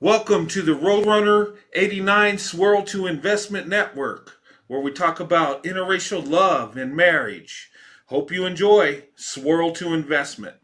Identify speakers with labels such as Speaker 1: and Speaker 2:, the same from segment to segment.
Speaker 1: Welcome to the Roadrunner 89 Swirl to Investment Network, where we talk about interracial love and marriage. Hope you enjoy Swirl to Investment.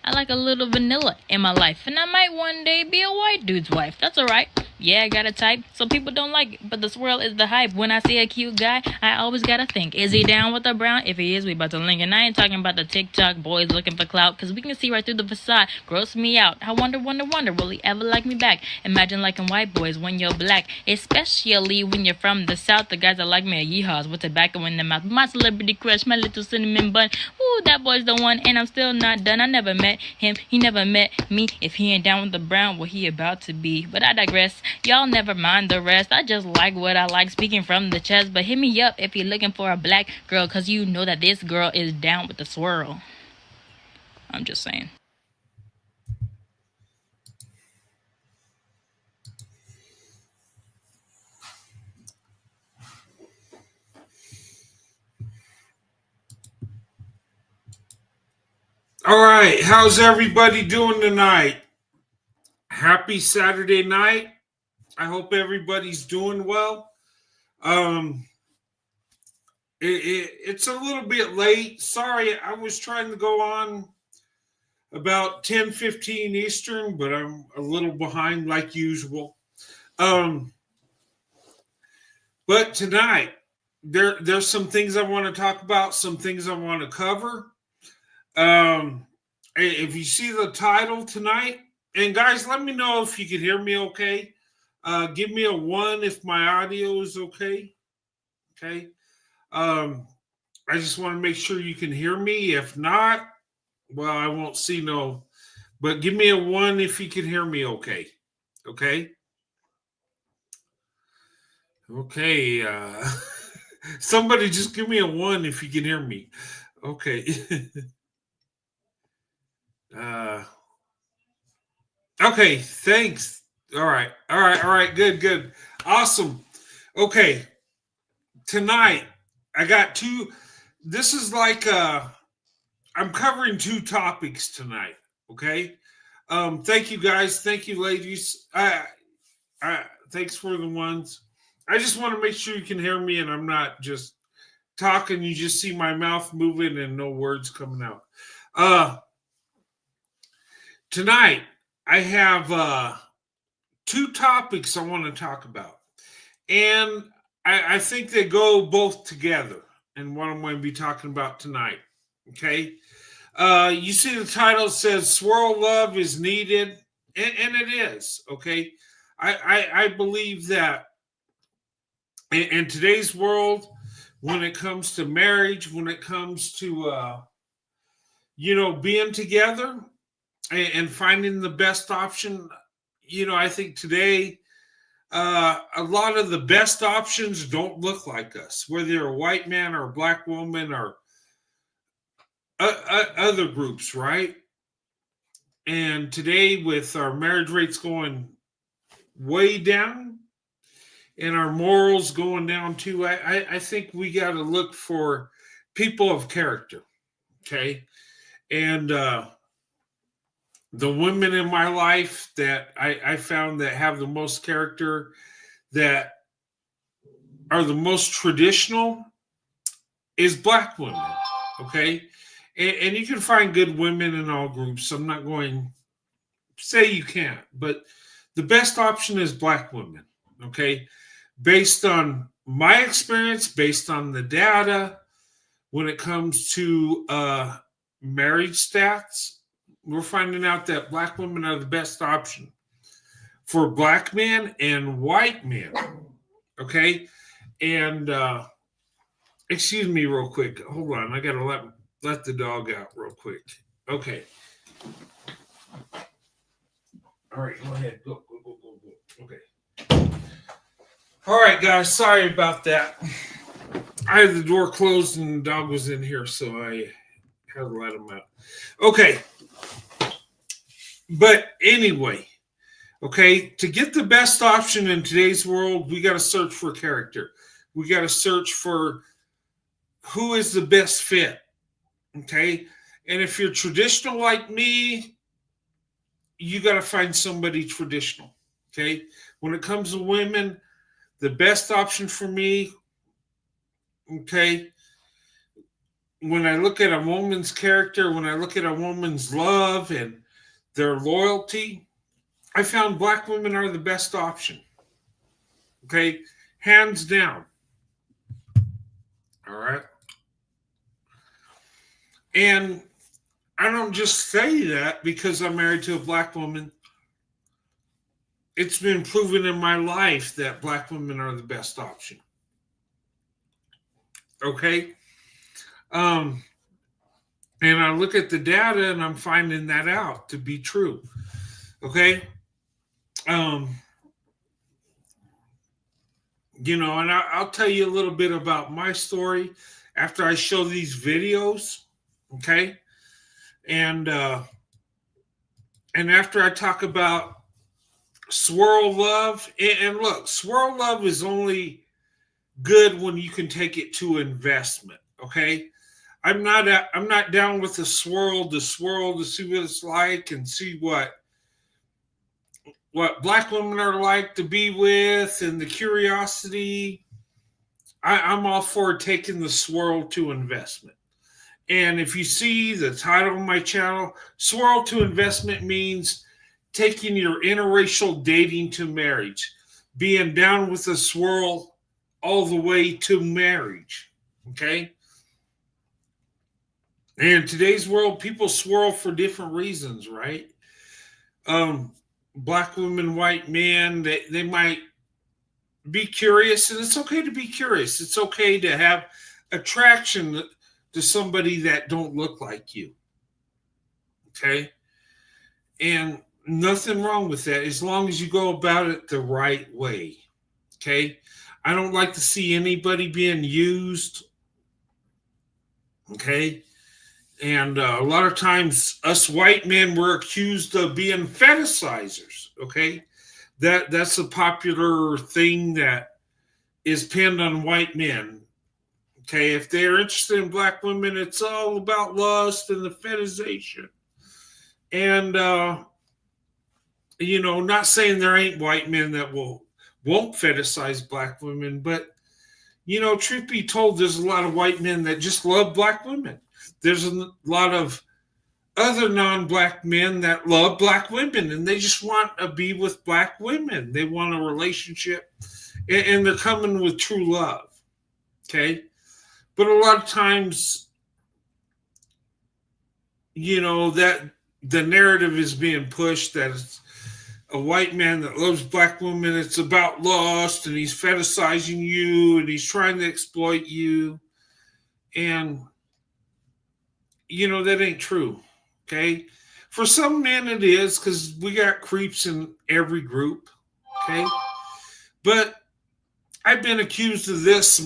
Speaker 2: I like a little vanilla in my life, and I might one day be a white dude's wife. That's alright. Yeah, I got a type. Some people don't like it, but the swirl is the hype. When I see a cute guy, I always gotta think, is he down with the brown? If he is, we about to link. And I ain't talking about the TikTok boys looking for clout, cause we can see right through the facade. Gross me out. I wonder, will he ever like me back? Imagine liking white boys when you're black, especially when you're from the south. The guys that like me are yeehaws with tobacco in their mouth. My celebrity crush, my little cinnamon bun. Ooh, Ooh, that boy's the one, and I'm still not done. I never met him, he never met me. If he ain't down with the brown, what he about to be? But I digress. Y'all never mind the rest. I just like what I like, speaking from the chest. But hit me up if you're looking for a black girl, cause you know that this girl is down with the swirl. I'm just saying.
Speaker 1: All right, how's everybody doing tonight? Happy Saturday night. I hope everybody's doing well. Um, it's a little bit late. Sorry, I was trying to go on about 10:15 Eastern, but I'm a little behind like usual. Um, but tonight, there's some things I want to talk about, some things I want to cover. Um, if you see the title tonight, and guys, let me know if you can hear me okay. Give me a 1 if my audio is okay. Okay. I just want to make sure you can hear me. If not, well, I won't see no. But give me a 1 if you can hear me okay. Okay. Okay. Somebody just give me a 1 if you can hear me. Okay. uh, okay. Thanks. All right. All right. All right. Good. Good. Awesome. Okay. Tonight, I got two. This is like I'm covering 2 topics tonight. Okay. Thank you guys. Thank you, ladies. Thanks for the ones. I just want to make sure you can hear me and I'm not just talking. You just see my mouth moving and no words coming out. Tonight, I have 2 topics I want to talk about. And I think they go both together in what I'm going to be talking about tonight. Okay. You see the title says Swirl Love is Needed, and it is. Okay. I believe that in today's world, when it comes to marriage, when it comes to being together and finding the best option, I think today a lot of the best options don't look like us, whether you're a white man or a black woman or other groups, right? And today, with our marriage rates going way down and our morals going down too, I think we got to look for people of character, okay? And the women in my life that I found that have the most character, that are the most traditional, is black women, okay? And you can find good women in all groups. I'm not going to say you can't, but the best option is black women, okay? Based on my experience, based on the data, when it comes to marriage stats, we're finding out that black women are the best option for black men and white men, okay? And excuse me real quick. Hold on. I got to let the dog out real quick. Okay. All right. Go ahead. Go. Okay. All right, guys. Sorry about that. I had the door closed and the dog was in here, so I had to let him out. Okay. But anyway, okay, to get the best option in today's world, we got to search for character. We got to search for who is the best fit. Okay. And if you're traditional like me, you got to find somebody traditional. Okay. When it comes to women, the best option for me, okay, when I look at a woman's character, when I look at a woman's love and their loyalty, I found black women are the best option. Okay. Hands down. All right. And I don't just say that because I'm married to a black woman. It's been proven in my life that black women are the best option. Okay. And I look at the data and I'm finding that out to be true. Okay. Um, and I'll tell you a little bit about my story after I show these videos. Okay. And and after I talk about swirl love, and look, swirl love is only good when you can take it to investment. Okay. I'm not down with the swirl to see what it's like and see what black women are like to be with and the curiosity. I'm all for taking the swirl to investment. And if you see the title of my channel, swirl to investment means taking your interracial dating to marriage, being down with the swirl all the way to marriage. Okay. And in today's world, people swirl for different reasons, right? Um, Black women, white men, they might be curious, and it's okay to be curious. It's okay to have attraction to somebody that don't look like you. Okay. And nothing wrong with that as long as you go about it the right way. Okay. I don't like to see anybody being used. Okay. And a lot of times, us white men were accused of being fetishizers. Okay. That's a popular thing that is pinned on white men. Okay. If they're interested in black women, it's all about lust and the fetishization. And, not saying there ain't white men that won't fetishize black women, but, truth be told, there's a lot of white men that just love black women. There's a lot of other non-black men that love black women, and they just want to be with black women. They want a relationship, and they're coming with true love. Okay. But a lot of times, that the narrative is being pushed that it's a white man that loves black women. It's about lust, and he's fetishizing you, and he's trying to exploit you. And, that ain't true. Okay. For some men, it is because we got creeps in every group. Okay. But I've been accused of this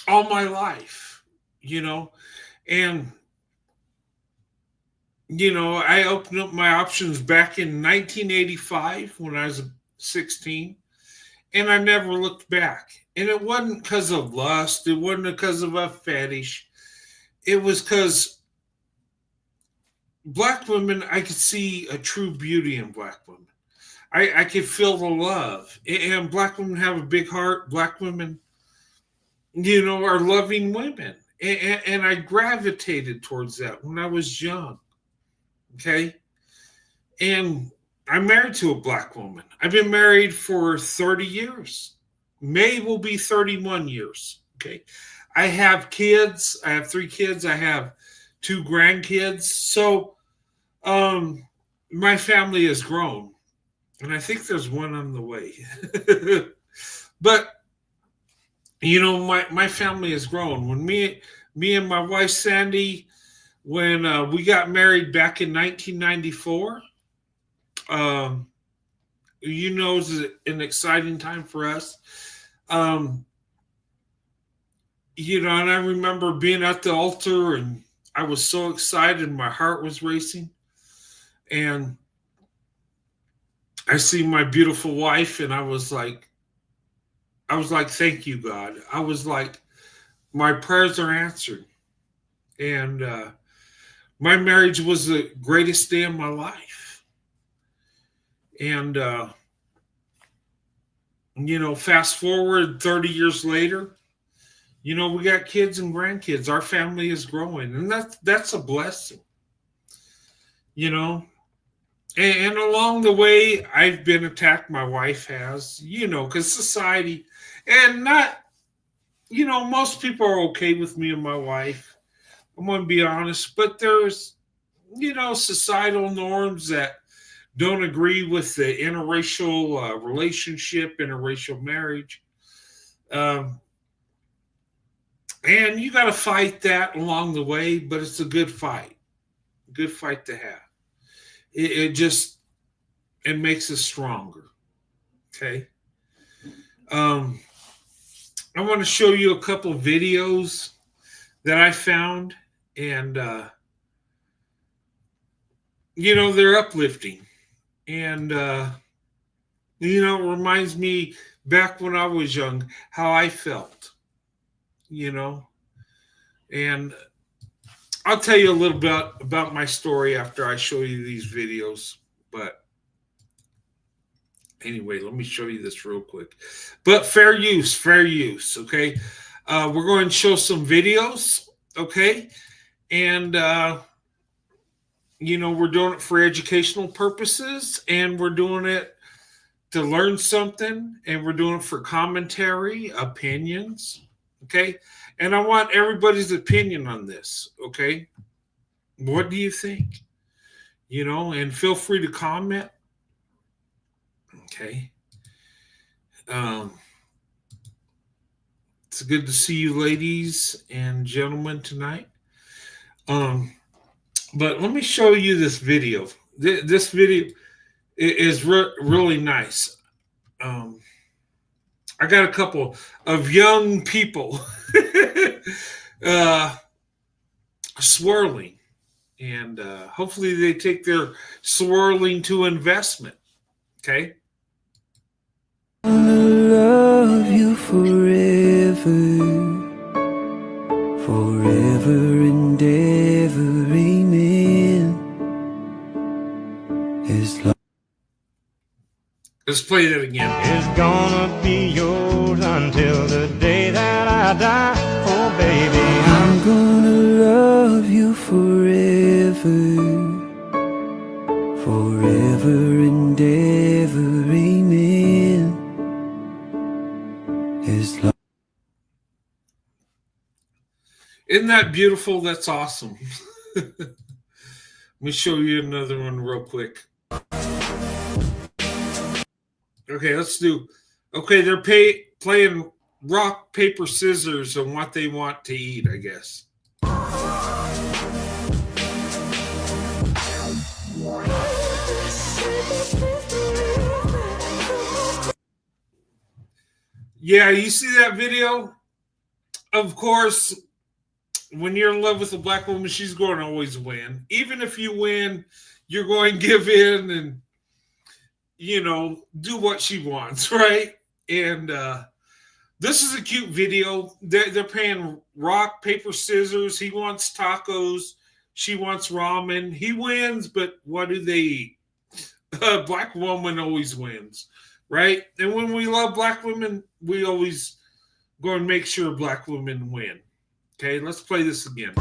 Speaker 1: all my life, and I opened up my options back in 1985 when I was 16, and I never looked back. And it wasn't because of lust, it wasn't because of a fetish. It was because black women, I could see a true beauty in black women. I could feel the love. And black women have a big heart. Black women, are loving women. And I gravitated towards that when I was young. Okay. And I'm married to a black woman. I've been married for 30 years. May will be 31 years. Okay. I have kids. I have 3 kids. I have 2 grandkids. So my family has grown. And I think there's one on the way. But my family has grown. When me and my wife Sandy, when we got married back in 1994, it was an exciting time for us. And I remember being at the altar, and I was so excited. My heart was racing, and I see my beautiful wife, and I was like, thank you, God. I was like, my prayers are answered. And my marriage was the greatest day of my life. And, fast forward 30 years later, we got kids and grandkids. Our family is growing, and that's a blessing, And along the way, I've been attacked. My wife has, because society, and not, most people are okay with me and my wife. I'm going to be honest, but there's, societal norms that don't agree with the interracial relationship, interracial marriage. And you got to fight that along the way, but it's a good fight. Good fight to have. It just it makes us stronger. Okay. Um, I want to show you a couple of videos that I found, and they're uplifting, and it reminds me back when I was young how I felt. You know, and I'll tell you a little bit about my story after I show you these videos. But anyway, let me show you this real quick. But fair use. Okay, we're going to show some videos. Okay, and we're doing it for educational purposes, and we're doing it to learn something, and we're doing it for commentary, opinions. Okay, and I want everybody's opinion on this. Okay, what do you think? And feel free to comment. Okay. It's good to see you, ladies and gentlemen, tonight. But let me show you this video. This video is really nice. I got a couple of young people swirling, and hopefully they take their swirling to investment. Okay.
Speaker 3: I'm gonna love you forever, forever and ever, amen.
Speaker 1: Let's play that again.
Speaker 4: It's gonna be yours until the day that I die. Oh, baby,
Speaker 3: I'm gonna love you forever, forever and ever, amen.
Speaker 1: Isn't that beautiful? That's awesome. Let me show you another one real quick. Okay, let's do. Okay, they're playing rock, paper, scissors on what they want to eat, I guess. Yeah, you see that video? Of course, when you're in love with a black woman, she's going to always win. Even if you win, you're going to give in and do what she wants, right? And this is a cute video. They're playing rock, paper, scissors. He wants tacos. She wants ramen. He wins, but what do they eat? A black woman always wins, right? And when we love black women, we always go and make sure black women win. Okay, let's play this again.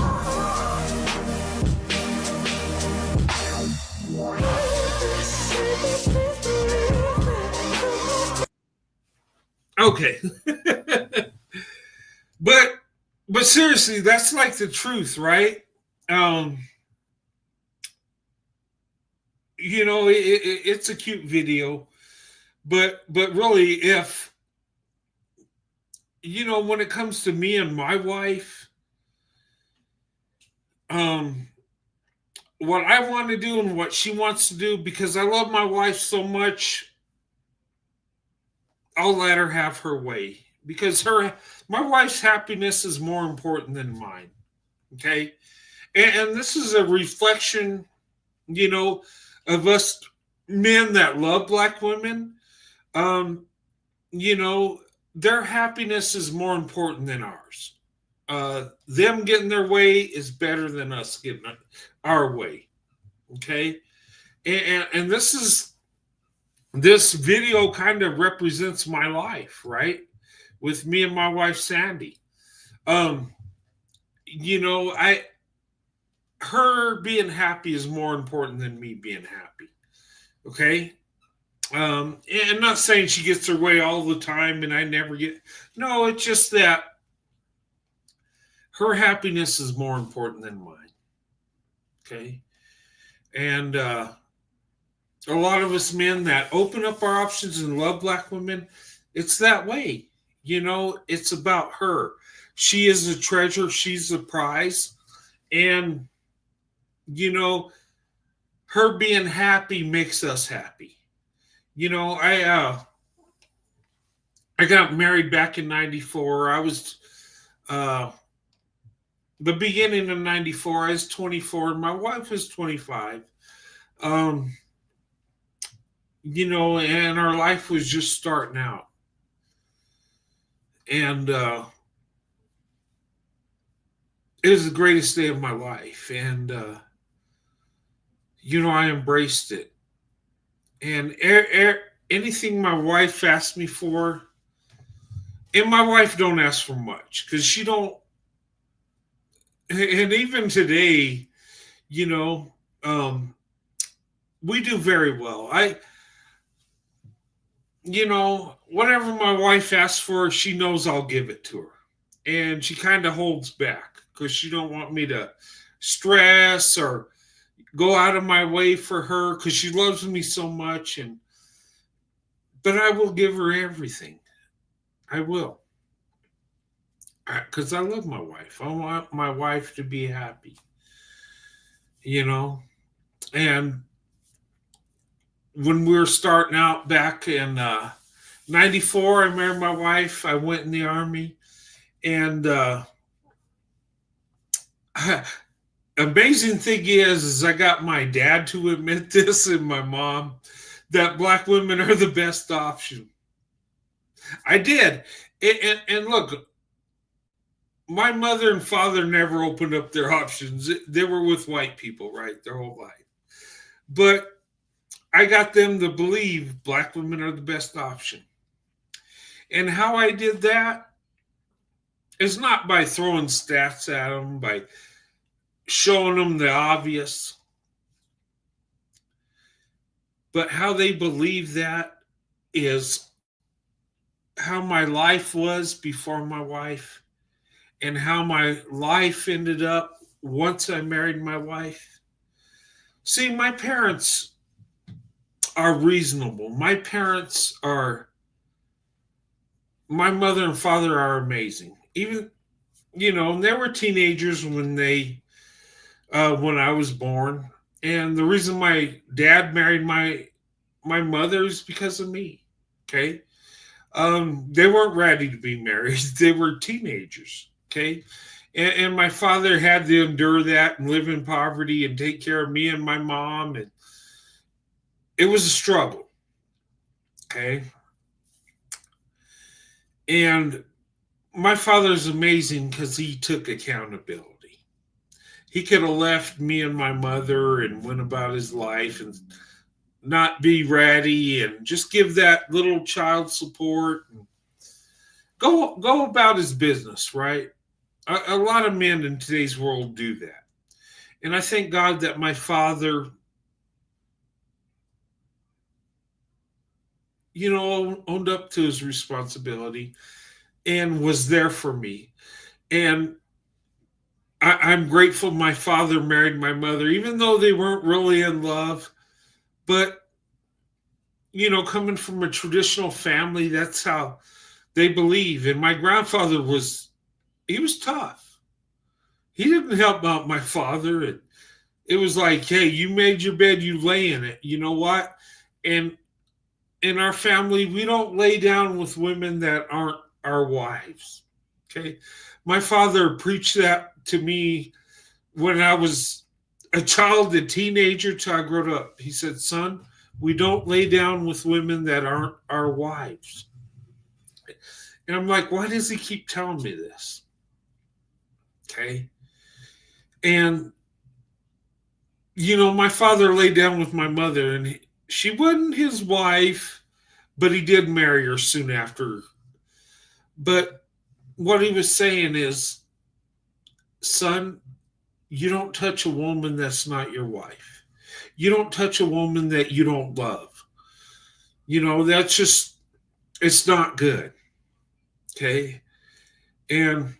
Speaker 1: Okay. but seriously, that's like the truth, right? It's a cute video, but really, if when it comes to me and my wife, what I want to do and what she wants to do, because I love my wife so much, I'll let her have her way, because my wife's happiness is more important than mine. Okay. And this is a reflection, of us men that love black women. Their happiness is more important than ours. Them getting their way is better than us getting our way. Okay. And this video kind of represents my life, right? With me and my wife, Sandy. Her being happy is more important than me being happy. Okay. And I'm not saying she gets her way all the time and I never get. No, it's just that her happiness is more important than mine. Okay. And a lot of us men that open up our options and love black women, it's that way. It's about her. She is a treasure. She's a prize. And, her being happy makes us happy. I got married back in 94. I was the beginning of 94. I was 24 and my wife was 25. Um, and our life was just starting out. And it was the greatest day of my life. And I embraced it. And anything my wife asked me for, and my wife don't ask for much because she don't. And even today, we do very well. Whatever my wife asks for, she knows I'll give it to her. And she kind of holds back because she don't want me to stress or go out of my way for her because she loves me so much. But I will give her everything. I will. Because I love my wife. I want my wife to be happy. And when we were starting out back in 94, I married my wife. I went in the Army. And amazing thing is I got my dad to admit this and my mom, that black women are the best option. I did. And look, my mother and father never opened up their options. They were with white people, right, their whole life. But I got them to believe black women are the best option. And how I did that is not by throwing stats at them, by showing them the obvious, but how they believe that is how my life was before my wife and how my life ended up once I married my wife. See, my parents are reasonable. My mother and father are amazing. Even, they were teenagers when I was born. And the reason my dad married my mother is because of me. Okay. They weren't ready to be married. They were teenagers. Okay. And my father had to endure that and live in poverty and take care of me and my mom. And it was a struggle. Okay. And my father's amazing because he took accountability. He could have left me and my mother and went about his life and not be ready and just give that little child support and go about his business, right? A lot of men in today's world do that. And I thank God that my father, owned up to his responsibility and was there for me. And I'm grateful my father married my mother, even though they weren't really in love. But, coming from a traditional family, that's how they believe. And my grandfather was tough. He didn't help out my father. And it was like, hey, you made your bed, you lay in it. You know what? And in our family, we don't lay down with women that aren't our wives. Okay. My father preached that to me when I was a child, a teenager, till I grew up. He said, son, we don't lay down with women that aren't our wives. And I'm like, why does he keep telling me this? Okay. And, my father laid down with my mother and she wasn't his wife, but he did marry her soon after. But what he was saying is, son, you don't touch a woman that's not your wife. You don't touch a woman that you don't love. That's just, it's not good. Okay. And,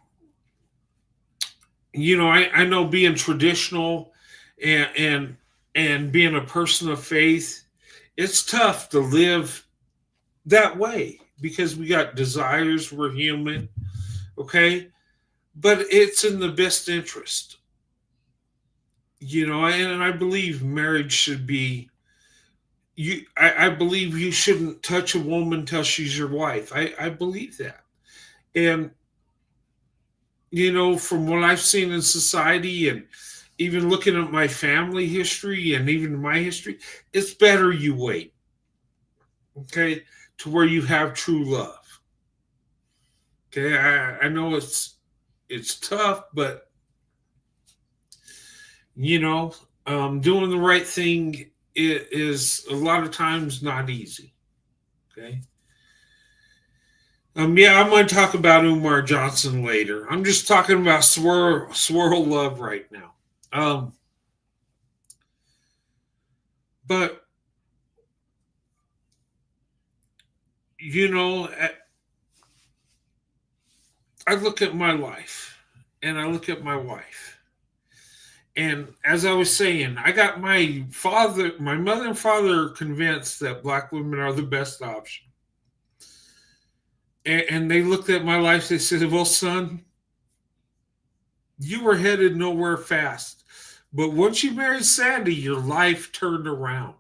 Speaker 1: I know being traditional and being a person of faith, it's tough to live that way because we got desires. We're human. Okay. but it's in the best interest, and I believe marriage should be I believe you shouldn't touch a woman till she's your wife. I believe that. And from what I've seen in society, and even looking at my family history and even my history, it's better you wait, okay, to where you have true love. Okay, I know it's tough, but doing the right thing is a lot of times not easy. Okay. Yeah, I'm going to talk about Umar Johnson later. I'm just talking about swirl love right now. But you know, I look at my life, and I look at my wife, and as I was saying, I got my mother and father convinced that black women are the best option. And they looked at my life. They said, "Well, son, you were headed nowhere fast, but once you married Sandy, your life turned around."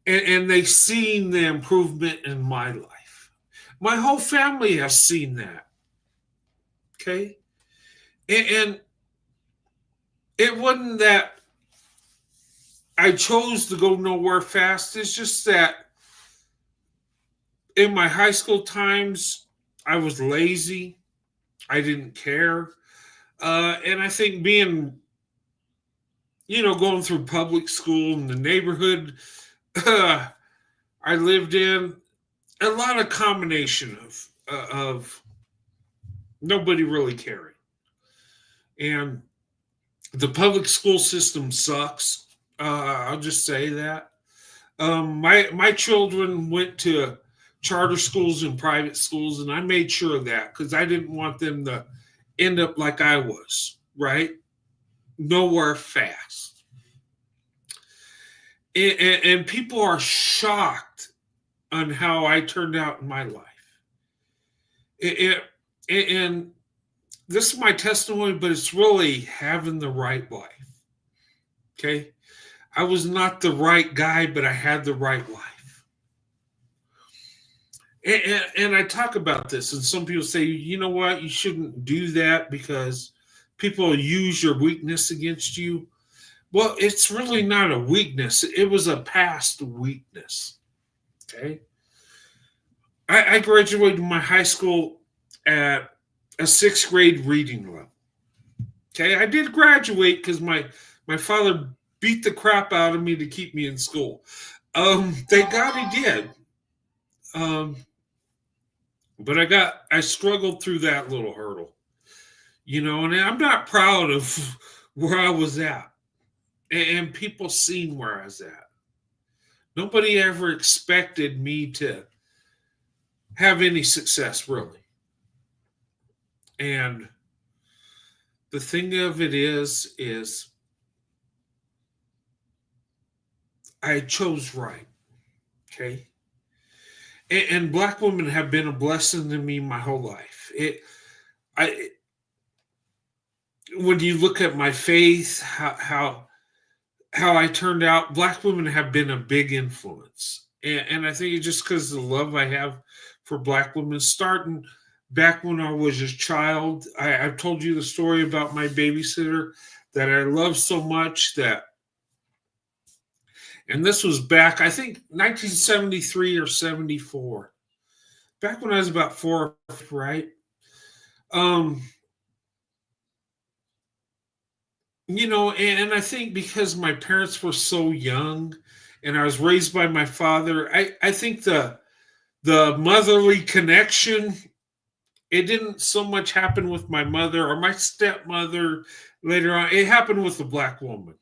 Speaker 1: And they've seen the improvement in my life. My whole family has seen that. Okay. And it wasn't that I chose to go nowhere fast. It's just that in my high school times, I was lazy. I didn't care. And I think going through public school in the neighborhood I lived in, a lot of combination of nobody really caring. And the public school system sucks. I'll just say that. My children went to charter schools and private schools, and I made sure of that because I didn't want them to end up like I was, right? Nowhere fast. And people are shocked on how I turned out in my life. And this is my testimony, but it's really having the right life. Okay. I was not the right guy, but I had the right life. And I talk about this, and some people say, you know what, you shouldn't do that because people use your weakness against you. Well, it's really not a weakness. It was a past weakness. Okay. I graduated my high school at a sixth grade reading level. Okay. I did graduate because my father beat the crap out of me to keep me in school. Thank God he did. But I struggled through that little hurdle, and I'm not proud of where I was at. And people seen where I was at. Nobody ever expected me to have any success, really. And the thing of it is I chose right. Okay. And black women have been a blessing to me my whole life. I when you look at my faith, how I turned out, black women have been a big influence. And I think it's just because of the love I have for black women, starting back when I was a child. I've told you the story about my babysitter that I love so much and this was back, I think, 1973 or 74, back when I was about 4, right? Um, and I think because my parents were so young and I was raised by my father, I think the motherly connection, it didn't so much happen with my mother or my stepmother later on. It happened with a black woman.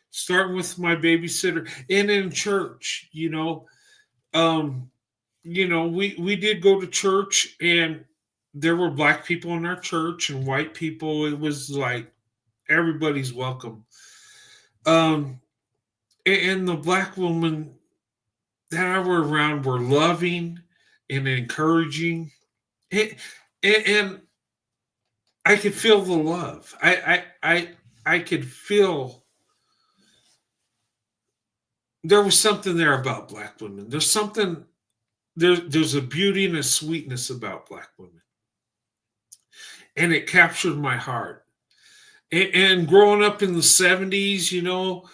Speaker 1: Starting with my babysitter and in church, we did go to church, and there were black people in our church and white people. It was like everybody's welcome. Um, and the black women that I were around were loving and encouraging. And and I could feel the love. I could feel there was something there about Black women. There's something there's a beauty and a sweetness about Black women, and it captured my heart. And growing up in the 70s,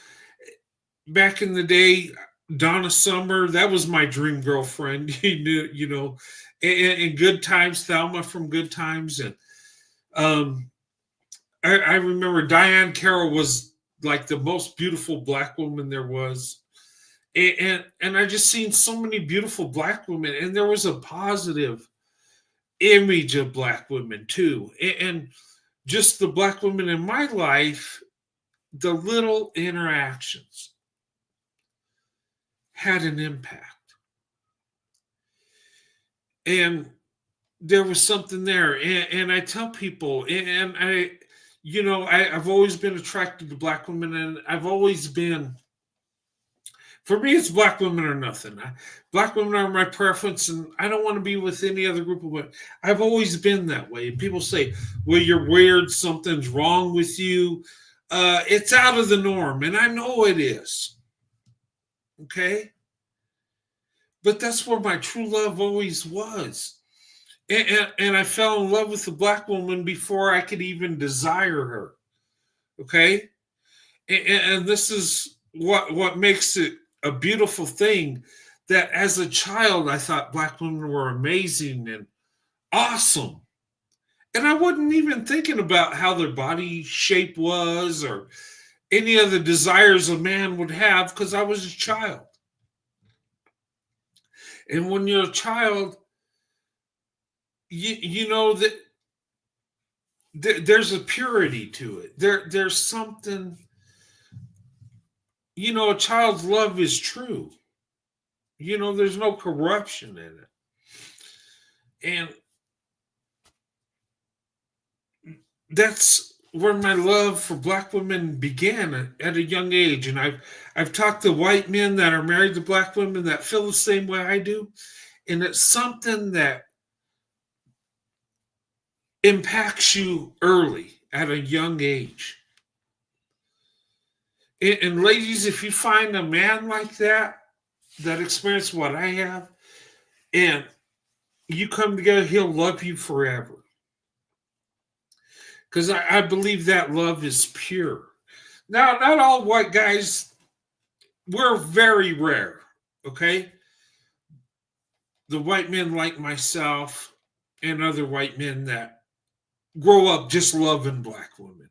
Speaker 1: back in the day, Donna Summer, that was my dream girlfriend. And Good Times, Thelma from Good Times, and I remember Diane Carroll was like the most beautiful Black woman there was. And I just seen so many beautiful Black women, and there was a positive image of Black women too. And just the Black women in my life, the little interactions had an impact. And there was something there. And I tell people, and I've always been attracted to Black women, and I've always been, for me, it's Black women or nothing. Black women are my preference, and I don't want to be with any other group of women. I've always been that way. People say, well, you're weird, something's wrong with you. It's out of the norm, and I know it is. Okay? But that's where my true love always was. And I fell in love with a Black woman before I could even desire her. Okay? And this is what makes it a beautiful thing, that as a child, I thought Black women were amazing and awesome. And I wasn't even thinking about how their body shape was or any of the desires a man would have, because I was a child. And when you're a child, you know that there's a purity to it. There's something, a child's love is true. There's no corruption in it. And that's where my love for Black women began at a young age. And I've talked to white men that are married to Black women that feel the same way I do. And it's something that impacts you early at a young age. And ladies, if you find a man like that experienced what I have, and you come together, he'll love you forever. Because I believe that love is pure. Now, not all white guys, we're very rare, okay? The white men like myself and other white men that grow up just loving Black women,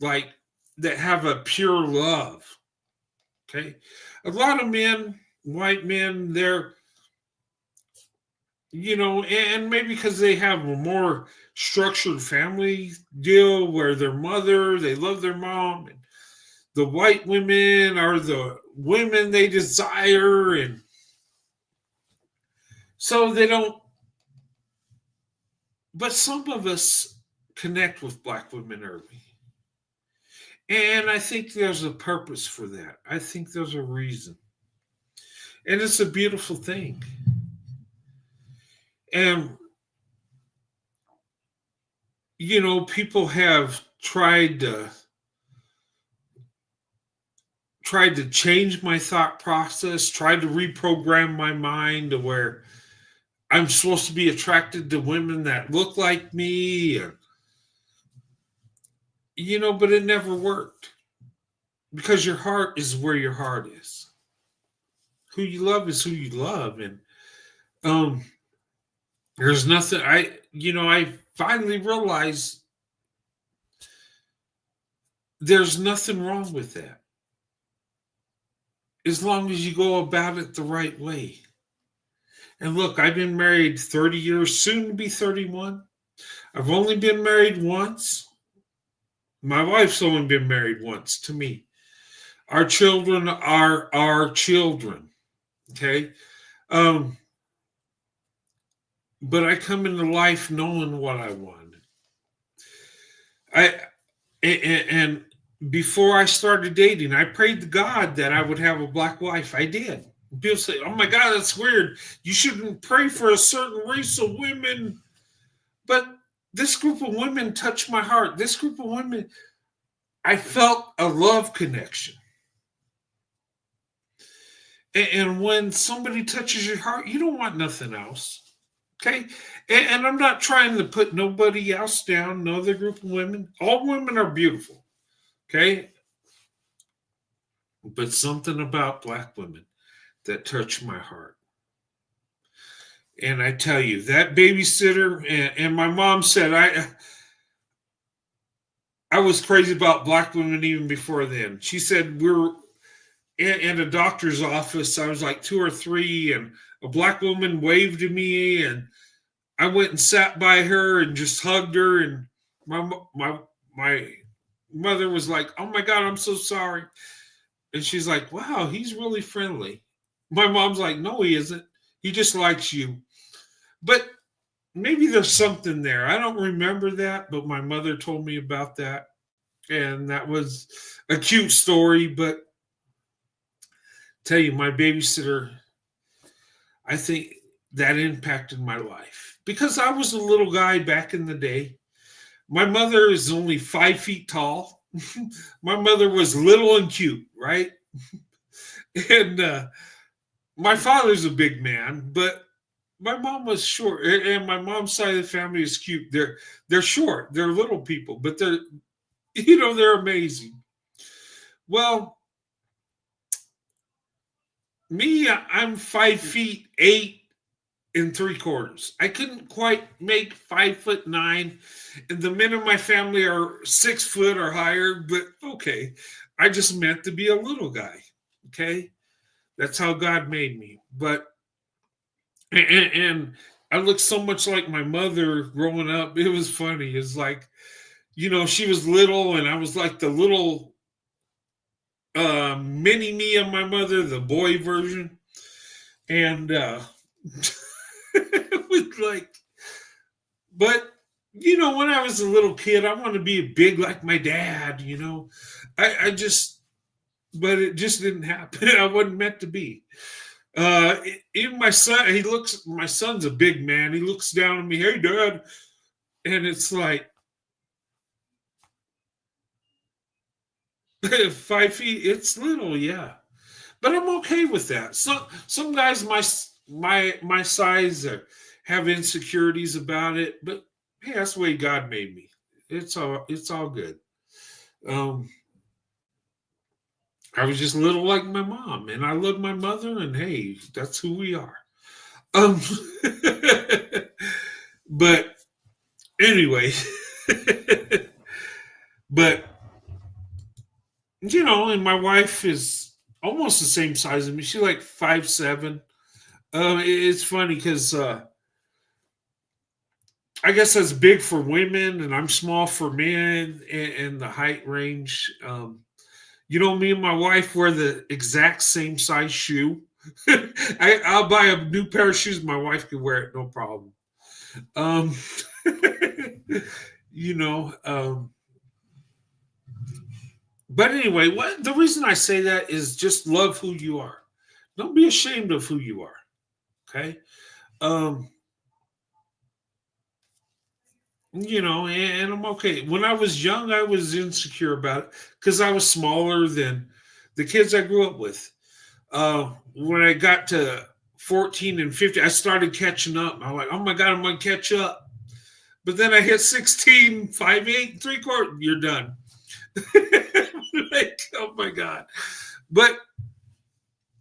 Speaker 1: like that have a pure love, okay? A lot of men, white men, they're, and maybe because they have a more structured family deal where their mother, they love their mom, and the white women are the women they desire, and so they don't. But some of us connect with Black women early, and I think there's a purpose for that. I think there's a reason, and it's a beautiful thing. And people have tried to change my thought process, tried to reprogram my mind to where I'm supposed to be attracted to women that look like me, but it never worked, because your heart is where your heart is. Who you love is who you love. And there's nothing, I finally realized there's nothing wrong with that, as long as you go about it the right way. And look, I've been married 30 years, soon to be 31. I've only been married once. My wife's only been married once to me. Our children are our children, okay? But I come into life knowing what I wanted. And before I started dating, I prayed to God that I would have a Black wife. I did. People say, oh my God, that's weird. You shouldn't pray for a certain race of women. But this group of women touched my heart. This group of women, I felt a love connection. And when somebody touches your heart, you don't want nothing else. Okay. And I'm not trying to put nobody else down, no other group of women. All women are beautiful. Okay. But something about Black women that touched my heart. And I tell you, that babysitter, and my mom said I was crazy about Black women even before then. She said we're in a doctor's office. I was like 2 or 3, and a Black woman waved to me, and I went and sat by her and just hugged her. And my mother was like, "Oh my God, I'm so sorry." And she's like, "Wow, he's really friendly." My mom's like, "No, he isn't. He just likes you." But maybe there's something there. I don't remember that, but my mother told me about that. And that was a cute story. But tell you, my babysitter, I think that impacted my life because I was a little guy back in the day. My mother is only 5 feet tall. My mother was little and cute, right? And my father's a big man, but my mom was short, and my mom's side of the family is cute. They're short, they're little people, but they're amazing. Well, me, I'm 5'8" 3/4. I couldn't quite make 5'9", and the men in my family are 6 foot or higher. But okay, I just meant to be a little guy. Okay, that's how God made me. But and I looked so much like my mother growing up. It was funny. It's like, she was little, and I was like the little mini me of my mother, the boy version. And it was like, but when I was a little kid, I wanted to be big like my dad. I just, but it just didn't happen. I wasn't meant to be. Even my son, my son's a big man. He looks down at me, "Hey, Dad," and it's like 5 feet. It's little, yeah, but I'm okay with that. Some guys my size have insecurities about it, but hey, that's the way God made me. It's all good. Um, I was just little like my mom, and I love my mother, and hey, that's who we are. Um, but anyway, but and my wife is almost the same size as me. She's like 5'7". It's funny because I guess that's big for women, and I'm small for men, and the height range. Me and my wife wear the exact same size shoe. I'll buy a new pair of shoes. My wife can wear it, no problem. Um, you know. But anyway, the reason I say that is just love who you are. Don't be ashamed of who you are. Okay. Um, and I'm okay. When I was young, I was insecure about it because I was smaller than the kids I grew up with. When I got to 14 and 15, I started catching up. I'm like, oh my God, I'm going to catch up. But then I hit 16, 5'8", 3/4, you're done. Like, oh my God. But,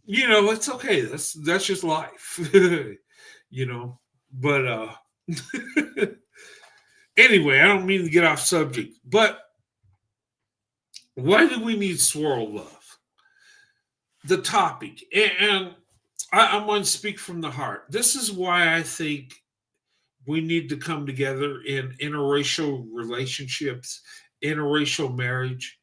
Speaker 1: it's okay. That's just life, But anyway, I don't mean to get off subject, but why do we need Swirl love? The topic, and I'm going to speak from the heart. This is why I think we need to come together in interracial relationships, interracial marriage.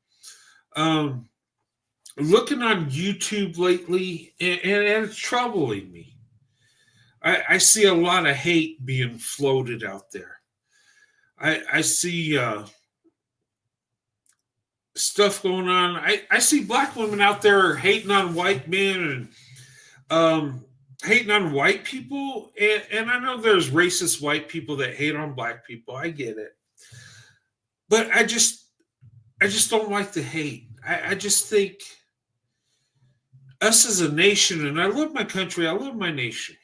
Speaker 1: Looking on YouTube lately, and it's troubling me. I see a lot of hate being floated out there. I see stuff going on. I see black women out there hating on white men, and hating on white people, and I know there's racist white people that hate on black people. I get it, but I just don't like the hate. I just think us as a nation, and I love my country, I love my nation.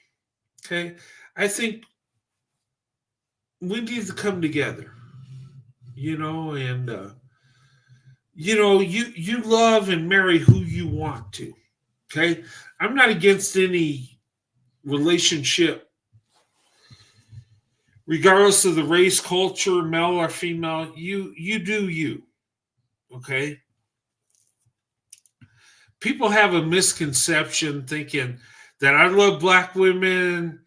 Speaker 1: Okay, I think we need to come together, and you love and marry who you want to. Okay, I'm not against any relationship, regardless of the race, culture, male or female. You do you. Okay. People have a misconception thinking that I love black women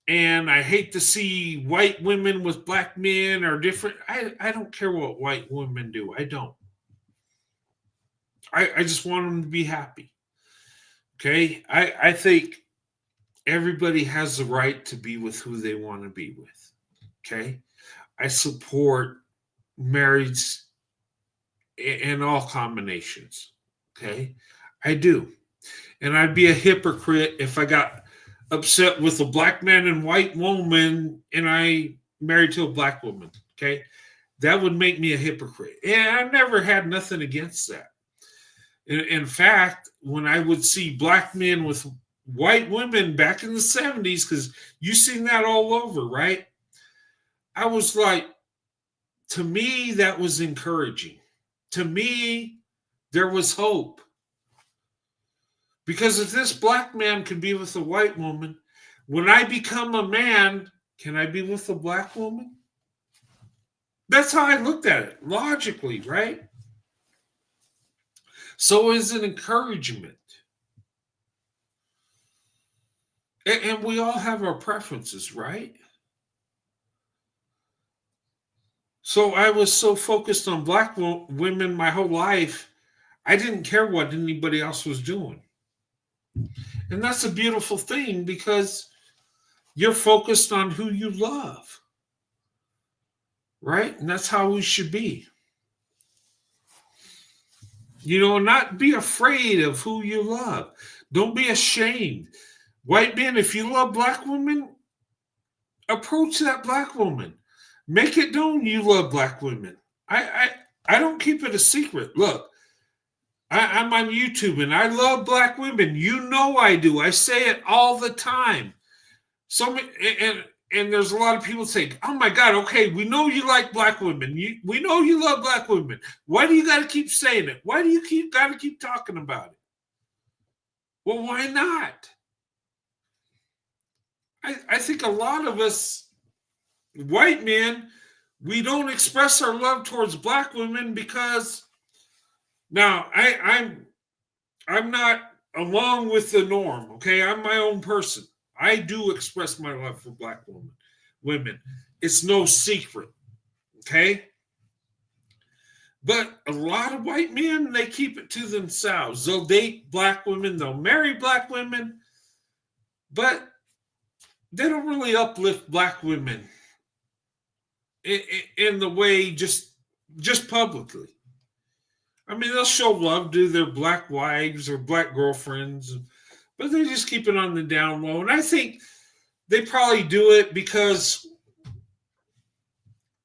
Speaker 1: and I hate to see white women with black men or different. I don't care what white women do. I don't. I just want them to be happy. Okay. I think everybody has the right to be with who they want to be with. Okay. I support marriage in all combinations. Okay. I do. And I'd be a hypocrite if I got upset with a black man and white woman and I married to a black woman. Okay. That would make me a hypocrite. And I never had nothing against that. In fact, when I would see black men with white women back in the 70s, because you've seen that all over, right? I was like, to me, that was encouraging. To me, there was hope. Because if this black man can be with a white woman, when I become a man, can I be with a black woman? That's how I looked at it, logically, right? So it's an encouragement. And we all have our preferences, right? So I was so focused on black women my whole life, I didn't care what anybody else was doing. And that's a beautiful thing because you're focused on who you love, right? And that's how we should be. Not be afraid of who you love. Don't be ashamed. White men, if you love black women, approach that black woman. Make it known you love black women. I don't keep it a secret. Look, I'm on YouTube and I love black women. You know I do. I say it all the time. And there's a lot of people saying, "Oh my God, okay, we know you like black women. We know you love black women. Why do you got to keep saying it? Why do you got to keep talking about it?" Well, why not? I think a lot of us white men, we don't express our love towards black women because now I'm not along with the norm. Okay, I'm my own person. I do express my love for black women. It's no secret. Okay. But a lot of white men, they keep it to themselves. They'll date black women, they'll marry black women, but they don't really uplift black women in the way just publicly. I mean, they'll show love to their black wives or black girlfriends, but they just keep it on the down low. And I think they probably do it because,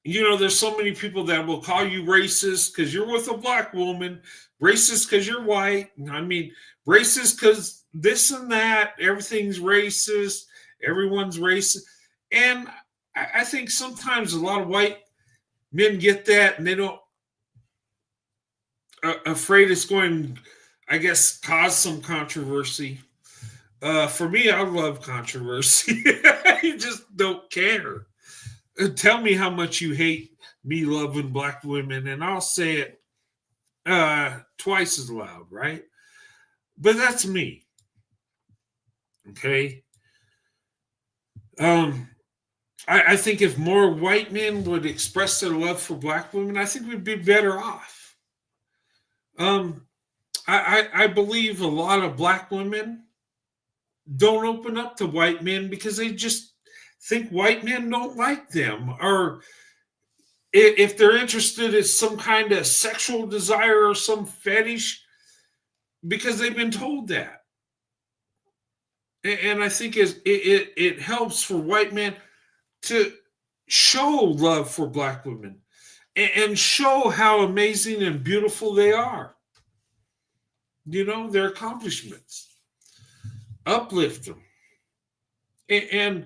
Speaker 1: there's so many people that will call you racist because you're with a black woman, racist because you're white. I mean, racist because this and that, everything's racist, everyone's racist. And I think sometimes a lot of white men get that and they don't, afraid it's going, I guess, cause some controversy. For me, I love controversy. I just don't care. Tell me how much you hate me loving black women, and I'll say it twice as loud, right? But that's me. Okay. I think if more white men would express their love for black women, I think we'd be better off. I believe a lot of black women don't open up to white men because they just think white men don't like them, or if they're interested in some kind of sexual desire or some fetish, because they've been told that. And I think it helps for white men to show love for black women and show how amazing and beautiful they are. Their accomplishments, uplift them. And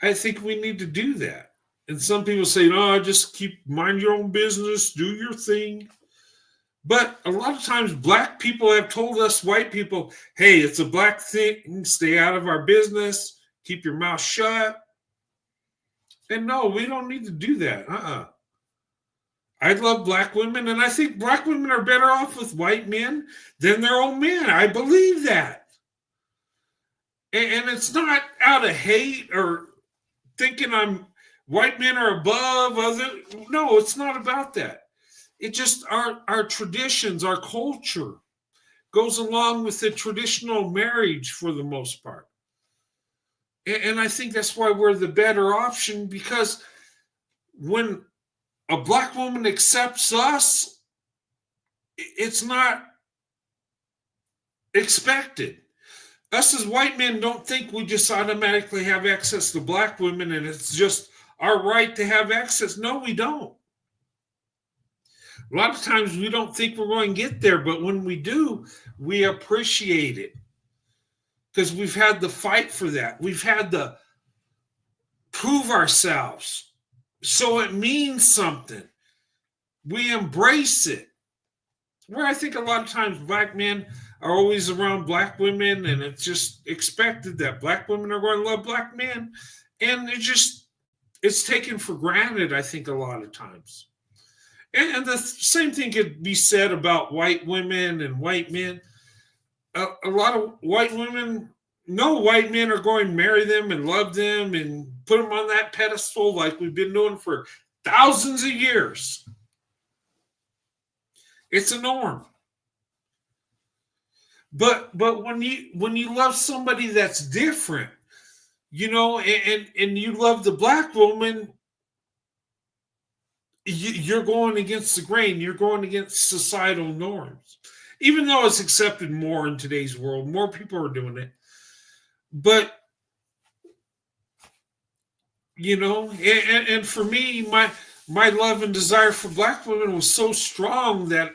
Speaker 1: I think we need to do that. And some people say, no, just keep mind your own business, do your thing. But a lot of times black people have told us white people, hey, it's a black thing, stay out of our business, keep your mouth shut. And no, we don't need to do that. I love black women, and I think black women are better off with white men than their own men. I believe that. And it's not out of hate or thinking white men are above other. No, it's not about that. It just our traditions, our culture goes along with the traditional marriage for the most part. And I think that's why we're the better option, because when a black woman accepts us, it's not expected. Us as white men don't think we just automatically have access to black women and it's just our right to have access. No, we don't. A lot of times we don't think we're going to get there, but when we do, we appreciate it because we've had to fight for that. We've had to prove ourselves. So it means something. We embrace it. Where I think a lot of times black men are always around black women, and it's just expected that black women are going to love black men. And it's taken for granted, I think, a lot of times. And the same thing could be said about white women and white men. A lot of white women, no white men are going to marry them and love them and put them on that pedestal like we've been doing for thousands of years. It's a norm. But when you love somebody that's different, and you love the black woman, you're going against the grain. You're going against societal norms. Even though it's accepted more in today's world, more people are doing it. But, and for me, my love and desire for black women was so strong that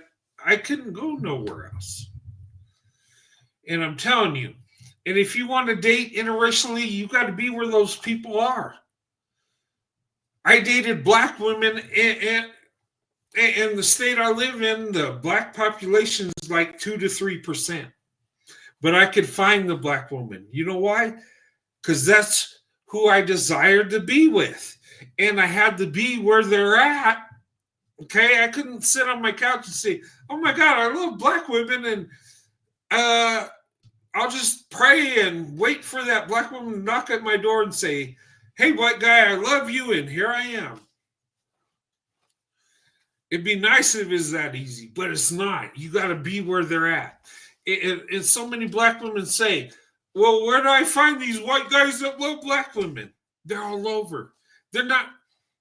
Speaker 1: I couldn't go nowhere else. And I'm telling you, and if you want to date interracially, you got to be where those people are. I dated black women, and the state I live in, the black population is like 2 to 3%. But I could find the black woman. You know why? Because that's who I desired to be with. And I had to be where they're at. Okay? I couldn't sit on my couch and say, oh my God, I love black women. And I'll just pray and wait for that black woman to knock at my door and say, hey, white guy, I love you, and here I am. It'd be nice if it was that easy, but it's not. You got to be where they're at. And so many black women say, well, where do I find these white guys that love black women? They're all over. They're not.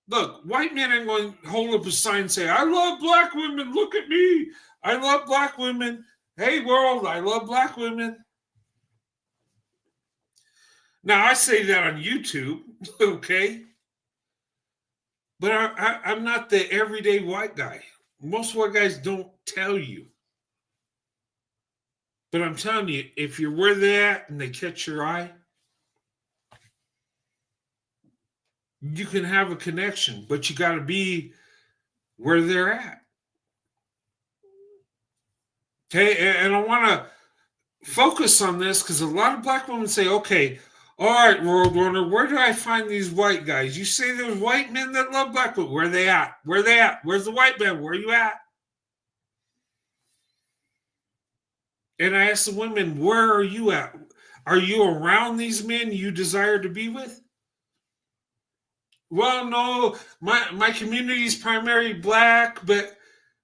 Speaker 1: Look, white men ain't going to hold up a sign and say, I love black women. Look at me. I love black women. Hey, world, I love black women. Now, I say that on YouTube, okay? But I'm not the everyday white guy. Most white guys don't tell you. But I'm telling you, if you're where they're at and they catch your eye, you can have a connection, but you got to be where they're at. Okay, and I want to focus on this because a lot of black women say, okay, all right, World Runner, where do I find these white guys? You say there's white men that love black women. Where are they at? Where are they at? Where's the white man? Where are you at? And I ask the women, where are you at? Are you around these men you desire to be with? Well, no, my community is primarily black, but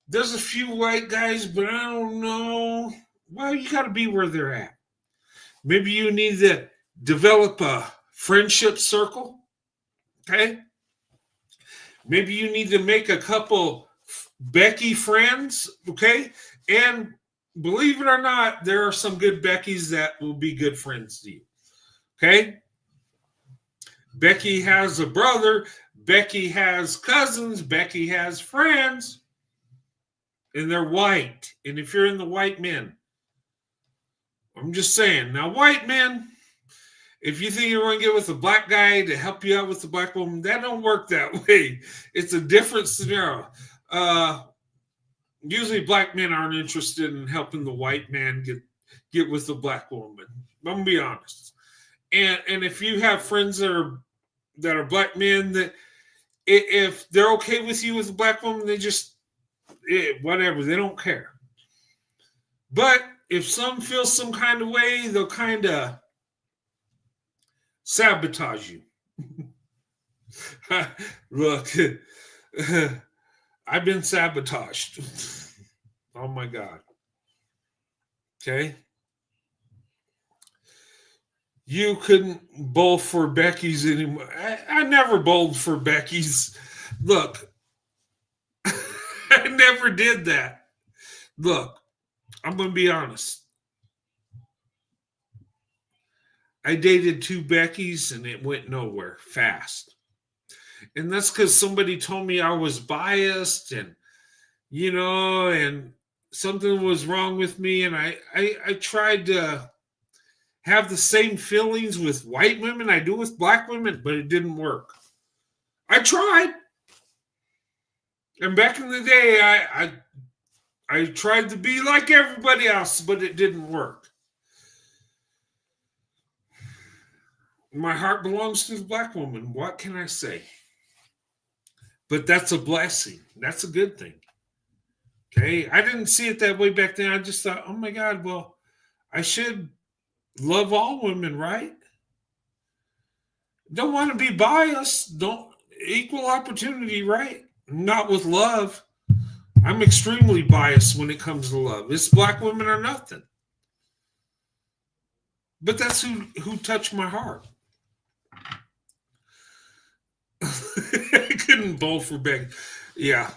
Speaker 1: there's a few white guys, but I don't know. Well, you got to be where they're at. Maybe you need to develop a friendship circle, okay? Maybe you need to make a couple Becky friends, okay? And believe it or not, there are some good Beckys that will be good friends to you. Okay? Becky has a brother. Becky has cousins. Becky has friends. And they're white. And if you're in the white men, I'm just saying. Now, white men, if you think you're going to get with a black guy to help you out with the black woman, that don't work that way. It's a different scenario. Usually black men aren't interested in helping the white man get with the black woman. I'm going to be honest. And if you have friends that are black men, that if they're okay with you with a black woman, they just whatever, they don't care. But if some feel some kind of way, they'll kind of sabotage you. Look, I've been sabotaged. Oh my God. Okay. You couldn't bowl for Becky's anymore. I never bowled for Becky's. Look, I never did that. Look, I'm going to be honest. I dated 2 Beckys and it went nowhere fast. And that's because somebody told me I was biased and, and something was wrong with me. And I tried to have the same feelings with white women I do with black women, but it didn't work. I tried. And back in the day, I tried to be like everybody else, but it didn't work. My heart belongs to the black woman. What can I say? But that's a blessing. That's a good thing. Okay? I didn't see it that way back then. I just thought, oh my God, well, I should love all women, right? Don't want to be biased. Don't equal opportunity, right? Not with love. I'm extremely biased when it comes to love. It's black women or nothing. But that's who touched my heart. I couldn't bowl for Becky. Yeah.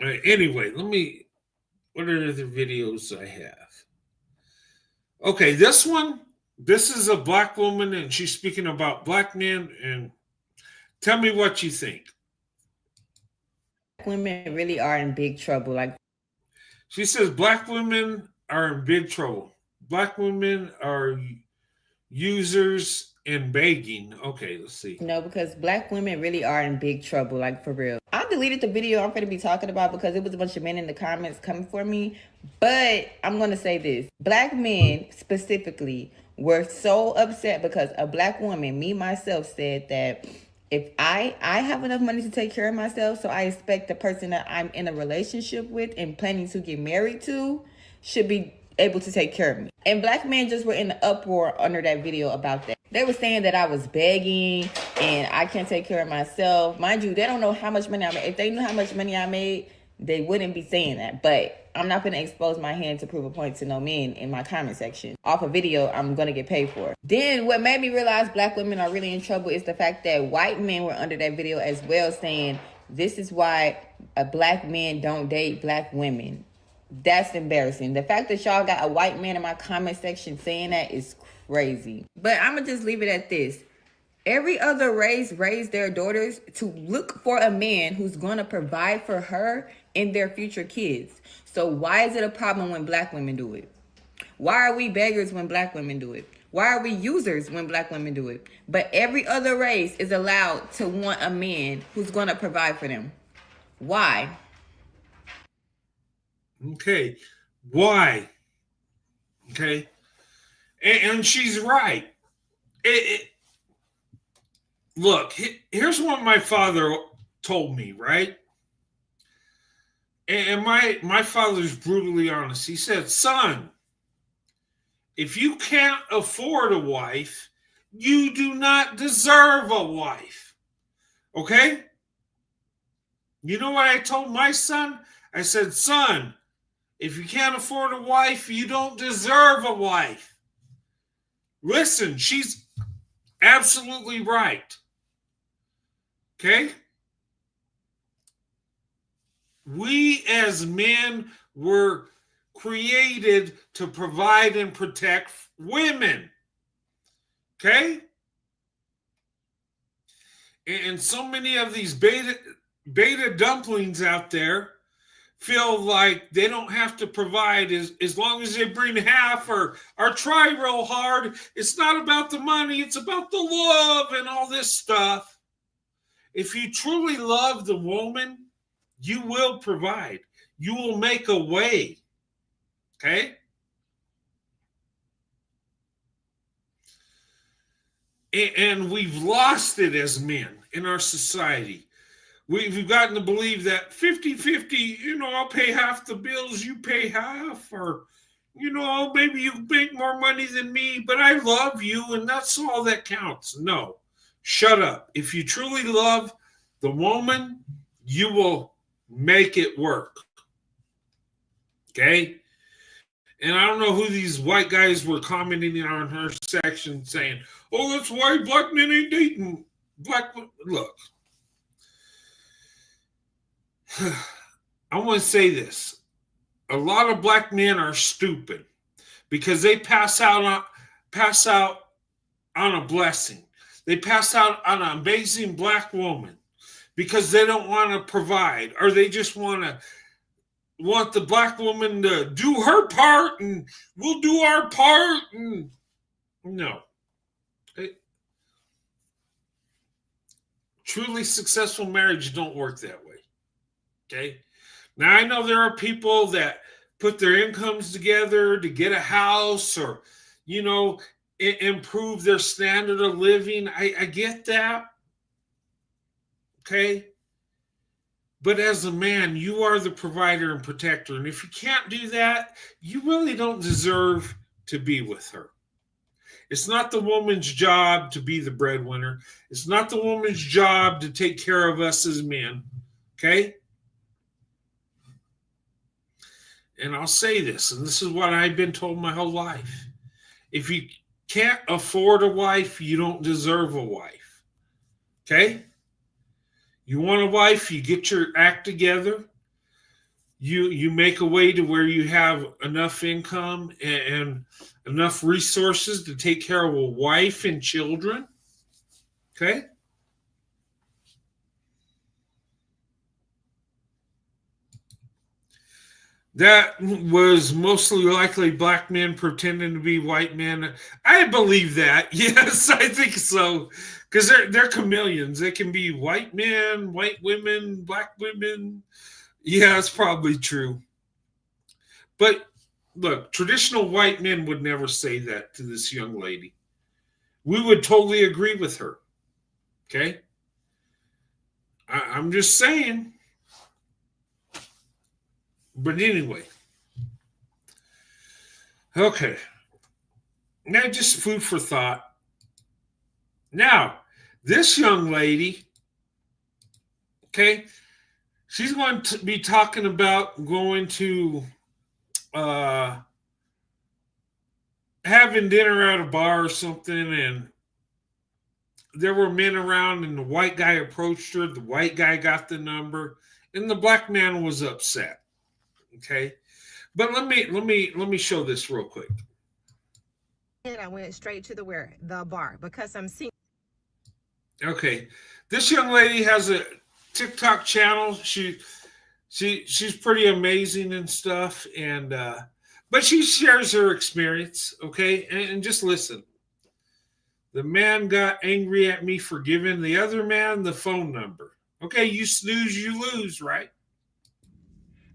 Speaker 1: Anyway, what are the videos I have? Okay, this is a black woman and she's speaking about black men, and tell me what you think.
Speaker 5: Women really are in big trouble. Like,
Speaker 1: she says black women are in big trouble. Black women are users and begging. Okay, let's see.
Speaker 5: No, because black women really are in big trouble, like for real. I deleted the video I'm going to be talking about because it was a bunch of men in the comments coming for me. But I'm going to say this. Black men specifically were so upset because a black woman, me myself, said that if I have enough money to take care of myself, so I expect the person that I'm in a relationship with and planning to get married to should be able to take care of me. And black men just were in the uproar under that video about that. They were saying that I was begging and I can't take care of myself. Mind you, they don't know how much money I made. If they knew how much money I made, they wouldn't be saying that. But I'm not going to expose my hand to prove a point to no men in my comment section. Off a video I'm going to get paid for. Then what made me realize black women are really in trouble is the fact that white men were under that video as well, saying this is why black men don't date black women. That's embarrassing. The fact that y'all got a white man in my comment section saying that is crazy. But I'm going to just leave it at this. Every other race raised their daughters to look for a man who's going to provide for her and their future kids. So why is it a problem when black women do it? Why are we beggars when black women do it? Why are we users when black women do it? But every other race is allowed to want a man who's going to provide for them. Why?
Speaker 1: Okay. Why? Okay. And she's right. Look, here's what my father told me, right? And my father's brutally honest. He said, son, if you can't afford a wife, you do not deserve a wife. Okay? You know what I told my son? I said, son, if you can't afford a wife, you don't deserve a wife. Listen, she's absolutely right. Okay? We as men were created to provide and protect women. Okay? And so many of these beta dumplings out there feel like they don't have to provide as long as they bring half or try real hard. It's not about the money, it's about the love and all this stuff. If you truly love the woman, you will provide. You will make a way. Okay? And we've lost it as men in our society. We've gotten to believe that 50-50, I'll pay half the bills, you pay half, or, maybe you make more money than me, but I love you, and that's all that counts. No, shut up. If you truly love the woman, you will make it work. Okay? And I don't know who these white guys were commenting on her section saying, oh, that's why black men ain't dating. Look. I want to say this. A lot of black men are stupid because they pass out on a blessing. They pass out on an amazing black woman because they don't want to provide, or they just want the black woman to do her part and we'll do our part. And no. Truly successful marriage don't work that way. Okay. Now I know there are people that put their incomes together to get a house or, improve their standard of living. I get that. Okay. But as a man, you are the provider and protector. And if you can't do that, you really don't deserve to be with her. It's not the woman's job to be the breadwinner. It's not the woman's job to take care of us as men. Okay? And I'll say this, and this is what I've been told my whole life. If you can't afford a wife, you don't deserve a wife. Okay? You want a wife, you get your act together. You make a way to where you have enough income and enough resources to take care of a wife and children. Okay? That was mostly likely black men pretending to be white men. I believe that. Yes, I think so. Because they're chameleons. They can be white men, white women, black women. Yeah, it's probably true. But look, traditional white men would never say that to this young lady. We would totally agree with her. Okay? I'm just saying. But anyway. Okay. Now, just food for thought. Now, this young lady, okay, she's going to be talking about going to having dinner at a bar or something, and there were men around, and the white guy approached her. The white guy got the number, and the black man was upset. Okay, but let me show this real quick.
Speaker 6: And I went straight to the bar because I'm single.
Speaker 1: Okay, this young lady has a TikTok channel. She's pretty amazing and stuff, and but she shares her experience. Okay, and just listen. The man got angry at me for giving the other man the phone number. Okay, you snooze, you lose, right?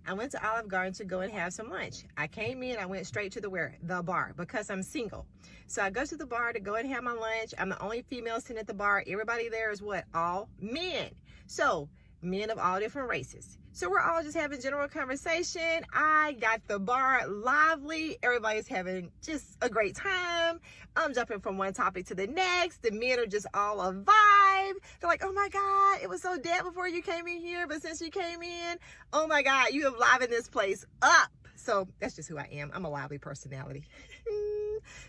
Speaker 6: I went to Olive Garden to go and have some lunch. I came in, I went straight to the bar because I'm single. So I go to the bar to go and have my lunch. I'm the only female sitting at the bar. Everybody there is what? All men. So men of all different races. So we're all just having general conversation. I got the bar lively. Everybody's having just a great time. I'm jumping from one topic to the next. The men are just all a vibe. They're like, oh my God, it was so dead before you came in here. But since you came in, oh my God, you have livened this place up. So that's just who I am. I'm a lively personality.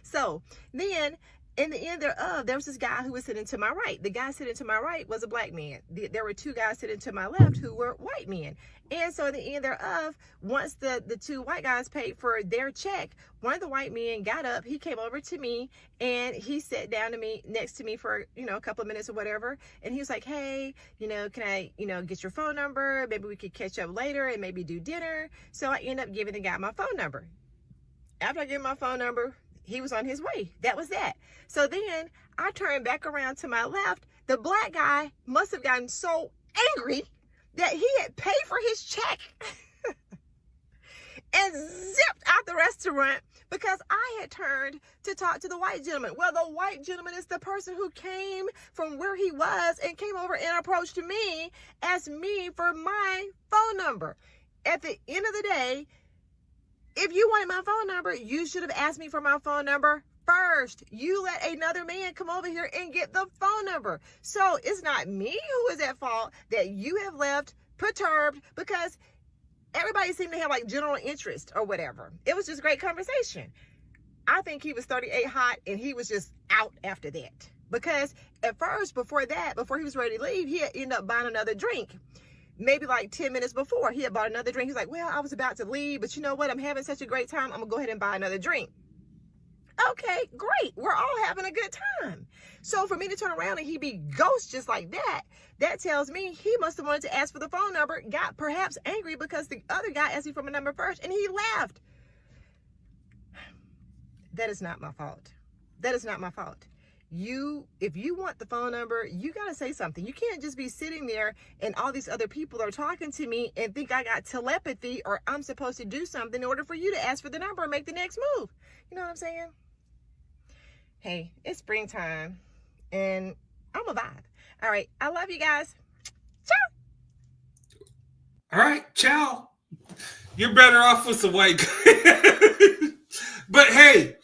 Speaker 6: So then In the end thereof, there was this guy who was sitting to my right. The guy sitting to my right was a black man. There were two guys sitting to my left who were white men. And so in the end thereof, once the two white guys paid for their check, one of the white men got up, he came over to me, and he sat down to me next to me for, a couple of minutes or whatever. And he was like, hey, can I, get your phone number? Maybe we could catch up later and maybe do dinner. So I ended up giving the guy my phone number. After I gave him my phone number, he was on his way. That was that. So then I turned back around to my left. The black guy must have gotten so angry that he had paid for his check and zipped out the restaurant because I had turned to talk to the white gentleman. Well, the white gentleman is the person who came from where he was and came over and approached me, asked me for my phone number. At the end of the day, if you wanted my phone number, you should have asked me for my phone number first. You let another man come over here and get the phone number. So it's not me who is at fault that you have left perturbed because everybody seemed to have like general interest or whatever. It was just great conversation. I think he was 38 hot and he was just out after that. Because at first, before he was ready to leave, he had ended up buying another drink. Maybe like 10 minutes before, he had bought another drink. He's like, well, I was about to leave, but you know what? I'm having such a great time. I'm gonna go ahead and buy another drink. Okay, great. We're all having a good time. So for me to turn around and he be ghost just like that, that tells me he must have wanted to ask for the phone number, got perhaps angry because the other guy asked me for my number first and he left. That is not my fault. That is not my fault. If you want the phone number, you got to say something. You can't just be sitting there and all these other people are talking to me and think I got telepathy or I'm supposed to do something in order for you to ask for the number and make the next move. You know what I'm saying? Hey, it's springtime and I'm a vibe. All right. I love you guys. Ciao.
Speaker 1: All right. Ciao. You're better off with the white guy. But hey,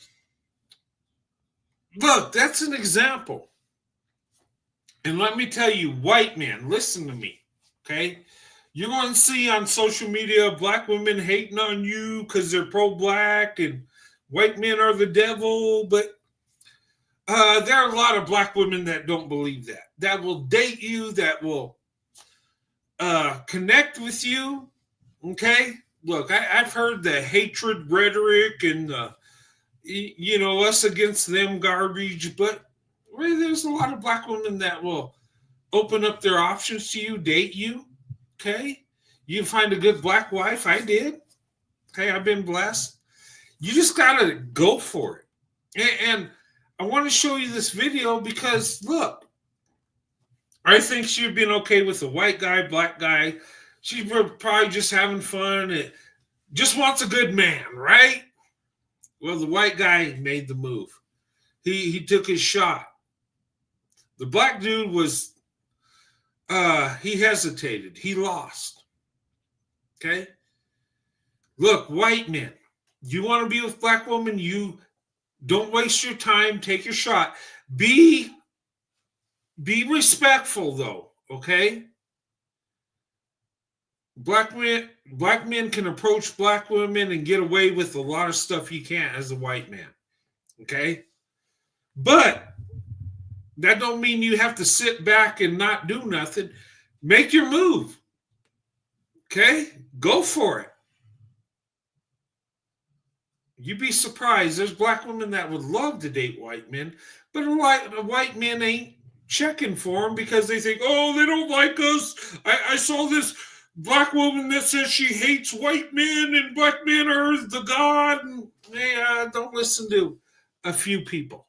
Speaker 1: look, that's an example. And let me tell you, white men, listen to me, okay? You're going to see on social media black women hating on you because they're pro-black and white men are the devil. But there are a lot of black women that don't believe that. That will date you, that will connect with you, okay? Look, I've heard the hatred rhetoric and the us against them garbage, but really there's a lot of black women that will open up their options to you, date you, okay? You find a good black wife. I did. Okay, I've been blessed. You just got to go for it. And I want to show you this video because, look, I think she'd been okay with a white guy, black guy. She's probably just having fun and just wants a good man, right? Well, the white guy made the move. He took his shot. The black dude was, he hesitated. He lost. Okay? Look, white men, you want to be with black women, you don't waste your time. Take your shot. Be respectful, though, okay? Black men can approach black women and get away with a lot of stuff you can't as a white man. Okay? But that don't mean you have to sit back and not do nothing. Make your move. Okay? Go for it. You'd be surprised. There's black women that would love to date white men, but a white men ain't checking for them because they think, oh, they don't like us. I saw this black woman that says she hates white men and black men are the god. And don't listen to a few people.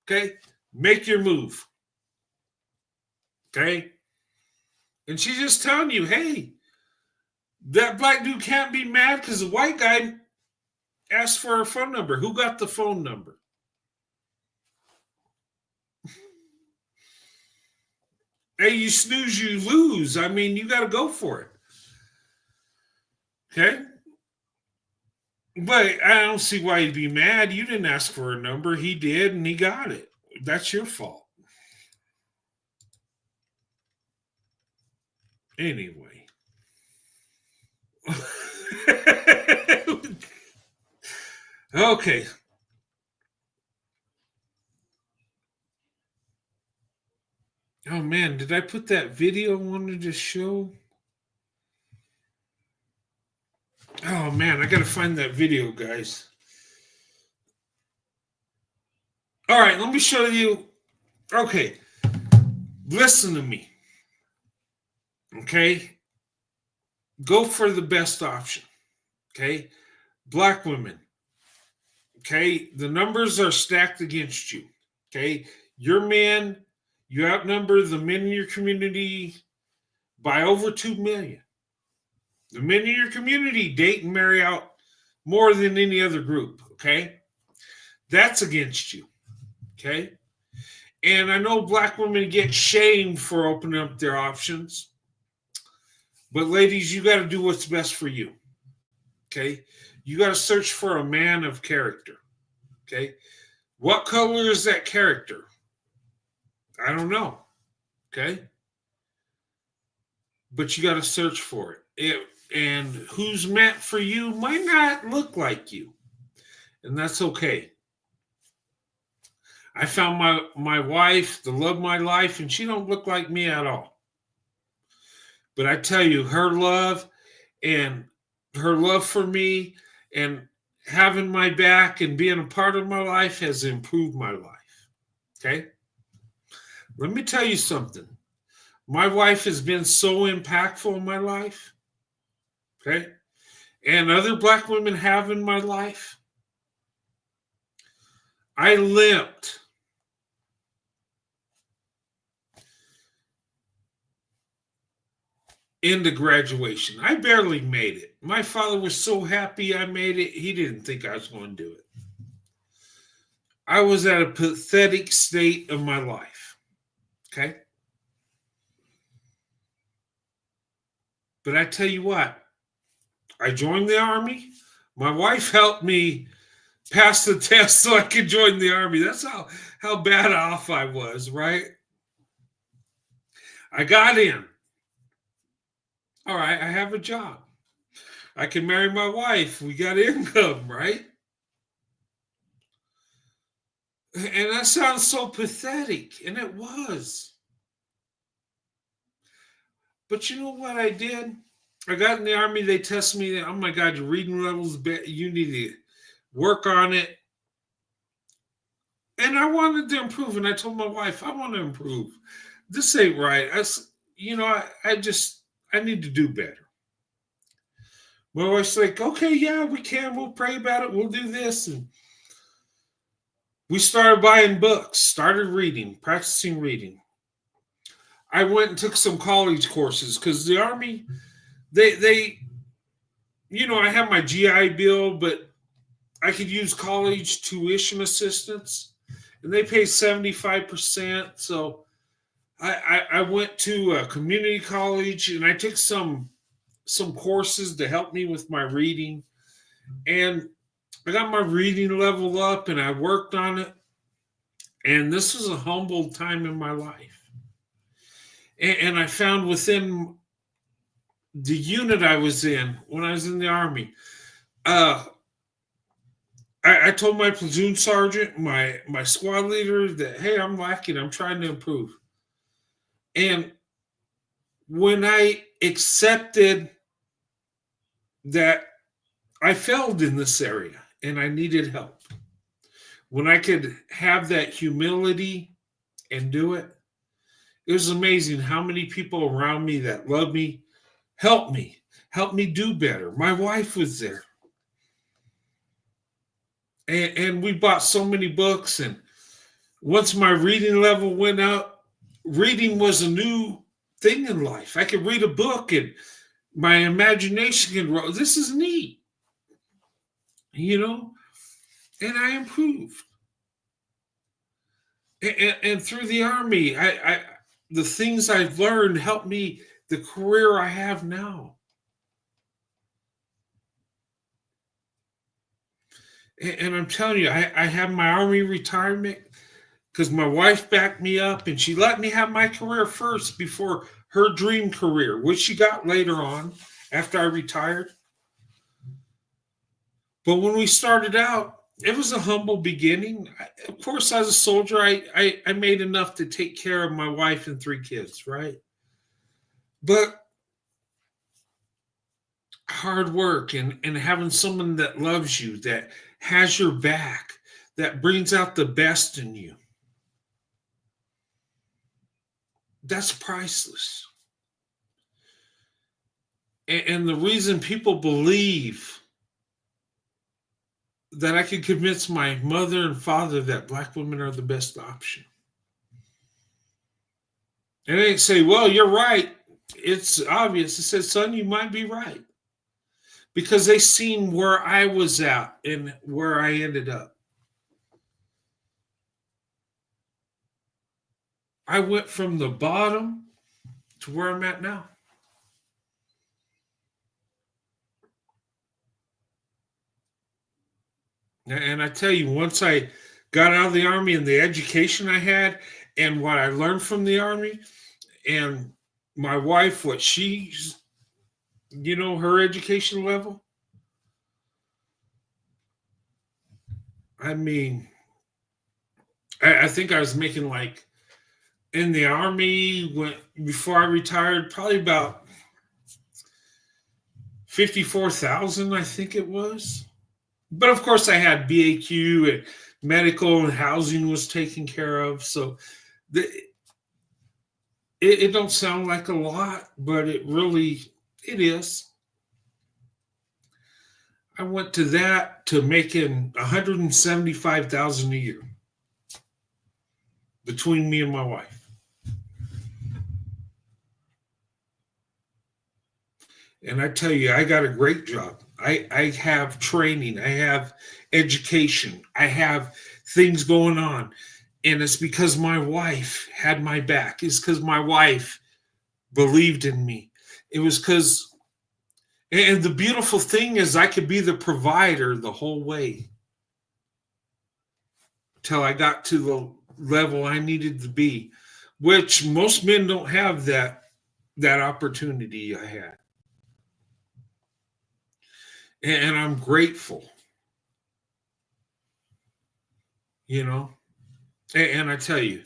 Speaker 1: Okay? Make your move. Okay? And she's just telling you, hey, that black dude can't be mad because the white guy asked for her phone number. Who got the phone number? Hey, you snooze, you lose. I mean, you got to go for it. Okay? But I don't see why you'd be mad. You didn't ask for a number. He did, and he got it. That's your fault. Anyway. Okay. Oh man, did I put that video I wanted to show? Oh man, I gotta find that video, guys. All right, let me show you. Okay, listen to me. Okay, go for the best option. Okay, black women. Okay, the numbers are stacked against you. Okay, your men, you outnumber the men in your community by over 2 million. The men in your community date and marry out more than any other group. Okay, that's against you. Okay, and I know black women get shamed for opening up their options, but ladies, you got to do what's best for you. Okay, you got to search for a man of character. Okay, what color is that character? I don't know. Okay, but you got to search for it. And who's meant for you might not look like you, and that's okay. I found my wife, the love of my life, and she don't look like me at all. But I tell you, her love for me and having my back and being a part of my life has improved my life. Okay? Let me tell you something. My wife has been so impactful in my life. Okay? And other black women have in my life. I limped into graduation. I barely made it. My father was so happy I made it, he didn't think I was going to do it. I was at a pathetic state of my life. Okay? But I tell you what, I joined the Army. My wife helped me pass the test so I could join the Army. That's how bad off I was, right? I got in. All right, I have a job. I can marry my wife. We got income, right? And that sounds so pathetic, and it was. But you know what I did? I got in the Army. They tested me. Oh my God, your reading level's bad. You need to work on it. And I wanted to improve. And I told my wife, I want to improve. This ain't right. I need to do better. My wife's like, okay, yeah, we can. We'll pray about it. We'll do this. And we started buying books, started reading, practicing reading. I went and took some college courses because the Army, they, I have my GI Bill, but I could use college tuition assistance, and they pay 75%. So I went to a community college, and I took some courses to help me with my reading, and I got my reading level up, and I worked on it. And this was a humble time in my life. And I found within the unit I was in when I was in the Army, I told my platoon sergeant, my squad leader, that, hey, I'm lacking. I'm trying to improve. And when I accepted that I failed in this area and I needed help, when I could have that humility and do it, it was amazing how many people around me that love me helped me do better. My wife was there. And we bought so many books. And once my reading level went up, reading was a new thing in life. I could read a book and my imagination can grow. This is neat. And I improved. And through the Army, the things I've learned helped me, the career I have now. And I'm telling you, I have my Army retirement because my wife backed me up and she let me have my career first before her dream career, which she got later on after I retired. But when we started out, it was a humble beginning. Of course, as a soldier, I made enough to take care of my wife and 3 kids, right? But hard work and having someone that loves you, that has your back, that brings out the best in you, that's priceless. And the reason people believe that I could convince my mother and father that black women are the best option. And they say, well, you're right. It's obvious. It says, son, you might be right. Because they seen where I was at and where I ended up. I went from the bottom to where I'm at now. And I tell you, once I got out of the Army and the education I had and what I learned from the Army, and my wife, what she's, her education level, I mean, I think I was making like in the Army before I retired, probably about 54,000, I think it was. But of course, I had BAQ and medical and housing was taken care of. So it don't sound like a lot, but it is. I went to that to making 175,000 a year between me and my wife. And I tell you, I got a great job. I have training, I have education, I have things going on. And it's because my wife had my back. It's because my wife believed in me. It was because, and the beautiful thing is I could be the provider the whole way till I got to the level I needed to be, which most men don't have that opportunity I had. And I'm grateful, And I tell you,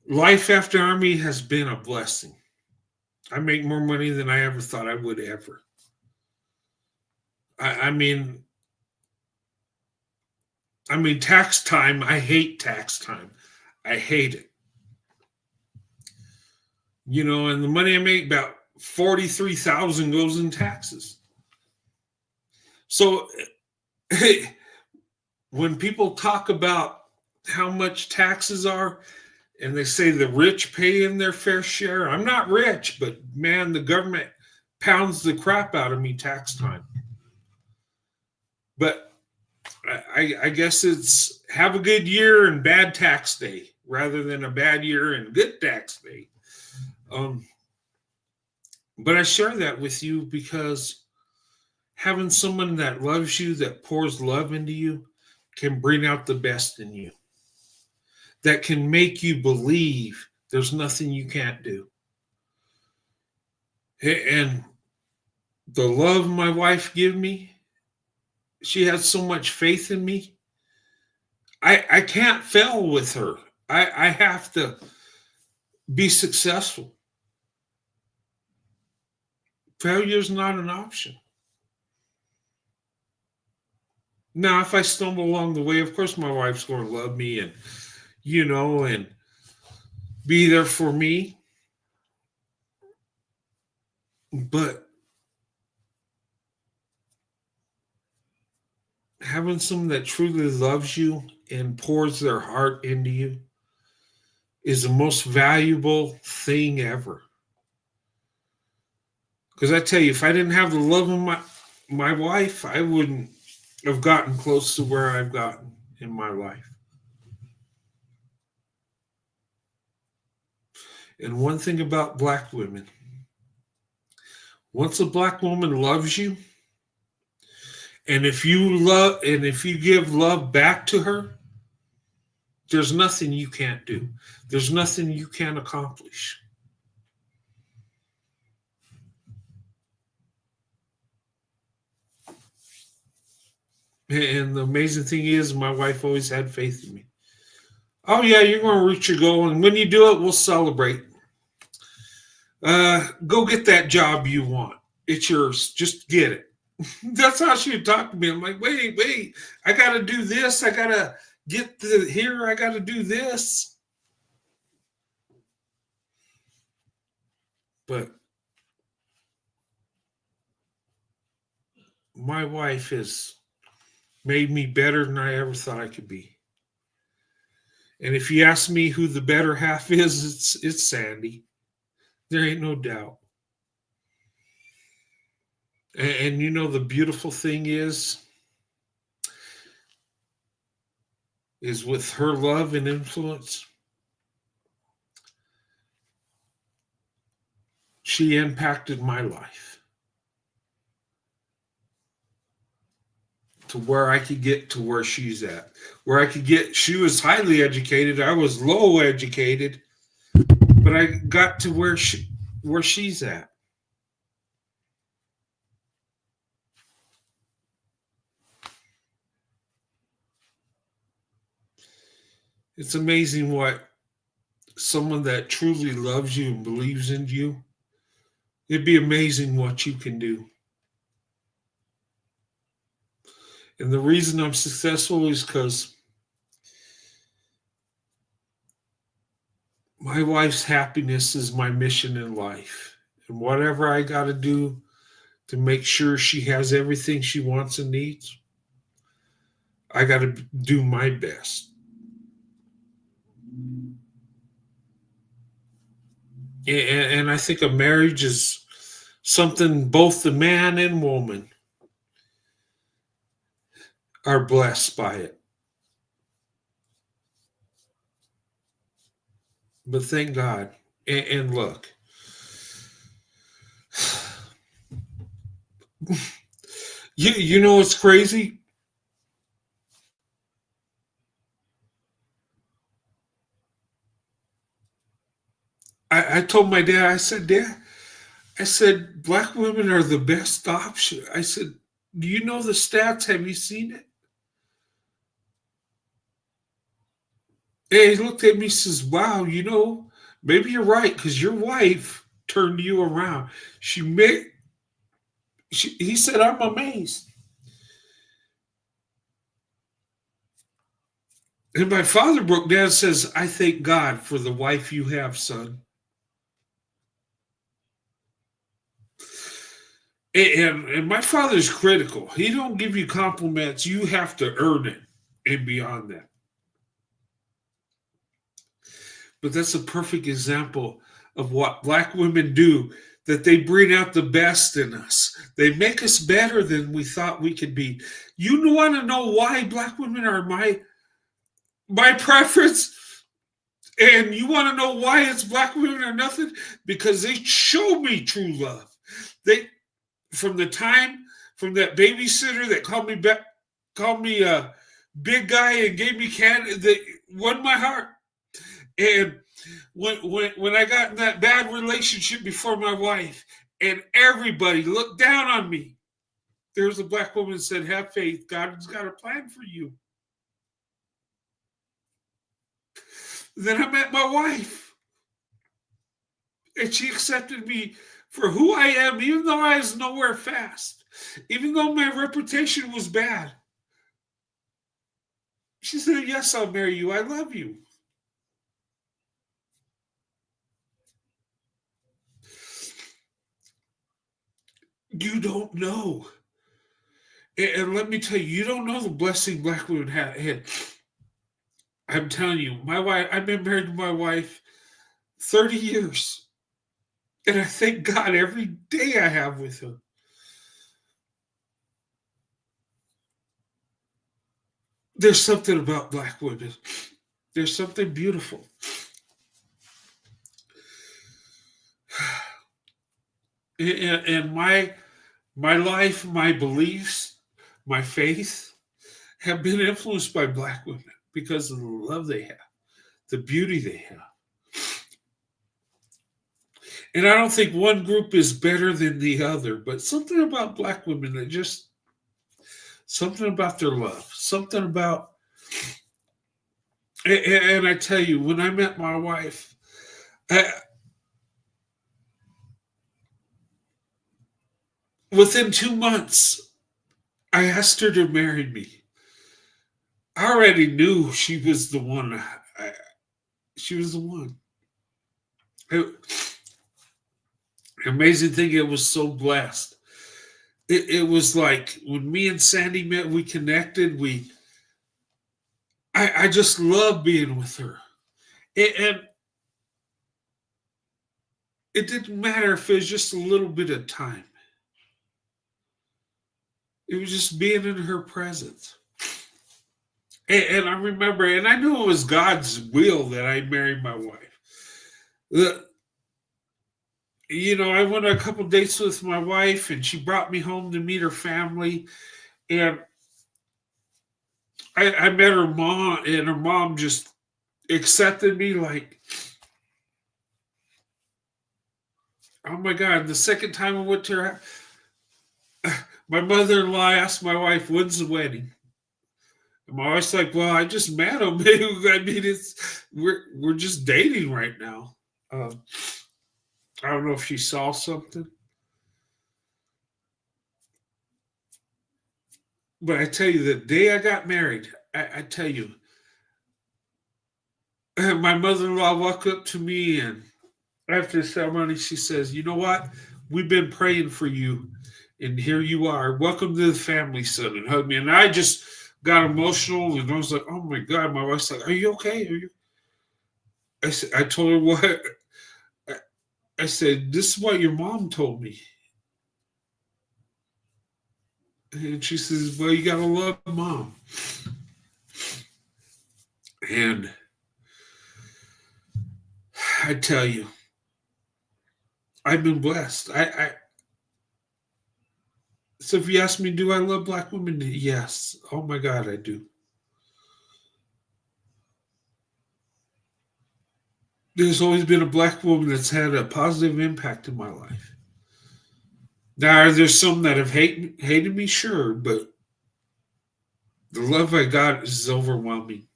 Speaker 1: life after Army has been a blessing. I make more money than I ever thought I would ever. I mean, tax time, I hate tax time. I hate it. And the money I make, about 43,000 goes in taxes. So when people talk about how much taxes are, and they say the rich pay in their fair share, I'm not rich, but man, the government pounds the crap out of me tax time. But I guess it's have a good year and bad tax day rather than a bad year and good tax day. But I share that with you because having someone that loves you, that pours love into you, can bring out the best in you. That can make you believe there's nothing you can't do. And the love my wife gave me, she has so much faith in me. I can't fail with her. I have to be successful. Failure is not an option. Now, if I stumble along the way, of course, my wife's going to love me and, and be there for me. But having someone that truly loves you and pours their heart into you is the most valuable thing ever. Because I tell you, if I didn't have the love of my wife, I wouldn't have gotten close to where I've gotten in my life. And one thing about black women, once a black woman loves you, and if you give love back to her, there's nothing you can't do. There's nothing you can't accomplish. And the amazing thing is, my wife always had faith in me. Oh yeah, you're going to reach your goal, and when you do it, we'll celebrate. Go get that job you want. It's yours. Just get it. That's how she would talk to me. I'm like, wait, I got to do this. I got to get to here. I got to do this. But my wife has made me better than I ever thought I could be. And if you ask me who the better half is, it's Sandy. There ain't no doubt. And you know the beautiful thing is with her love and influence, she impacted my life to where I could get to where she's at. Where I could get, she was highly educated, I was low educated, but I got to where she's at. It's amazing what someone that truly loves you and believes in you, it'd be amazing what you can do. And the reason I'm successful is because my wife's happiness is my mission in life. And whatever I got to do to make sure she has everything she wants and needs, I got to do my best. And I think a marriage is something both the man and woman are blessed by it. But thank God. And look, you know what's crazy? I told my dad, I said, Dad, I said, black women are the best option. I said, do you know the stats? Have you seen it? And he looked at me and says, wow, you know, maybe you're right because your wife turned you around. He said, I'm amazed. And my father broke down and says, I thank God for the wife you have, son. And my father's critical. He don't give you compliments. You have to earn it and beyond that. But that's a perfect example of what black women do, that they bring out the best in us. They make us better than we thought we could be. You want to know why black women are my preference? And you want to know why it's black women or nothing? Because they show me true love. From that babysitter that called me a big guy and gave me candy, that won my heart. And when I got in that bad relationship before my wife, and everybody looked down on me, there was a black woman that said, have faith, God's got a plan for you. Then I met my wife, and she accepted me for who I am, even though I was nowhere fast, even though my reputation was bad. She said, yes, I'll marry you. I love you. You don't know. And let me tell you, you don't know the blessing black women had. I'm telling you, my wife, I've been married to my wife 30 years. And I thank God every day I have with her. There's something about black women. There's something beautiful. And my life, my beliefs, my faith have been influenced by black women because of the love they have, the beauty they have. And I don't think one group is better than the other, but something about black women that just Something about their love. Something about, and I tell you, when I met my wife, within 2 months, I asked her to marry me. I already knew she was the one. She was the one. It, amazing thing, it was so blessed. It was like when me and Sandy met, we connected. I just love being with her. And it didn't matter if it was just a little bit of time. It was just being in her presence. And I remember, and I knew it was God's will that I married my wife. I went on a couple dates with my wife, and she brought me home to meet her family. And I met her mom, and her mom just accepted me like, oh my God. The second time I went to her, my mother-in-law asked my wife, when's the wedding? And my wife's like, well, I just met him. I mean, we're just dating right now. I don't know if she saw something. But I tell you, the day I got married, I tell you, my mother-in-law walked up to me, and after the ceremony, she says, you know what? We've been praying for you, and here you are. Welcome to the family, son, and hugged me. And I just got emotional, and I was like, oh my God. My wife's like, are you okay? I told her what? I said, this is what your mom told me. And she says, well, you got to love mom. And I tell you, I've been blessed. So if you ask me, do I love Black women? Yes. Oh my God, I do. There's always been a Black woman that's had a positive impact in my life. Now, there's some that have hated me, sure, but the love I got is overwhelming.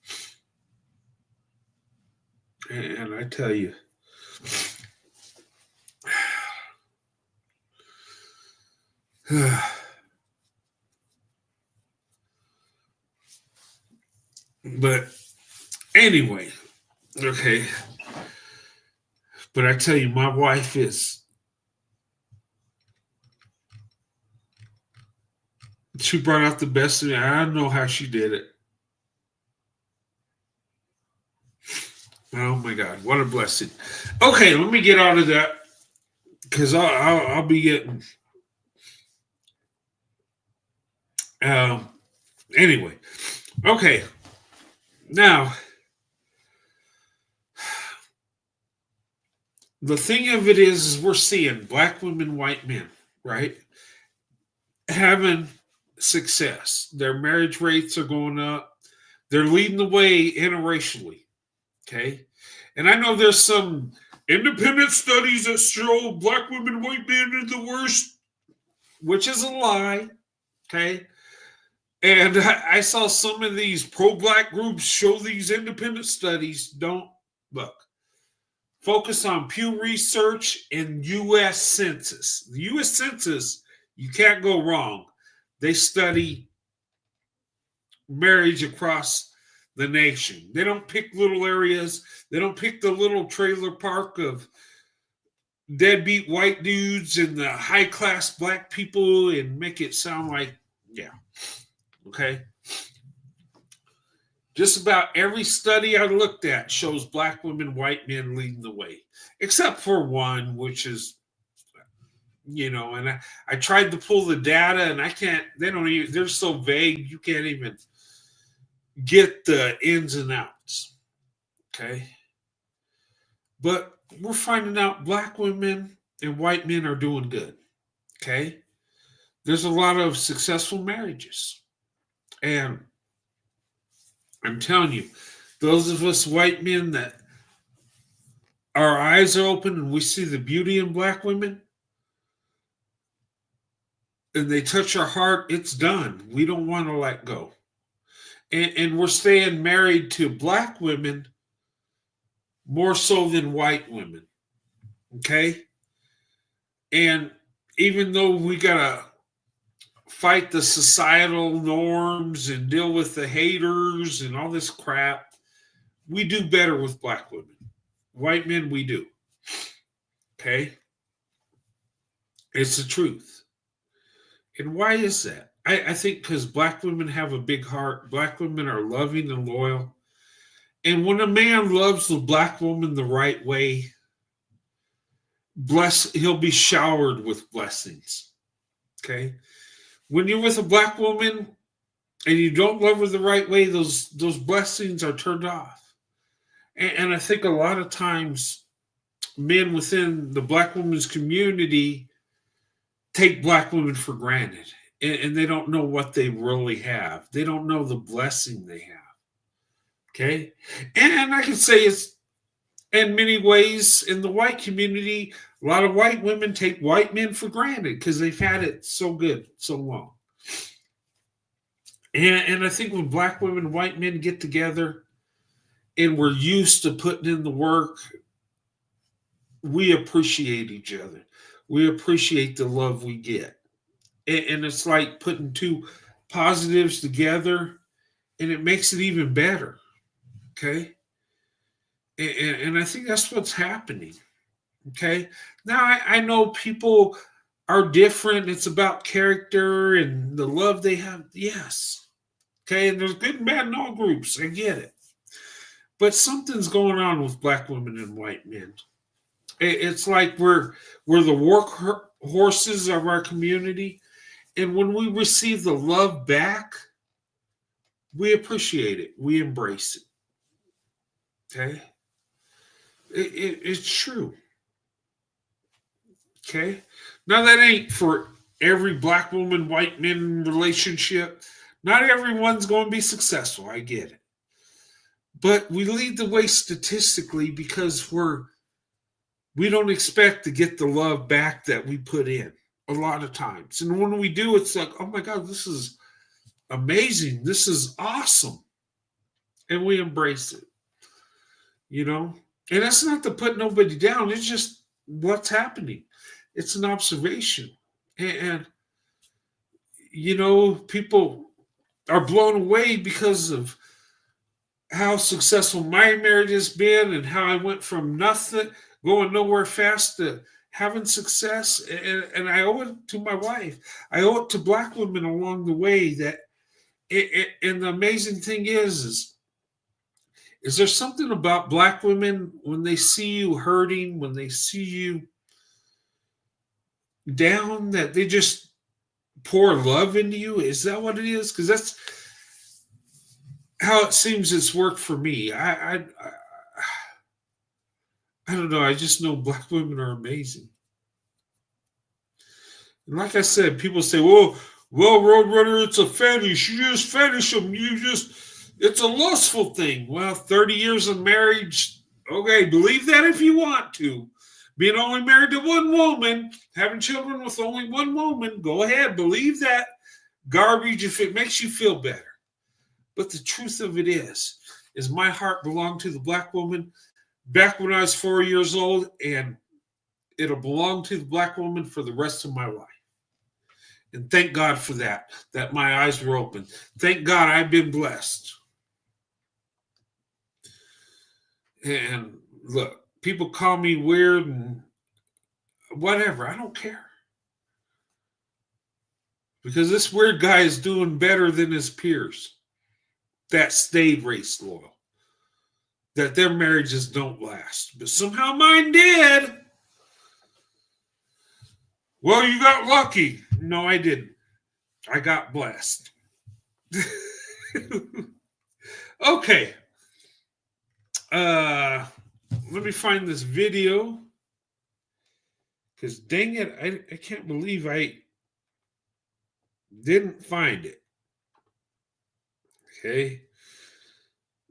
Speaker 1: And I tell you, but anyway, okay. But I tell you, my wife she brought out the best in me. I don't know how she did it. Oh my God, what a blessing. Okay, let me get out of that, because I'll be getting anyway. Okay, now the thing of it is we're seeing Black women, white men, right, having success. Their marriage rates are going up. They're leading the way interracially. Okay. And I know there's some independent studies that show Black women, white men are the worst, which is a lie. Okay. And I saw some of these pro-Black groups show these independent studies. Don't look. Focus on Pew Research and U.S. Census. The U.S. Census, you can't go wrong. They study marriage across the nation. They don't pick little areas. They don't pick the little trailer park of deadbeat white dudes and the high-class Black people and make it sound like, yeah, okay? Just about every study I looked at shows Black women, white men leading the way, except for one, which is, and I tried to pull the data, and I can't, they're so vague, you can't even get the ins and outs, okay? But we're finding out Black women and white men are doing good, okay? There's a lot of successful marriages. And I'm telling you, those of us white men that our eyes are open and we see the beauty in Black women, and they touch our heart, it's done. We don't want to let go. And we're staying married to black women more so than white women. Okay? And even though we got to fight the societal norms and deal with the haters and all this crap, we do better with black women. White men, we do. Okay? It's the truth. And why is that? I think because black women have a big heart. Black women are loving and loyal. And when a man loves the black woman the right way, he'll be showered with blessings. Okay? When you're with a black woman and you don't love her the right way, those blessings are turned off. And I think a lot of times men within the black women's community take black women for granted, and they don't know what they really have. They don't know the blessing they have. Okay? And I can say it's in many ways in the white community, a lot of white women take white men for granted because they've had it so good so long. And I think when black women and white men get together and we're used to putting in the work, we appreciate each other. We appreciate the love we get. And it's like putting two positives together, and it makes it even better. Okay? And I think that's what's happening. Okay? Now, I know people are different. It's about character and the love they have. Yes. Okay? And there's good and bad in all groups. I get it. But something's going on with black women and white men. It's like we're the work horses of our community. And when we receive the love back, we appreciate it. We embrace it. Okay? It's true. Okay? Now, that ain't for every black woman, white men relationship. Not everyone's going to be successful. I get it. But we lead the way statistically because we don't expect to get the love back that we put in a lot of times. And when we do, it's like, oh my God, this is amazing. This is awesome. And we embrace it. You know? And that's not to put nobody down. It's just what's happening. It's an observation. And you know, people are blown away because of how successful my marriage has been and how I went from nothing, going nowhere fast, to having success. And I owe it to my wife. I owe it to black women along the way. And the amazing thing is there something about black women when they see you hurting, when they see you down, that they just pour love into you? Is that what it is? Because that's how it seems it's worked for me. I don't know. I just know black women are amazing. And like I said, people say, well, Roadrunner, it's a fetish. You just fetish them. It's a lustful thing. Well, 30 years of marriage, okay, believe that if you want to. Being only married to one woman, having children with only one woman, go ahead, believe that garbage if it makes you feel better. But the truth of it is my heart belonged to the black woman back when I was 4 years old, and it'll belong to the black woman for the rest of my life. And thank God for that my eyes were open. Thank God I've been blessed. And look, people call me weird and whatever. I don't care. Because this weird guy is doing better than his peers that stayed race loyal, that their marriages don't last. But somehow mine did. Well, you got lucky. No, I didn't. I got blessed. Okay. Let me find this video. Because dang it, I can't believe I didn't find it. Okay.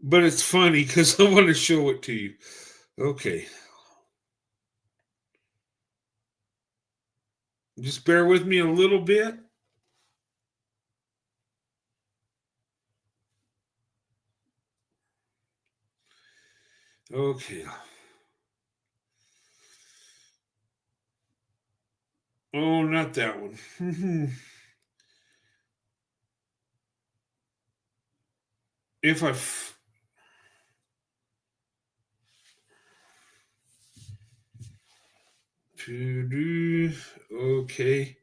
Speaker 1: But it's funny because I want to show it to you. Okay. Just bear with me a little bit. Okay. Oh, not that one. If I okay.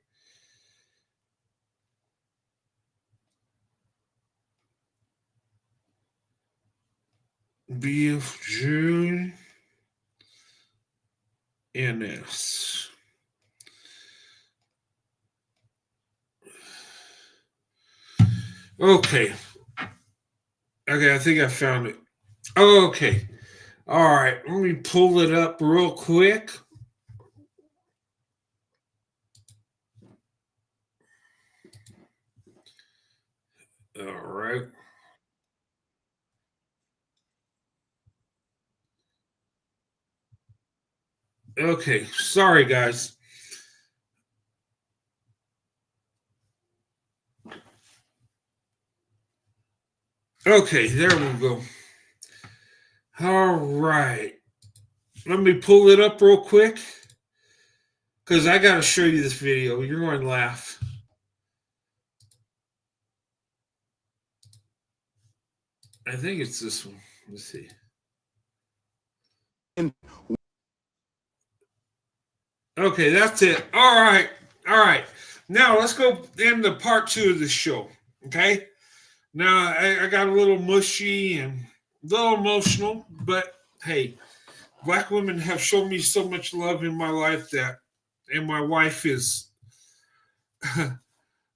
Speaker 1: BFJ NS. Okay. Okay, I think I found it. Okay. All right. Let me pull it up real quick. All right. Okay. Sorry, guys. Okay, there we go. All right. Let me pull it up real quick because I got to show you this video. You're going to laugh. I think it's this one. Let's see. Okay, that's it. All right. All right. Now let's go into part 2 of the show. Okay. Now I got a little mushy and a little emotional, but hey, black women have shown me so much love in my life that, and my wife has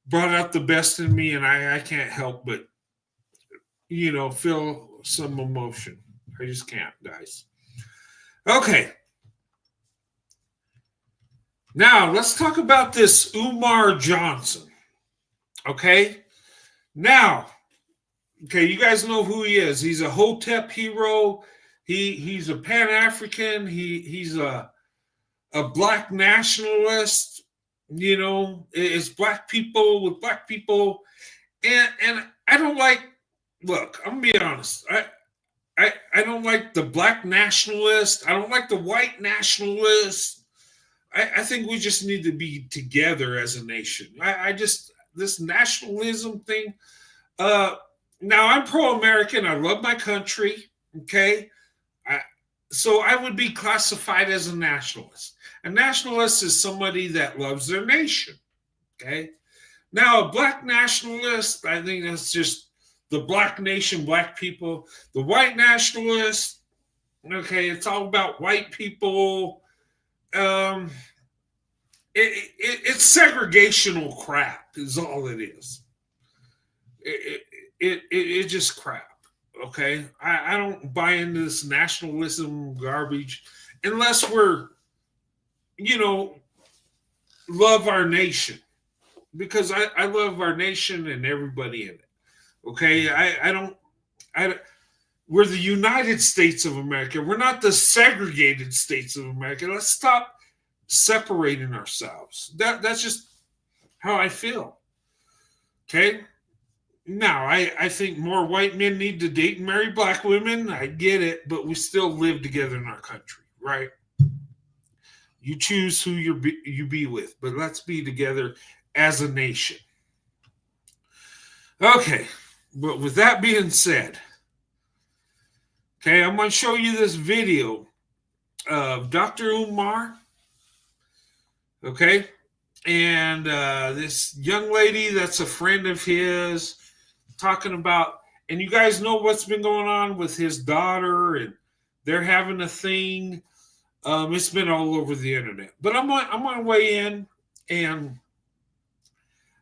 Speaker 1: brought out the best in me, and I can't help but, feel some emotion. I just can't, guys. Okay. Now let's talk about this Umar Johnson. Okay. Now, okay, you guys know who he is. He's a Hotep hero. He's a Pan African. He's a black nationalist. It's black people with black people, and I don't like. Look, I'm gonna be honest. I don't like the black nationalist. I don't like the white nationalist. I think we just need to be together as a nation. I just this nationalism thing. Now I'm pro-American. I love my country. Okay, so I would be classified as a nationalist. A nationalist is somebody that loves their nation. Okay, now a black nationalist, I think that's just the black nation, black people. The white nationalist, okay, it's all about white people. Um, it's segregational crap is all it is. It's just crap. Okay, I don't buy into this nationalism garbage unless we're, you know, love our nation, because I love our nation and everybody in it. Okay, I don't I we're the United States of America. We're not the segregated states of America. Let's stop separating ourselves. That's just how I feel. Okay. Now, I think more white men need to date and marry black women. I get it, but we still live together in our country, right? You choose who you be with, but let's be together as a nation. Okay, but with that being said, okay, I'm going to show you this video of Dr. Umar, okay, and this young lady that's a friend of his talking about, and you guys know what's been going on with his daughter, and they're having a thing. It's been all over the internet, but I'm on way in, and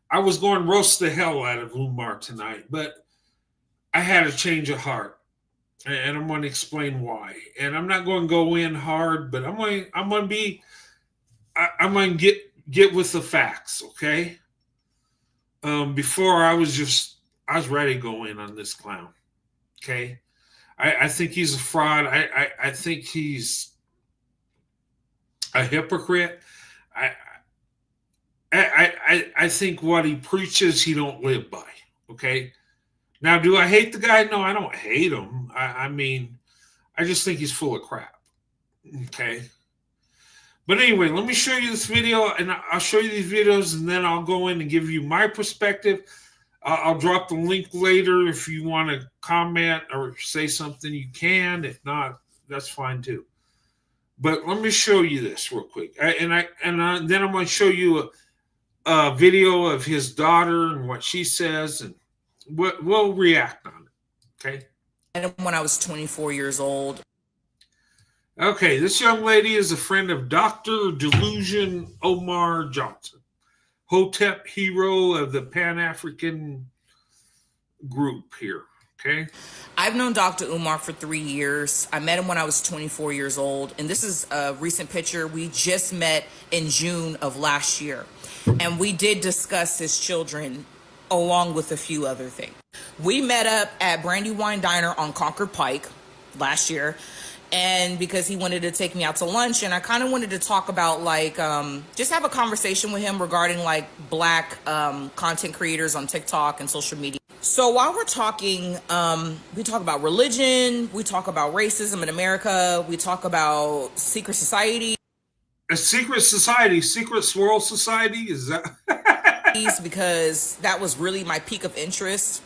Speaker 1: I was going to roast the hell out of Umar tonight, but I had a change of heart, and I'm going to explain why. And I'm not going to go in hard, but I'm going to get with the facts, okay? Before I was ready to go in on this clown, okay? I think he's a fraud. I think he's a hypocrite. I think what he preaches, he don't live by. Okay. Now, do I hate the guy? No, I don't hate him. I mean, I just think he's full of crap. Okay. But anyway, let me show you this video, and I'll show you these videos, and then I'll go in and give you my perspective. I'll drop the link later if you want to comment or say something. You can. If not, that's fine too. But let me show you this real quick, then I'm going to show you a video of his daughter and what she says, and we'll react on it. Okay.
Speaker 7: And when I was 24 years old.
Speaker 1: Okay, this young lady is a friend of Dr. Delusion Umar Johnson, Hotep hero of the Pan-African group here. Okay.
Speaker 7: I've known Dr. Umar for 3 years. I met him when I was 24 years old. And this is a recent picture. We just met in June of last year. And we did discuss his children along with a few other things. We met up at Brandywine Diner on Concord Pike last year. And because he wanted to take me out to lunch, and I kind of wanted to talk about just have a conversation with him regarding black content creators on TikTok and social media. So while we're talking, we talk about religion, we talk about racism in America, we talk about secret society.
Speaker 1: A secret society, secret Swirl society, is that?
Speaker 7: Because that was really my peak of interest.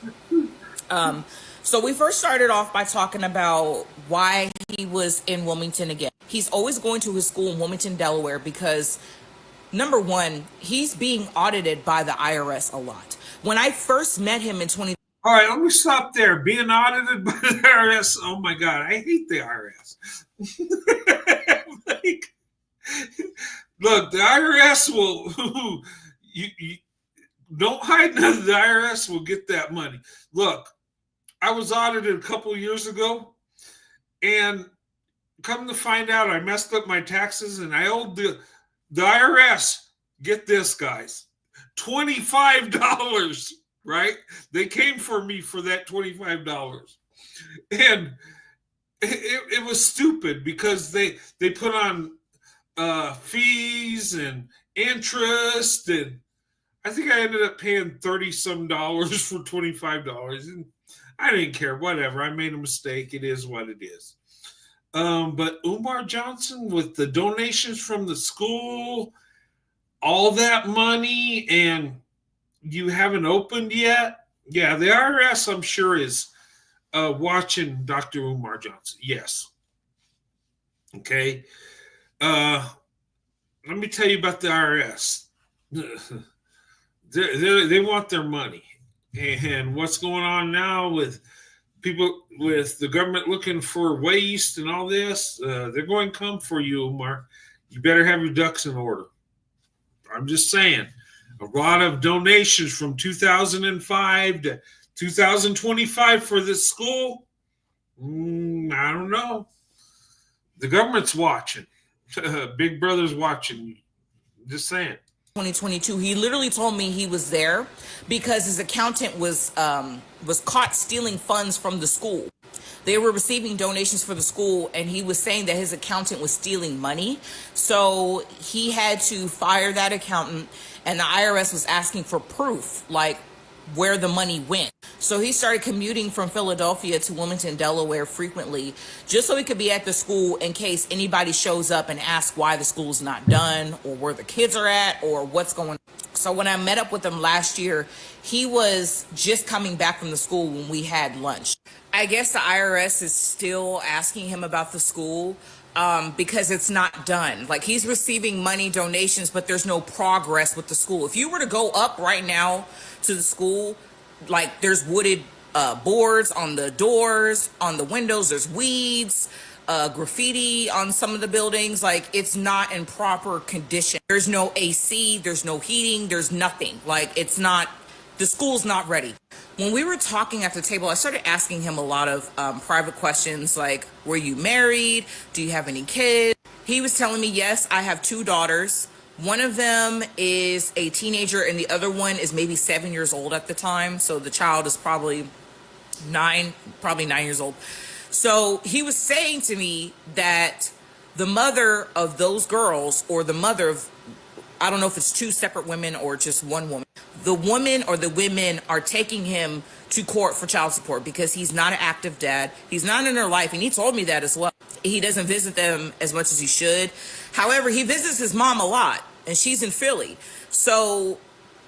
Speaker 7: So we first started off by talking about why he was in Wilmington again. He's always going to his school in Wilmington, Delaware, because number one, he's being audited by the IRS a lot. When I first met him in 20.
Speaker 1: All right, let me stop there. Being audited by the IRS. Oh my God, I hate the IRS. Look, the IRS will. You don't hide nothing. The IRS will get that money. Look. I was audited a couple of years ago, and come to find out, I messed up my taxes, and I owed the IRS, get this, guys, $25, right? They came for me for that $25. And it was stupid because they put on fees and interest, and I think I ended up paying $30-some for $25, and I didn't care. Whatever. I made a mistake. It is what it is. But Umar Johnson, with the donations from the school, all that money, and you haven't opened yet? Yeah, the IRS, I'm sure, is watching Dr. Umar Johnson. Yes. Okay. Let me tell you about the IRS. They want their money. And what's going on now with people, with the government looking for waste and all this, they're going to come for you, Umar. You better have your ducks in order. I'm just saying, a lot of donations from 2005 to 2025 for this school. I don't know. The government's watching. Big Brother's watching. Just saying.
Speaker 7: 2022, he literally told me he was there because his accountant was caught stealing funds from the school. They were receiving donations for the school, and he was saying that his accountant was stealing money. So he had to fire that accountant, and the IRS was asking for proof, like where the money went. So he started commuting from Philadelphia to Wilmington, Delaware frequently, just so he could be at the school in case anybody shows up and asks why the school's not done or where the kids are at or what's going on. So when I met up with him last year, he was just coming back from the school when we had lunch. I guess the IRS is still asking him about the school because it's not done. Like, he's receiving money, donations, but there's no progress with the school. If you were to go up right now to the school, like, there's wooded boards on the doors, on the windows, there's weeds, graffiti on some of the buildings. Like, it's not in proper condition. There's no AC, there's no heating, there's nothing. Like, it's not, the school's not ready. When we were talking at the table, I started asking him a lot of private questions, like, were you married? Do you have any kids? He was telling me, yes, I have 2 daughters. One of them is a teenager, and the other one is maybe 7 years old at the time. So the child is probably 9 years old. So he was saying to me that the mother of those girls, or the mother of, I don't know if it's 2 separate women or just one woman, the woman or the women are taking him to court for child support because he's not an active dad. He's not in their life, and he told me that as well. He doesn't visit them as much as he should. However, he visits his mom a lot, and she's in Philly. So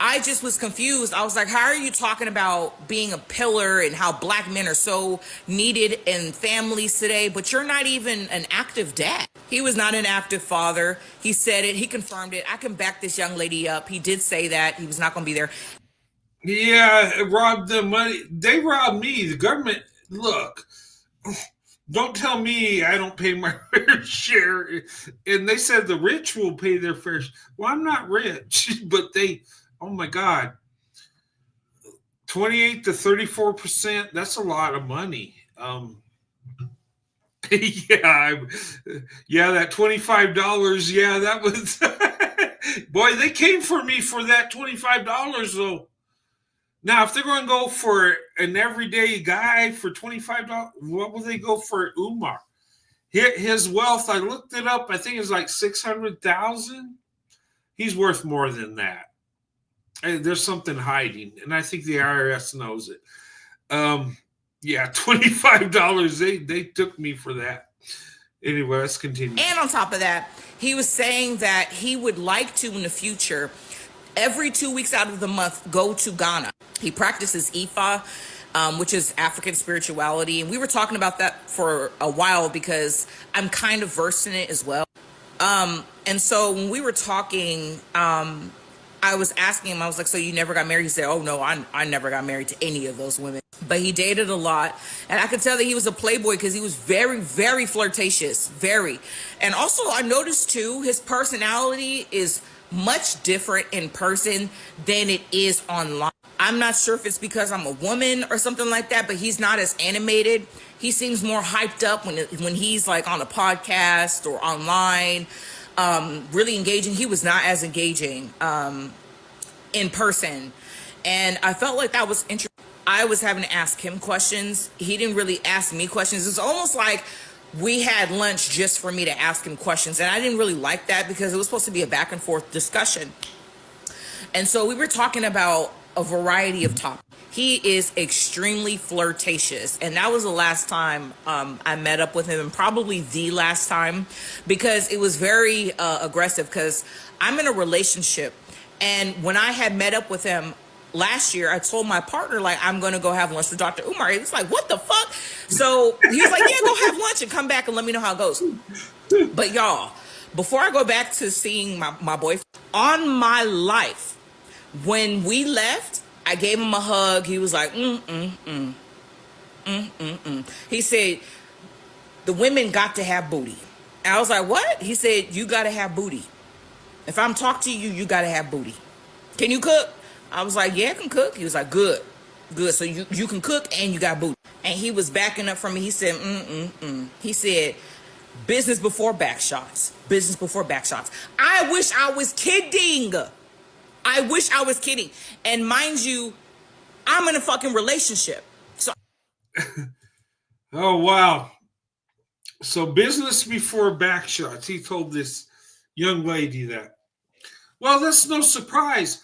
Speaker 7: I just was confused. I was like, how are you talking about being a pillar and how black men are so needed in families today, but you're not even an active dad? He was not an active father. He said it. He confirmed it. I can back this young lady up. He did say that he was not going to be there.
Speaker 1: Yeah, robbed the money. They robbed me. The government, look, don't tell me I don't pay my fair share. And they said the rich will pay their fair share. Well, I'm not rich, but they, oh my God, 28 to 34%, that's a lot of money. Yeah, that $25. Yeah, that was, boy, they came for me for that $25 though. Now, if they're going to go for an everyday guy for $25, what will they go for Umar? His wealth, I looked it up, I think it's like 600,000. He's worth more than that. And there's something hiding, and I think the IRS knows it. Yeah, $25. They took me for that. Anyway, let's continue.
Speaker 7: And on top of that, he was saying that he would like to, in the future, every 2 weeks out of the month, go to Ghana. He practices Ifa, which is African spirituality. And we were talking about that for a while because I'm kind of versed in it as well. And so when we were talking, I was asking him, I was like, so you never got married? He said, oh, no, I never got married to any of those women. But he dated a lot. And I could tell that he was a playboy because he was very, very flirtatious. Very. And also I noticed, too, his personality is much different in person than it is online. I'm not sure if it's because I'm a woman or something like that, but he's not as animated. He seems more hyped up when he's like on a podcast or online, really engaging. He was not as engaging in person. And I felt like that was interesting. I was having to ask him questions. He didn't really ask me questions. It's almost like we had lunch just for me to ask him questions. And I didn't really like that because it was supposed to be a back and forth discussion. And so we were talking about a variety of topics. He is extremely flirtatious. And that was the last time I met up with him, and probably the last time, because it was very aggressive because I'm in a relationship. And when I had met up with him last year, I told my partner, like, I'm going to go have lunch with Dr. Umar. He was like, what the fuck? So he was like, yeah, go have lunch and come back and let me know how it goes. But y'all, before I go back to seeing my boyfriend, on my life, when we left, I gave him a hug. He was like, He said, the women got to have booty. And I was like, what? He said, you got to have booty. If I'm talking to you, you got to have booty. Can you cook? I was like, yeah, I can cook. He was like, good. So you can cook and you got booty. And he was backing up from me. He said, He said, business before back shots. Business before back shots. I wish I was kidding. And mind you, I'm in a fucking relationship. So
Speaker 1: Oh, wow. So business before back shots. He told this young lady that. Well, that's no surprise.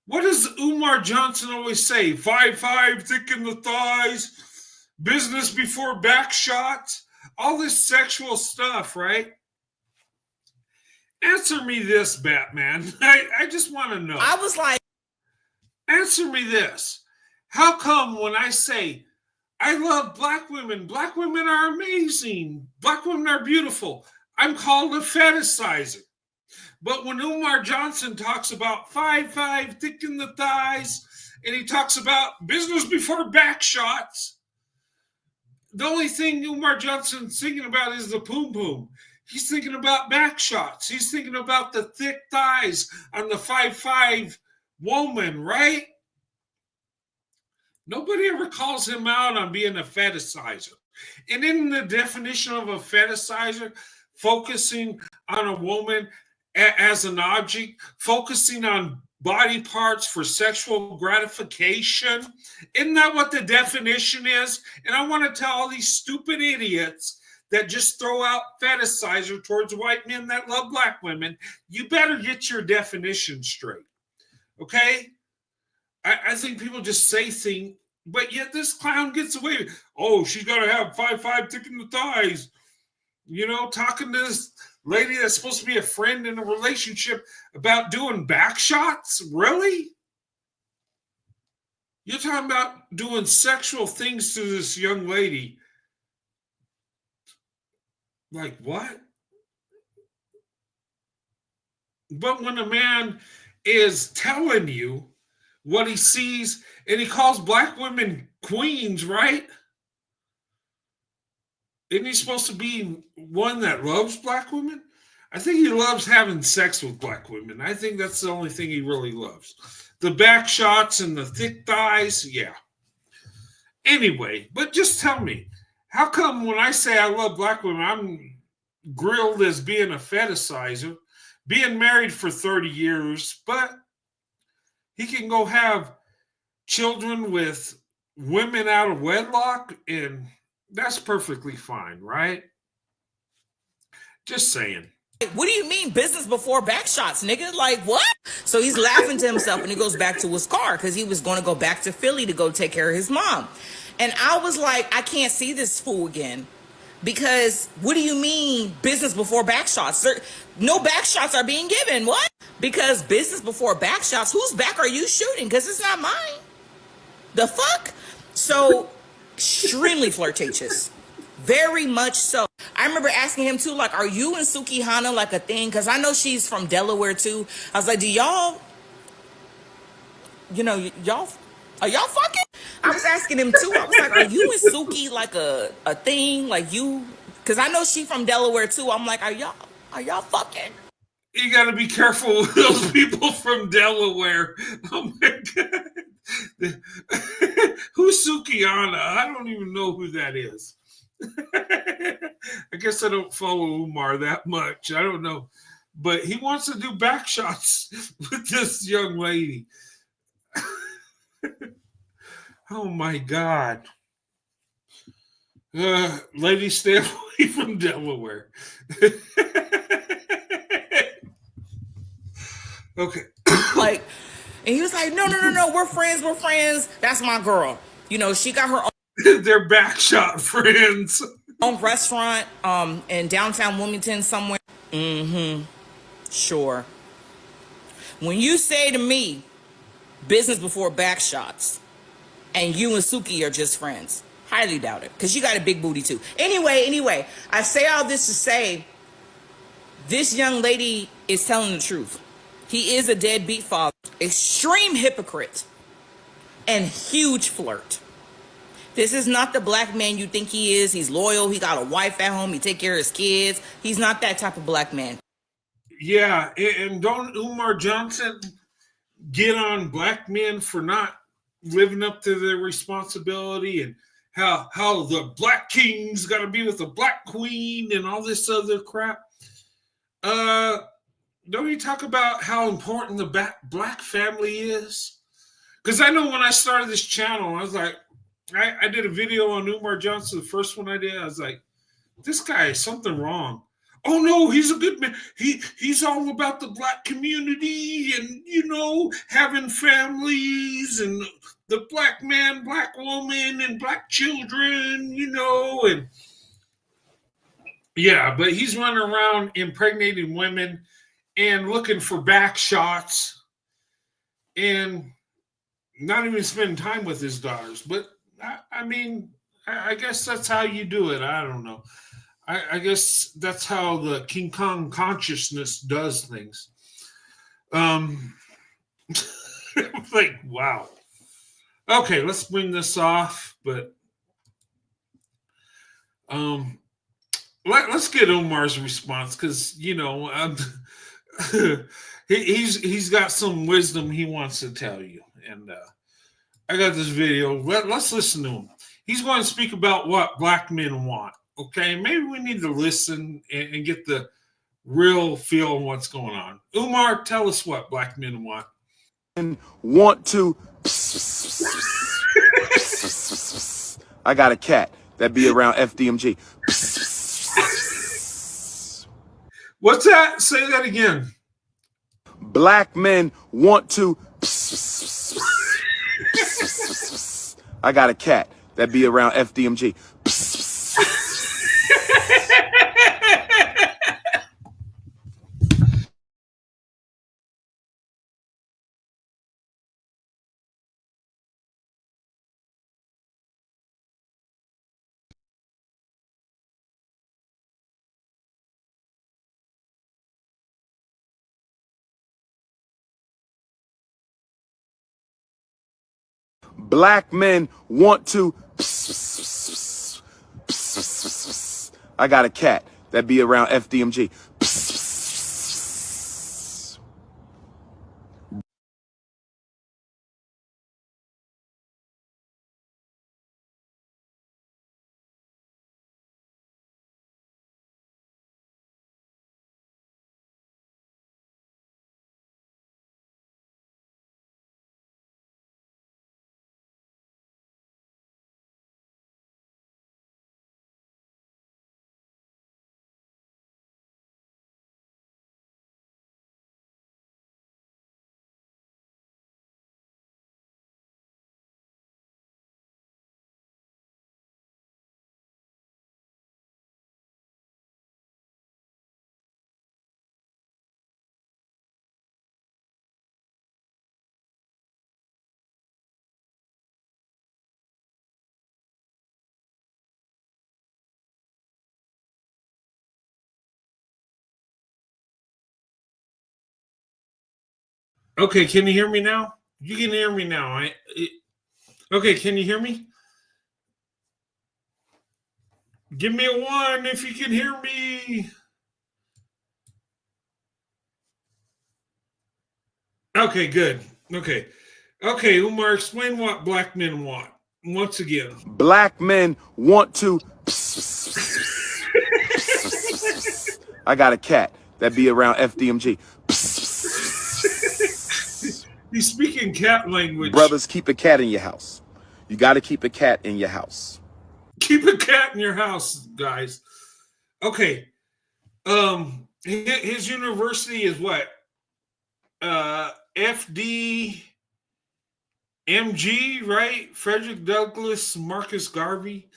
Speaker 1: What does Umar Johnson always say? 5'5", thick in the thighs, business before back shots, all this sexual stuff, right? Answer me this, Batman. I just want to know.
Speaker 7: I was like,
Speaker 1: answer me this. How come when I say, I love black women are amazing, black women are beautiful, I'm called a fetishizer? But when Umar Johnson talks about 5'5", thick in the thighs, and he talks about business before back shots, the only thing Umar Johnson's thinking about is the poom poom. He's thinking about back shots. He's thinking about the thick thighs on the 5'5" woman, right? Nobody ever calls him out on being a fetishizer. And in the definition of a fetishizer, focusing on a woman as an object, focusing on body parts for sexual gratification. Isn't that what the definition is? And I want to tell all these stupid idiots that just throw out fetishizer towards white men that love black women, you better get your definition straight. Okay? I think people just say things, but yet this clown gets away. Oh, she's got to have 5'5" thick in the thighs. You know, talking to this lady that's supposed to be a friend in a relationship about doing back shots? Really? You're talking about doing sexual things to this young lady. Like what? But when a man is telling you what he sees, and he calls black women queens, right? Isn't he supposed to be one that loves black women? I think he loves having sex with black women. I think that's the only thing he really loves. The back shots and the thick thighs, yeah. Anyway, but just tell me, how come when I say I love black women, I'm grilled as being a fetishizer, being married for 30 years, but he can go have children with women out of wedlock, and that's perfectly fine, right? Just saying.
Speaker 7: What do you mean business before back shots, nigga? Like what? So he's laughing to himself and he goes back to his car because he was going to go back to Philly to go take care of his mom. And I was like, I can't see this fool again. Because what do you mean business before back shots? No back shots are being given. What? Because business before back shots, whose back are you shooting? Because it's not mine. The fuck? So extremely flirtatious. Very much so. I remember asking him too, like, are you and Suki Hana like a thing? Because I know she's from Delaware too. I was like, do y'all, are y'all fucking? I was asking him too. I was like, are you and Suki like a thing? Like you? Because I know she from Delaware too. I'm like, are y'all fucking?
Speaker 1: You got to be careful with those people from Delaware. Oh my God. Who's Sukiana? I don't even know who that is. I guess I don't follow Umar that much. I don't know. But he wants to do back shots with this young lady. Oh my God. Ladies, stay away from Delaware. Okay.
Speaker 7: Like, and he was like, no, we're friends. That's my girl. You know, she got her own.
Speaker 1: They're backshot friends.
Speaker 7: Own restaurant in downtown Wilmington somewhere. Sure. When you say to me, business before back shots, and you and Suki are just friends, highly doubt it. Because you got a big booty too. Anyway, I say all this to say, this young lady is telling the truth. He is a deadbeat father, extreme hypocrite, and huge flirt. This is not the black man you think he is. He's loyal. He got a wife at home. He take care of his kids. He's not that type of black man.
Speaker 1: Yeah, and don't Umar Johnson get on black men for not living up to their responsibility, and how the black king's got to be with the black queen and all this other crap. Don't you talk about how important the black family is? Because I know when I started this channel, I was like, I did a video on Umar Johnson, the first one I did. I was like, this guy is something wrong. Oh no, he's a good man. He's all about the black community and, you know, having families and the black man, black woman, and black children, you know, and yeah, but he's running around impregnating women and looking for back shots and not even spending time with his daughters. But I mean, I guess that's how you do it. I don't know. I guess that's how the King Kong consciousness does things. Like, wow. Okay, let's bring this off, but let's get Umar's response, because you know he's got some wisdom he wants to tell you, and I got this video. Let's listen to him. He's going to speak about what black men want. Okay, maybe we need to listen and get the real feel of what's going on. Umar, tell us what black men want.
Speaker 8: And want to. I got a cat that be around FDMG.
Speaker 1: What's that? Say that again.
Speaker 8: Black men want to. I got a cat that be around FDMG. Black men want to. I got a cat that be around FDMG.
Speaker 1: Okay, can you hear me now? You can hear me now. Okay, can you hear me? Give me a one if you can hear me. Okay, good. Okay. Okay, Umar, explain what black men want. Once again.
Speaker 8: Black men want to. I got a cat that be around FDMG.
Speaker 1: He's speaking cat language.
Speaker 8: Brothers, keep a cat in your house. You got to keep a cat in your house.
Speaker 1: Keep a cat in your house, guys. Okay. His university is what? FDMG, right? Frederick Douglass, Marcus Garvey.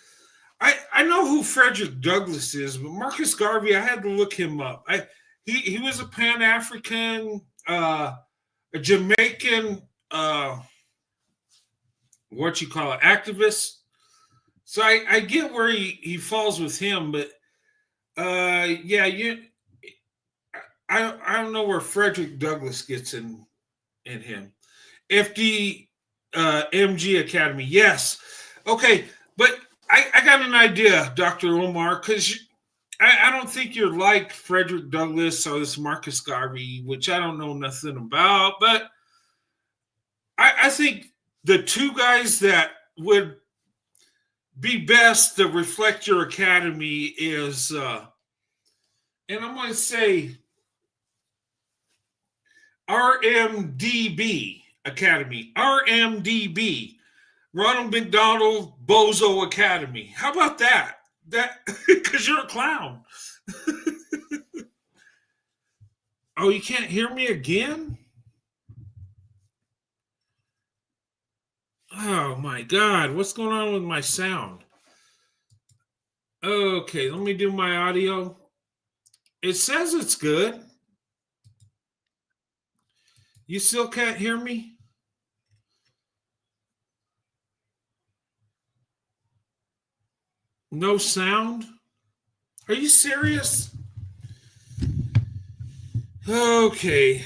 Speaker 1: I know who Frederick Douglass is, but Marcus Garvey, I had to look him up. He was a Pan African, a Jamaican, what you call it, activist. So I get where he falls with him, but yeah, I don't know where Frederick Douglass gets in him. FD MG Academy, yes. Okay, but I got an idea, Dr. Omar, because I don't think you're like Frederick Douglass or this Marcus Garvey, which I don't know nothing about, but I think the two guys that would be best to reflect your academy is, and I'm going to say RMDB Academy, RMDB, Ronald McDonald Bozo Academy. How about that? That because you're a clown. Oh, you can't hear me again? Oh my God, what's going on with my sound? Okay, let me do my audio. It says it's good. You still can't hear me? No sound? Are you serious? Okay.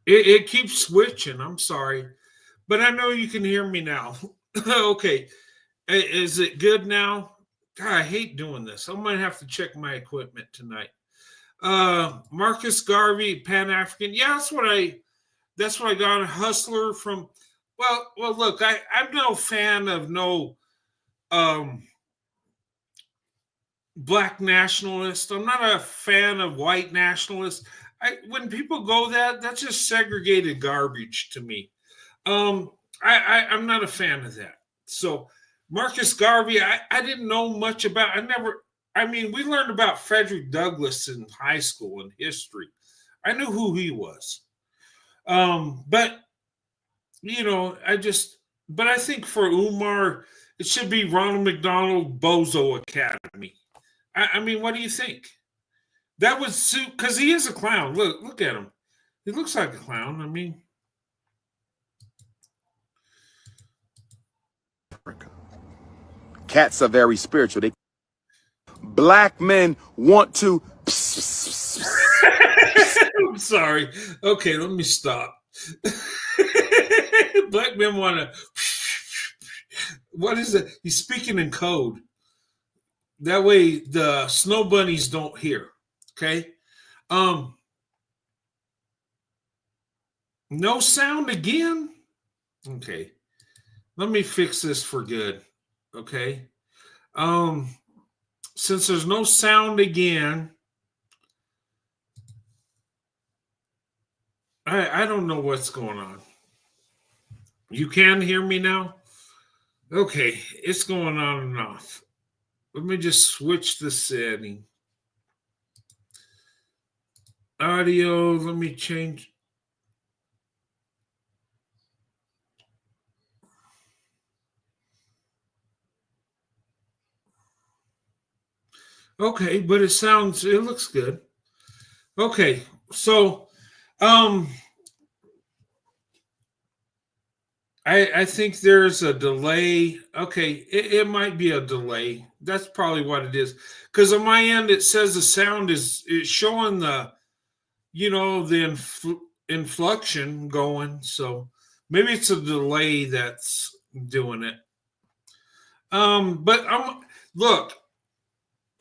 Speaker 1: It keeps switching. I'm sorry, but I know you can hear me now. Okay, is it good now? God, I hate doing this. I might have to check my equipment tonight. Marcus Garvey, Pan African. Yeah, that's what I got. A hustler from. Well. Look, I'm no fan of no um black nationalist. I'm not a fan of white nationalists. When people go that's just segregated garbage to me. Um, I'm not a fan of that. So Marcus Garvey, I didn't know much about. I never. I mean, we learned about Frederick Douglass in high school in history. I knew who he was. But I just. But I think for Umar, it should be Ronald McDonald Bozo Academy. I mean, what do you think? That would suit because he is a clown. Look at him. He looks like a clown. I mean,
Speaker 8: Cats are very spiritual. Black men want to.
Speaker 1: I'm sorry. Okay, let me stop. Black men want to. What is it? He's speaking in code. That way the snow bunnies don't hear. Okay. No sound again. Okay. Let me fix this for good. Okay. Since there's no sound again, I don't know what's going on. You can hear me now? Okay, it's going on and off. Let me just switch the setting. Audio, let me change. Okay, but it looks good. Okay, so I think there's a delay. Okay, it might be a delay. That's probably what it is. Because on my end, it says the sound is showing the inflection going. So maybe it's a delay that's doing it. But look.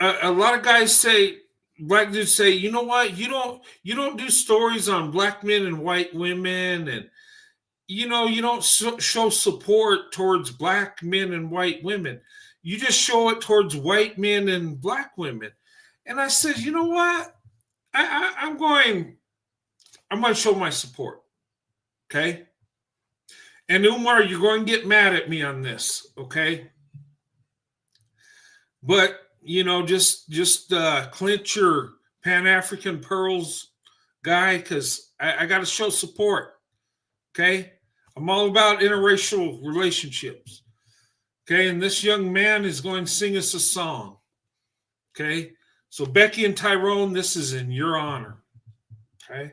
Speaker 1: A lot of guys say, black dudes say, you know what? You don't do stories on black men and white women, and you don't show support towards black men and white women. You just show it towards white men and black women. And I said, you know what? I'm going to show my support. Okay. And Umar, you're going to get mad at me on this. Okay. But just clinch your Pan-African pearls, guy, because I got to show support. Okay. I'm all about interracial relationships. Okay. And this young man is going to sing us a song. Okay. So Becky and Tyrone, this is in your honor. Okay.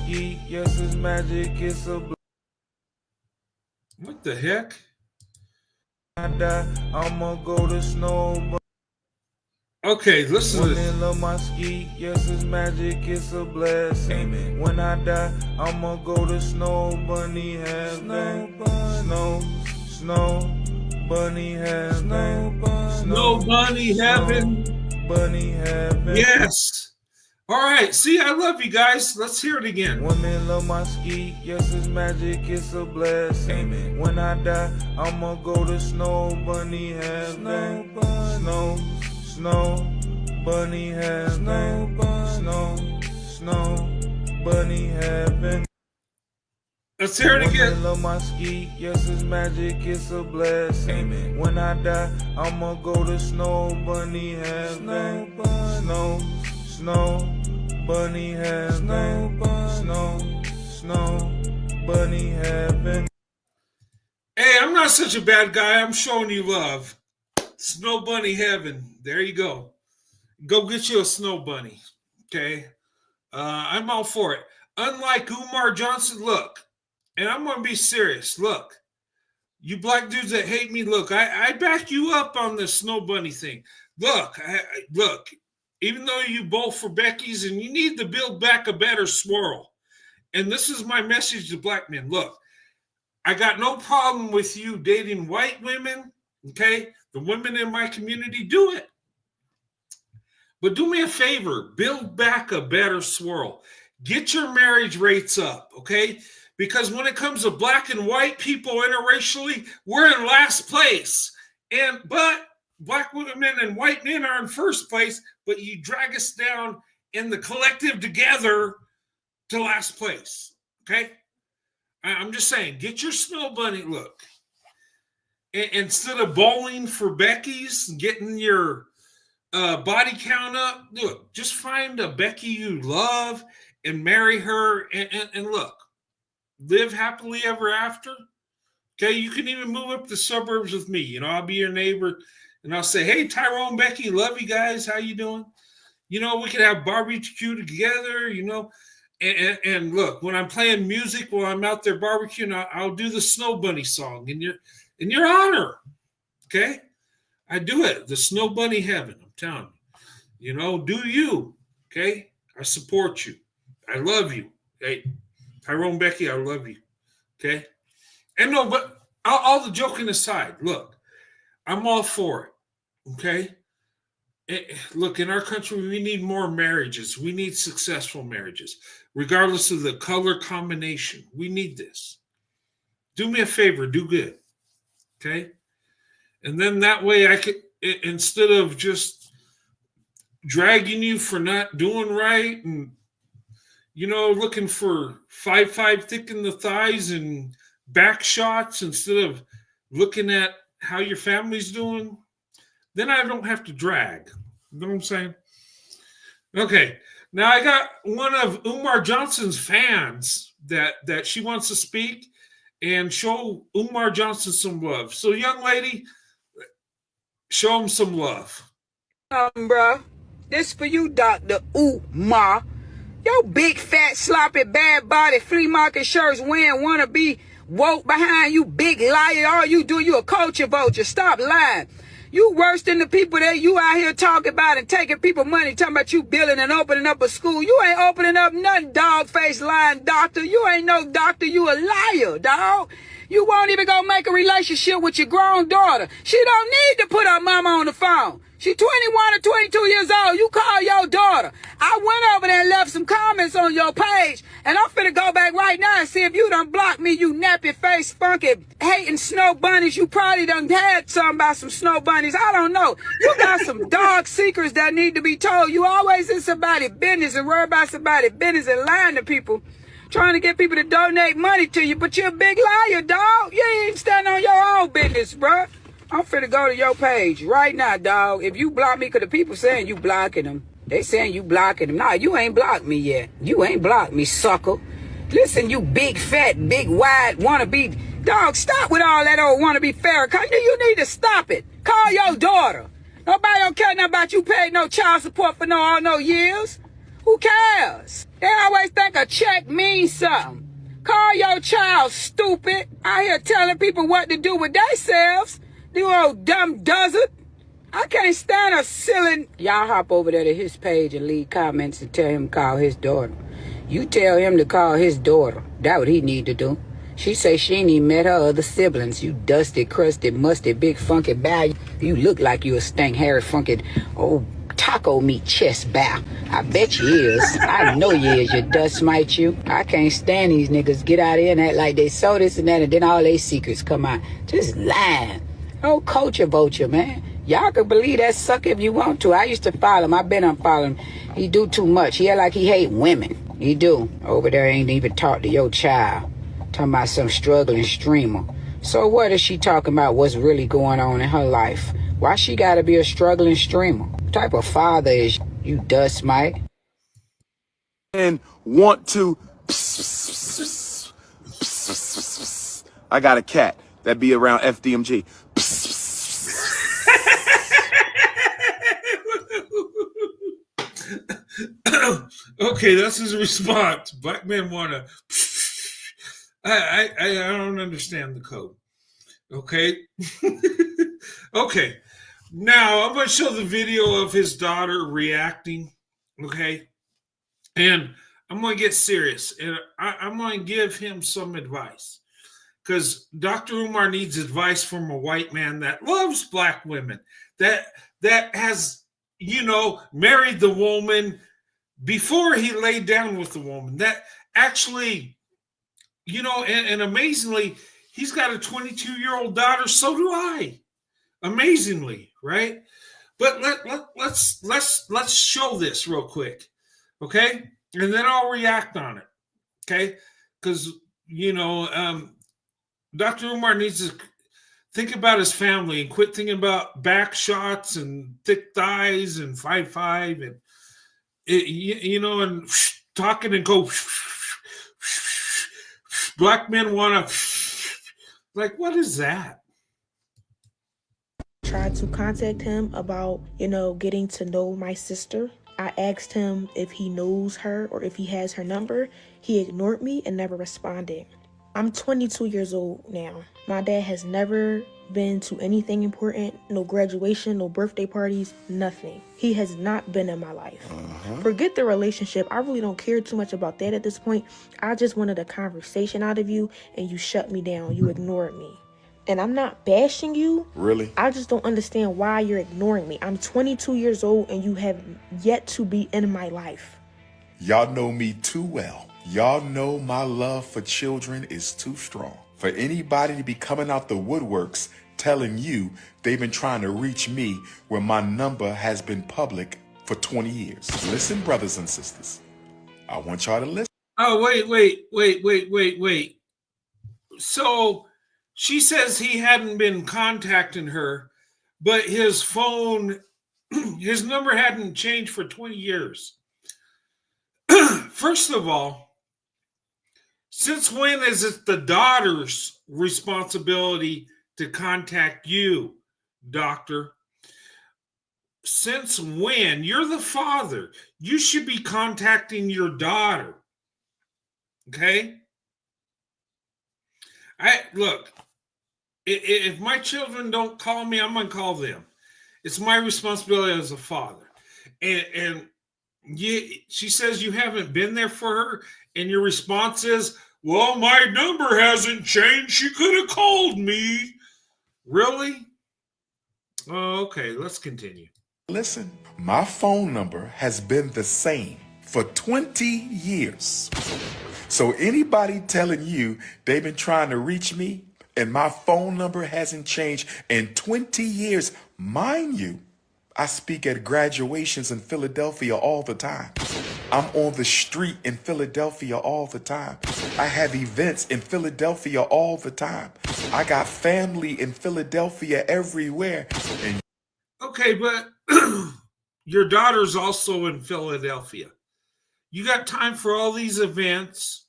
Speaker 9: Yes, it's magic. It's a.
Speaker 1: What the heck?
Speaker 9: I'ma go to snow.
Speaker 1: Okay, listen to this.
Speaker 9: Love my ski, yes, it's magic, it's a blessing. Amen. When I die, I'ma go to snow bunny heaven. Snow bunny heaven.
Speaker 1: Snow bunny heaven.
Speaker 9: Bunny heaven.
Speaker 1: Yes. All right. See, I love you guys. Let's hear it again.
Speaker 9: Women love my ski, yes, it's magic, it's a blessing. Amen. When I die, I'ma go to snow bunny heaven. Snow bunny heaven. Snow bunny heaven.
Speaker 1: Let's hear it again.
Speaker 9: Love my ski, yes, it's magic, it's a blessing. Amen. When I die, I'ma go to snow bunny heaven. Snow bunny heaven. Snow bunny heaven.
Speaker 1: Hey, I'm not such a bad guy. I'm showing you love. Snow bunny heaven. There you go. Go get you a snow bunny. Okay. I'm all for it. Unlike Umar Johnson, look, and I'm going to be serious. Look, you black dudes that hate me, look, I back you up on the snow bunny thing. Look, even though you both for Becky's, and you need to build back a better swirl. And this is my message to black men. Look, I got no problem with you dating white women, okay? The women in my community, do it. But do me a favor, build back a better swirl. Get your marriage rates up, okay? Because when it comes to black and white people interracially, we're in last place. But black women and white men are in first place, but you drag us down in the collective together to last place, okay? I'm just saying, get your snow bunny look. Instead of bowling for Becky's, getting your body count up, look, just find a Becky you love and marry her, and look, live happily ever after. Okay, you can even move up the suburbs with me. You know, I'll be your neighbor, and I'll say, hey, Tyrone, Becky, love you guys. How you doing? You know, we could have barbecue together, you know. And look, when I'm playing music while I'm out there barbecuing, I'll do the Snow Bunny song in your honor. Okay, I do it. The Snow Bunny heaven. I'm telling you. You know, do you? Okay, I support you. I love you. Hey, Tyrone, Becky, I love you. Okay, and no, but all the joking aside, look, I'm all for it. Okay. Look, in our country, we need more marriages. We need successful marriages, regardless of the color combination. We need this. Do me a favor, do good. Okay? And then that way I could, instead of just dragging you for not doing right and, you know, looking for 5'5" thick in the thighs and back shots instead of looking at how your family's doing, then I don't have to drag. You know what I'm saying? Okay. Now I got one of Umar Johnson's fans that she wants to speak and show Umar Johnson some love. So, young lady, show him some love.
Speaker 10: Bruh, this for you, Dr. Umar. Yo big, fat, sloppy, bad body, flea market shirts wearing wanna be woke behind you, big liar. All you do, you a culture vulture. Stop lying. You worse than the people that you out here talking about and taking people money, talking about you building and opening up a school. You ain't opening up nothing, dog-faced lying doctor. You ain't no doctor. You a liar, dog. You won't even go make a relationship with your grown daughter. She don't need to put her mama on the phone. She 21 or 22 years old. You call your daughter. I went over there and left some comments on your page, and I'm finna go back right now and see if you done blocked me, you nappy face, funky, hating snow bunnies. You probably done had something about some snow bunnies. I don't know. You got some dog secrets that need to be told. You always in somebody's business and worry about somebody's business and lying to people, trying to get people to donate money to you, but you're a big liar, dog. You ain't even stand on your own business, bruh. I'm finna go to your page right now, dog. If you block me, because the people saying you blocking them. They saying you blocking them. Nah, you ain't blocked me yet. You ain't blocked me, sucker. Listen, you big, fat, big, wide, wannabe. Dog, stop with all that old wannabe Farrakhan. You need to stop it. Call your daughter. Nobody don't care nothing about you paying no child support for all no years. Who cares? They always think a check means something. Call your child, stupid. Out here telling people what to do with themselves. You old dumb doesn't. I can't stand a silly. Y'all hop over there to his page and leave comments and tell him to call his daughter. You tell him to call his daughter. That's what he need to do. She say she ain't even met her other siblings. You dusty, crusty, musty, big, funky bow. You look like you a stank, hairy, funky, old taco meat chest bow. I bet you is. I know you is. You dust smite you. I can't stand these niggas get out here and act like they saw this and that, and then all their secrets come out. Just lying. No culture vulture, man. Y'all can believe that sucker if you want to. I used to follow him. I've been unfollowing him. He do too much. He act like he hate women. He do. Over there ain't even talk to your child. Talking about some struggling streamer. So what is she talking about what's really going on in her life? Why she gotta be a struggling streamer? What type of father is you, dust mite?
Speaker 8: And want to. I got a cat that be around FDMG.
Speaker 1: Okay, that's his response. Black men want to. I don't understand the code. Okay. Okay. Now I'm going to show the video of his daughter reacting. Okay, and I'm going to get serious, and I'm going to give him some advice because Dr. Umar needs advice from a white man that loves black women, that has, married the woman before he laid down with the woman, that actually, and amazingly, he's got a 22-year-old daughter. So do I. Amazingly, right? But let's show this real quick, okay? And then I'll react on it, okay? Because Dr. Umar needs to think about his family and quit thinking about back shots and thick thighs and 5'5" and and talking and go. Black men want to like, what is that?
Speaker 11: Tried to contact him about, getting to know my sister. I asked him if he knows her or if he has her number. He ignored me and never responded. I'm 22 years old now. My dad has never been to anything important, no graduation, no birthday parties, nothing. He has not been in my life. Forget the relationship. I really don't care too much about that at this point. I just wanted a conversation out of you and you shut me down. You ignored me. And I'm not bashing you.
Speaker 8: Really?
Speaker 11: I just don't understand why you're ignoring me. I'm 22 years old and you have yet to be in my life.
Speaker 12: Y'all know me too well. Y'all know my love for children is too strong. For anybody to be coming out the woodworks telling you they've been trying to reach me when my number has been public for 20 years. Listen, brothers and sisters, I want y'all to listen.
Speaker 1: Oh, wait. So she says he hadn't been contacting her, but his phone, his number hadn't changed for 20 years. First of all, since when is it the daughter's responsibility to contact you, doctor? Since when? You're the father. You should be contacting your daughter. Okay? Look, if my children don't call me, I'm going to call them. It's my responsibility as a father. And she says you haven't been there for her, and your response is, well, my number hasn't changed. She could have called me. Really? Oh, okay, let's continue.
Speaker 12: Listen, my phone number has been the same for 20 years. So anybody telling you they've been trying to reach me and my phone number hasn't changed in 20 years, mind you, I speak at graduations in Philadelphia all the time. I'm on the street in Philadelphia all the time. I have events in Philadelphia all the time. I got family in Philadelphia everywhere. And
Speaker 1: okay, but your daughter's also in Philadelphia. You got time for all these events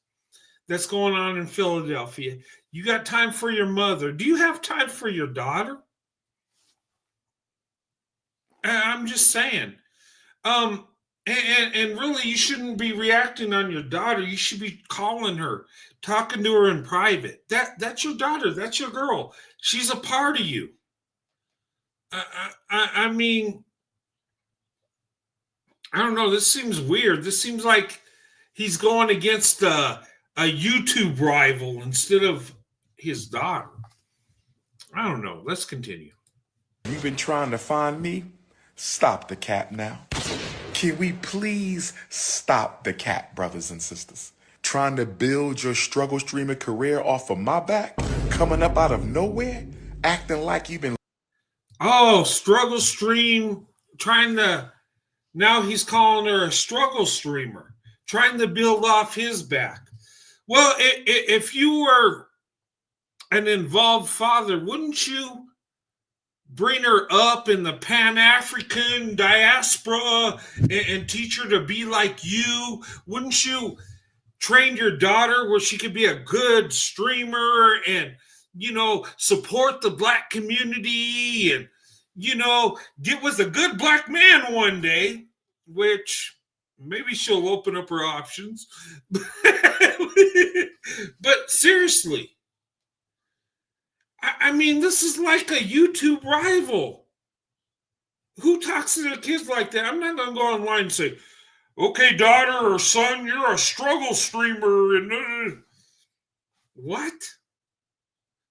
Speaker 1: that's going on in Philadelphia. You got time for your mother. Do you have time for your daughter? I'm just saying. And really, you shouldn't be reacting on your daughter. You should be calling her, talking to her in private. That's your daughter. That's your girl. She's a part of you. I mean, I don't know. This seems weird. This seems like he's going against a YouTube rival instead of his daughter. I don't know. Let's continue.
Speaker 12: You've been trying to find me? Stop the cap now. Can we please stop the cap, brothers and sisters? Trying to build your struggle streamer career off of my back? Coming up out of nowhere? Acting like you've been...
Speaker 1: Oh, struggle stream. Now he's calling her a struggle streamer. Trying to build off his back. Well, if you were an involved father, wouldn't you bring her up in the Pan-African diaspora and teach her to be like you? Wouldn't you train your daughter where she could be a good streamer and, support the black community and, get with a good black man one day, which maybe she'll open up her options. But seriously, I mean, this is like a YouTube rival. Who talks to their kids like that? I'm not going to go online and say, okay, daughter or son, you're a struggle streamer. And what?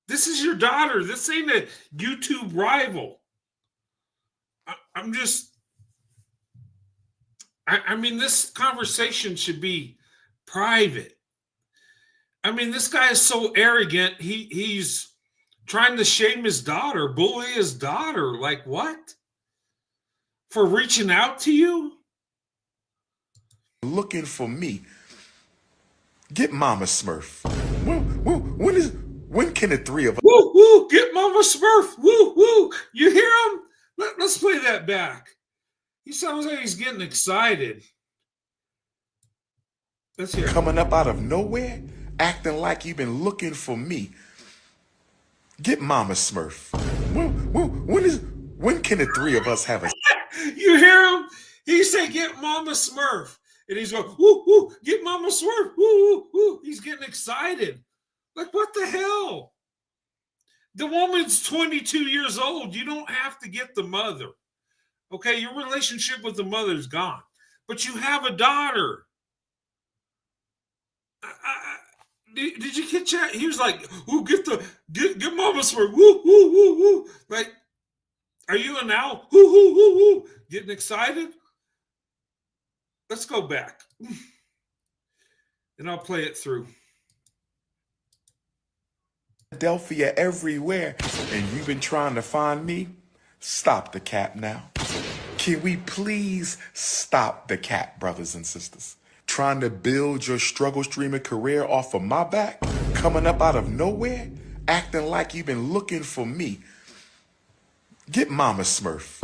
Speaker 1: This is your daughter. This ain't a YouTube rival. I'm just, I mean, this conversation should be private. I mean, this guy is so arrogant. He's trying to shame his daughter, bully his daughter. Like what? For reaching out to you?
Speaker 12: Looking for me. Get Mama Smurf. When can the three of us?
Speaker 1: Woo, woo, get Mama Smurf. Woo, woo. You hear him? Let's play that back. He sounds like he's getting excited. Let's hear it.
Speaker 12: Coming up out of nowhere, acting like you've been looking for me. Get Mama Smurf. When can the three of us have a?
Speaker 1: You hear him? He said, "Get Mama Smurf," and he's going, "Woo, woo, get Mama Smurf." Woo, woo, woo. He's getting excited. Like what the hell? The woman's 22 years old. You don't have to get the mother. Okay, your relationship with the mother's gone, but you have a daughter. Did you catch that? He was like, "Ooh, get Mama Smurf." Woo, woo, woo, woo. Like, are you an owl? Woo, woo, woo, woo. Getting excited? Let's go back, and I'll play it through.
Speaker 12: Philadelphia everywhere, and you've been trying to find me? Stop the cap now. Can we please stop the cap, brothers and sisters? Trying to build your struggle streaming career off of my back? Coming up out of nowhere? Acting like you've been looking for me? Get Mama Smurf.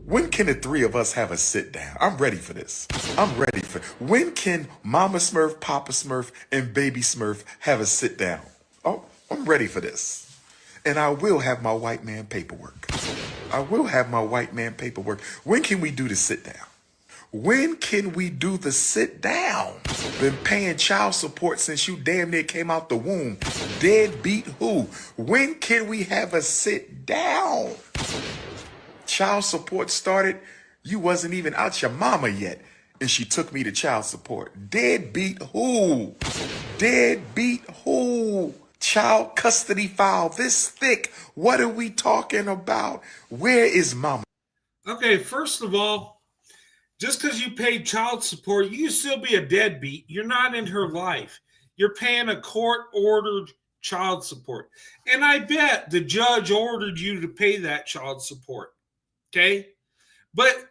Speaker 12: When can the three of us have a sit down? I'm ready for this. When can Mama Smurf, Papa Smurf, and Baby Smurf have a sit down? Oh, I'm ready for this. And I will have my white man paperwork. When can we do the sit down? When can we do the sit down? Been paying child support since you damn near came out the womb. Deadbeat who? When can we have a sit down? Child support started, you wasn't even out your mama yet, and she took me to child support. Deadbeat who? Child custody file this thick. What are we talking about? Where is mama?
Speaker 1: Okay, first of all, just because you paid child support, you can still be a deadbeat. You're not in her life. You're paying a court-ordered child support. And I bet the judge ordered you to pay that child support. Okay? But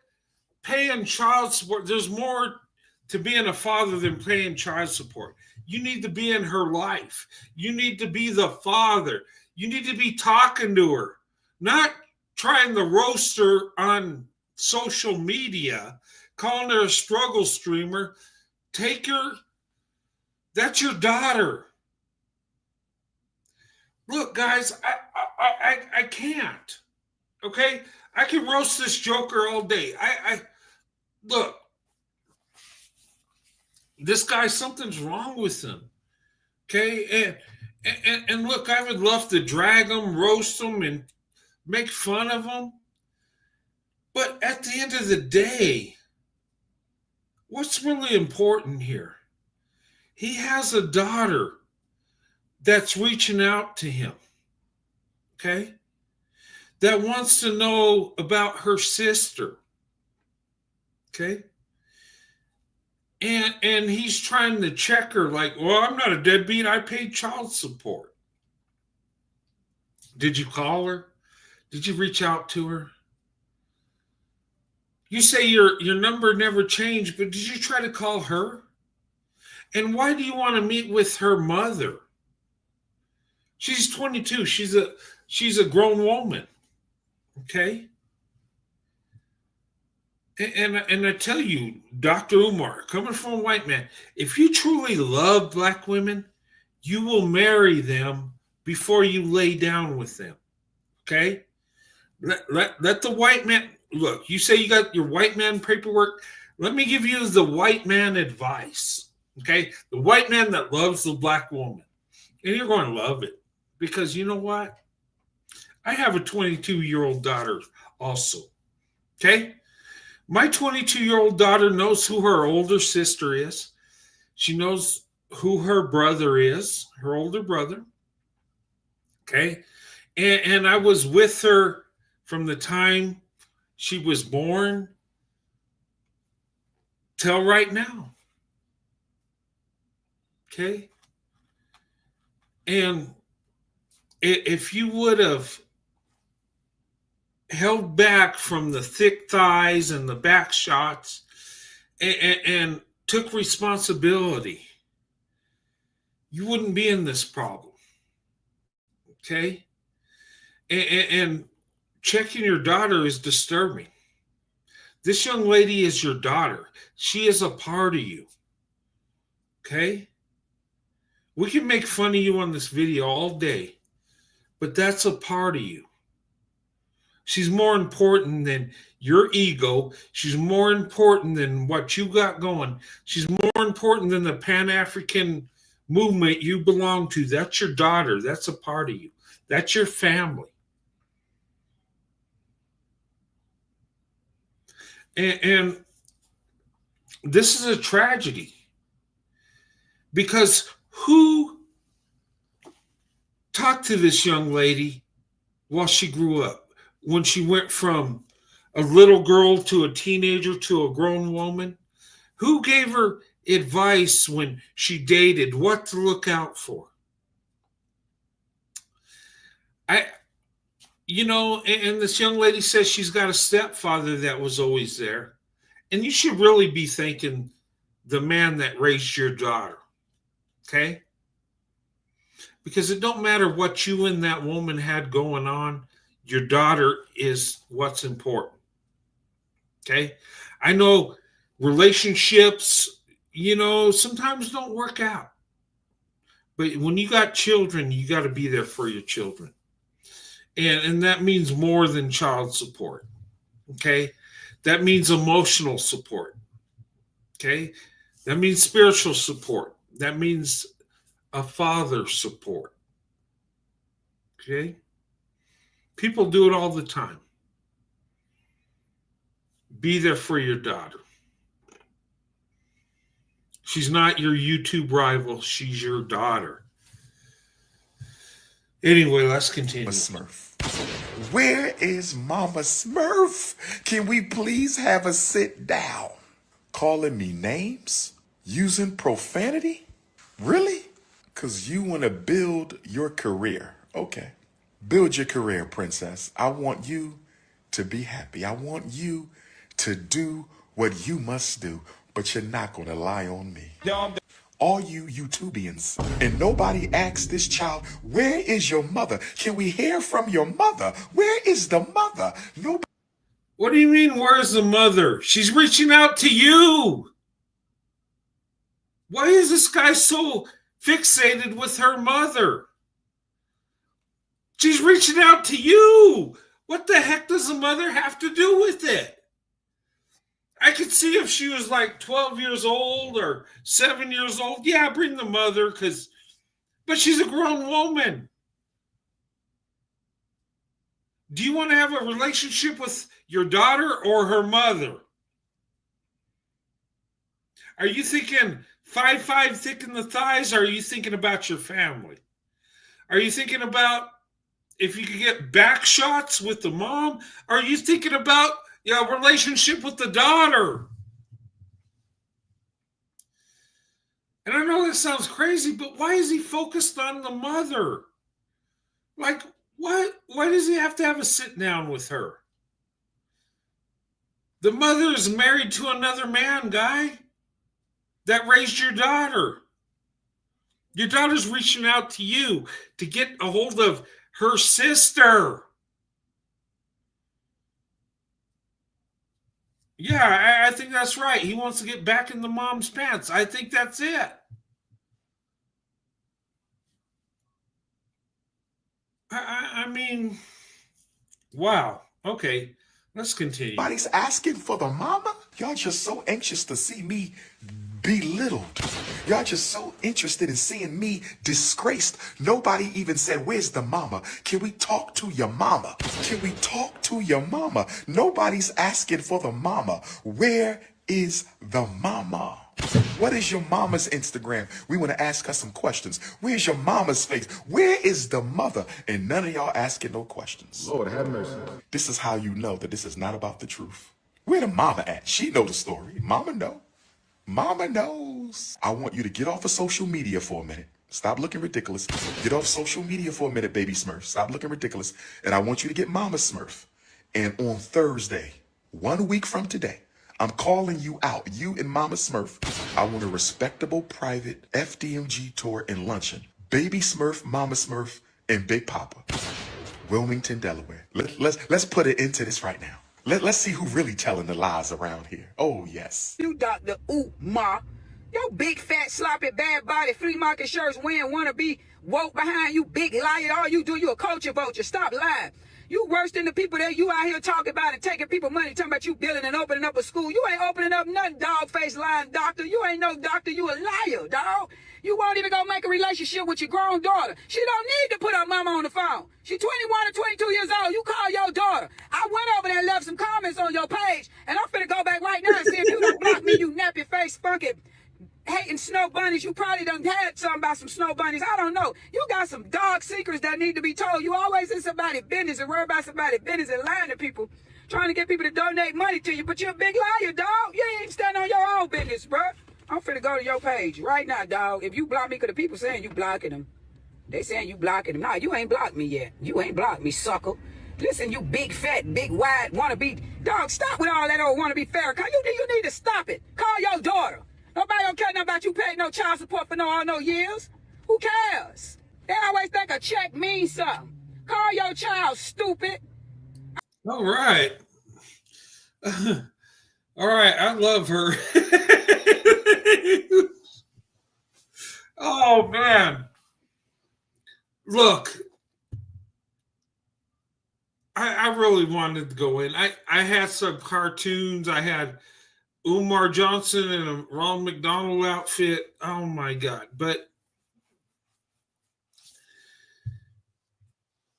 Speaker 1: paying child support, there's more to being a father than paying child support. You need to be in her life. You need to be the father. You need to be talking to her, not trying to roast her on social media, calling her a struggle streamer. Take her. That's your daughter. Look, guys, I can't. Okay? I can roast this joker all day. Look. This guy, something's wrong with him. Okay? And look, I would love to drag him, roast him, and make fun of him. But at the end of the day, what's really important here? He has a daughter that's reaching out to him. Okay? That wants to know about her sister. Okay? And he's trying to check her like, well, I'm not a deadbeat. I paid child support. Did you call her? Did you reach out to her? You say your number never changed, but did you try to call her? And why do you want to meet with her mother? She's 22. She's a grown woman. Okay? And I tell you, Dr. Umar, coming from a white man, if you truly love black women, you will marry them before you lay down with them. Okay? Let the white man, look, you say you got your white man paperwork. Let me give you the white man advice. Okay? The white man that loves the black woman. And you're going to love it. Because you know what? I have a 22-year-old daughter also. Okay? My 22-year-old daughter knows who her older sister is. She knows who her brother is, her older brother. Okay? And I was with her from the time she was born till right now. Okay? And if you would have held back from the thick thighs and the back shots and took responsibility, you wouldn't be in this problem. Okay? And checking your daughter is disturbing. This young lady is your daughter. She is a part of you. Okay? We can make fun of you on this video all day, but that's a part of you. She's more important than your ego. She's more important than what you got going. She's more important than the Pan-African movement you belong to. That's your daughter. That's a part of you. That's your family. And this is a tragedy, because who talked to this young lady while she grew up, when she went from a little girl to a teenager to a grown woman? Who gave her advice when she dated, what to look out for? And this young lady says she's got a stepfather that was always there. And you should really be thanking the man that raised your daughter. Okay? Because it don't matter what you and that woman had going on, your daughter is what's important. Okay? I know relationships, sometimes don't work out. But when you got children, you got to be there for your children. And that means more than child support. Okay? That means emotional support. Okay? That means spiritual support. That means a father support. Okay? People do it all the time. Be there for your daughter. She's not your YouTube rival. She's your daughter. Anyway, let's continue.
Speaker 12: Smurf. Where is Mama Smurf? Can we please have a sit down? Calling me names? Using profanity? Really? Because you want to build your career. Okay. Build your career, princess. I want you to be happy. I want you to do what you must do, but you're not going to lie on me. All you YouTubians, and nobody asked this child, where is your mother? Can we hear from your mother? Where is the mother? Nobody.
Speaker 1: What do you mean, where's the mother? She's reaching out to you. Why is this guy so fixated with her mother? She's reaching out to you. What the heck does the mother have to do with it? I could see if she was like 12 years old or 7 years old. Yeah, bring the mother, but she's a grown woman. Do you want to have a relationship with your daughter or her mother? Are you thinking 5'5" thick in the thighs, or are you thinking about your family? Are you thinking about if you could get back shots with the mom? Are you thinking about relationship with the daughter? And I know that sounds crazy, but why is he focused on the mother? Like, why does he have to have a sit down with her? The mother is married to another man, guy, that raised your daughter. Your daughter's reaching out to you to get a hold of her sister. Yeah, I think that's right. He wants to get back in the mom's pants. I think that's it. I mean, wow. Okay, let's continue.
Speaker 12: Nobody's asking for the mama? Y'all just so anxious to see me belittled. Y'all just so interested in seeing me disgraced. Nobody even said, where's the mama? Can we talk to your mama? Can we talk to your mama? Nobody's asking for the mama. Where is the mama? What is your mama's Instagram? We want to ask her some questions. Where's your mama's face? Where is the mother? And none of y'all asking no questions. Lord have mercy. This is how you know that this is not about the truth. Where the mama at? She know the story. Mama know. Mama knows. I want you to get off of social media for a minute. Stop looking ridiculous. Get off social media for a minute, baby Smurf. Stop looking ridiculous. And I want you to get Mama Smurf. And on Thursday, 1 week from today, I'm calling you out, you and Mama Smurf. I want a respectable private FDMG tour and luncheon. Baby Smurf, Mama Smurf, and Big Papa. Wilmington, Delaware. Let's put it into this right now. Let's see who really telling the lies around here. Oh, yes.
Speaker 10: You Dr. Umar. Your big, fat, sloppy, bad body, flea market shirts wearing wannabe woke behind you, big liar. All you do, you a culture vulture. Stop lying. You worse than the people that you out here talking about and taking people money, talking about you building and opening up a school. You ain't opening up nothing, dog-faced lying doctor. You ain't no doctor. You a liar, dog. You won't even go make a relationship with your grown daughter. She don't need to put her mama on the phone. She 21 or 22 years old. You call your daughter. I went over there and left some comments on your page, and I'm finna go back right now and see if you don't block me, you nappy face funky hating snow bunnies. You probably done had something about some snow bunnies. I don't know. You got some dog secrets that need to be told. You always in somebody's business and worry about somebody's business and lying to people, trying to get people to donate money to you. But you're a big liar, dog. You ain't even stand on your own business, bro. I'm finna go to your page right now, dog. If you block me, because the people saying you blocking them. They saying you blocking them. Nah, you ain't blocked me yet. You ain't blocked me, sucker. Listen, you big, fat, big, wide, wannabe. Dog, stop with all that old wannabe Farrakhan. You need to stop it. Call your daughter. Nobody don't care nothing about you paying no child support for no years. Who cares? They always think a check means something. Call your child, stupid.
Speaker 1: All right. All right. I love her. Oh, man. Look, I really wanted to go in. I had some cartoons. I had Umar Johnson in a Ronald McDonald outfit. Oh my God. But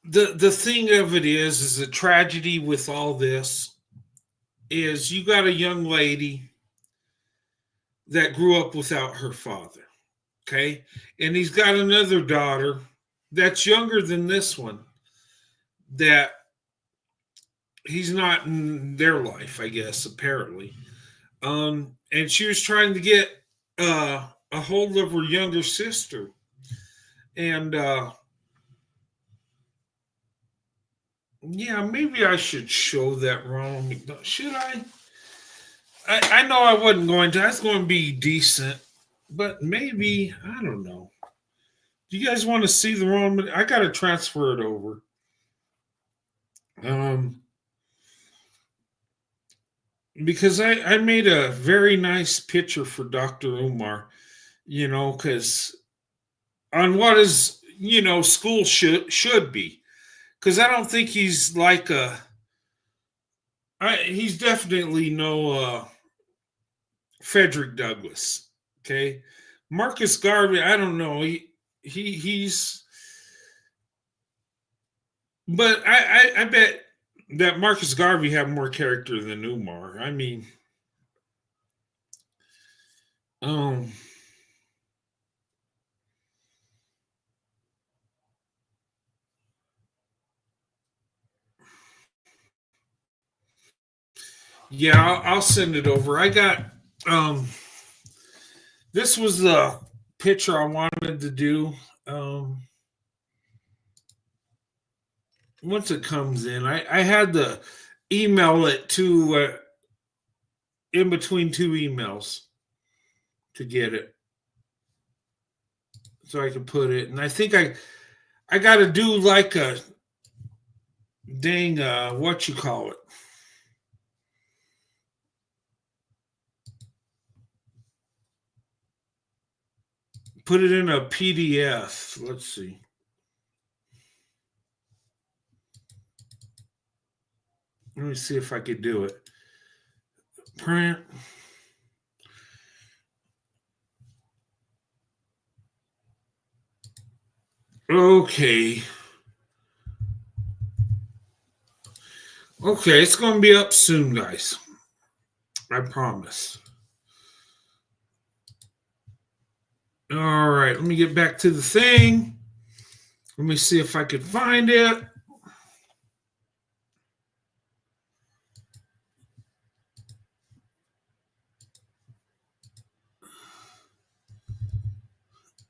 Speaker 1: the thing of it is a tragedy with all this is you got a young lady that grew up without her father. Okay. And he's got another daughter that's younger than this one that he's not in their life, I guess, apparently. And she was trying to get a hold of her younger sister. And yeah, maybe I should show that Ronald McDonald. Should I? I know I wasn't going to. I was going to be decent. But maybe, I don't know. Do you guys want to see the Ronald? I got to transfer it over. Because I made a very nice picture for Dr. Umar, because on what is, school should be. Because I don't think he's like he's definitely no Frederick Douglass. Okay. Marcus Garvey, I don't know. He's, but I bet that Marcus Garvey had more character than Umar. I mean, yeah, I'll send it over. I got this was the picture I wanted to do. Once it comes in, I had to email it to in between two emails to get it, so I could put it. And I think I got to do like a dang what you call it. Put it in a PDF. Let's see. Let me see if I could do it. Print. Okay. Okay, it's going to be up soon, guys. I promise. All right, let me get back to the thing. Let me see if I could find it.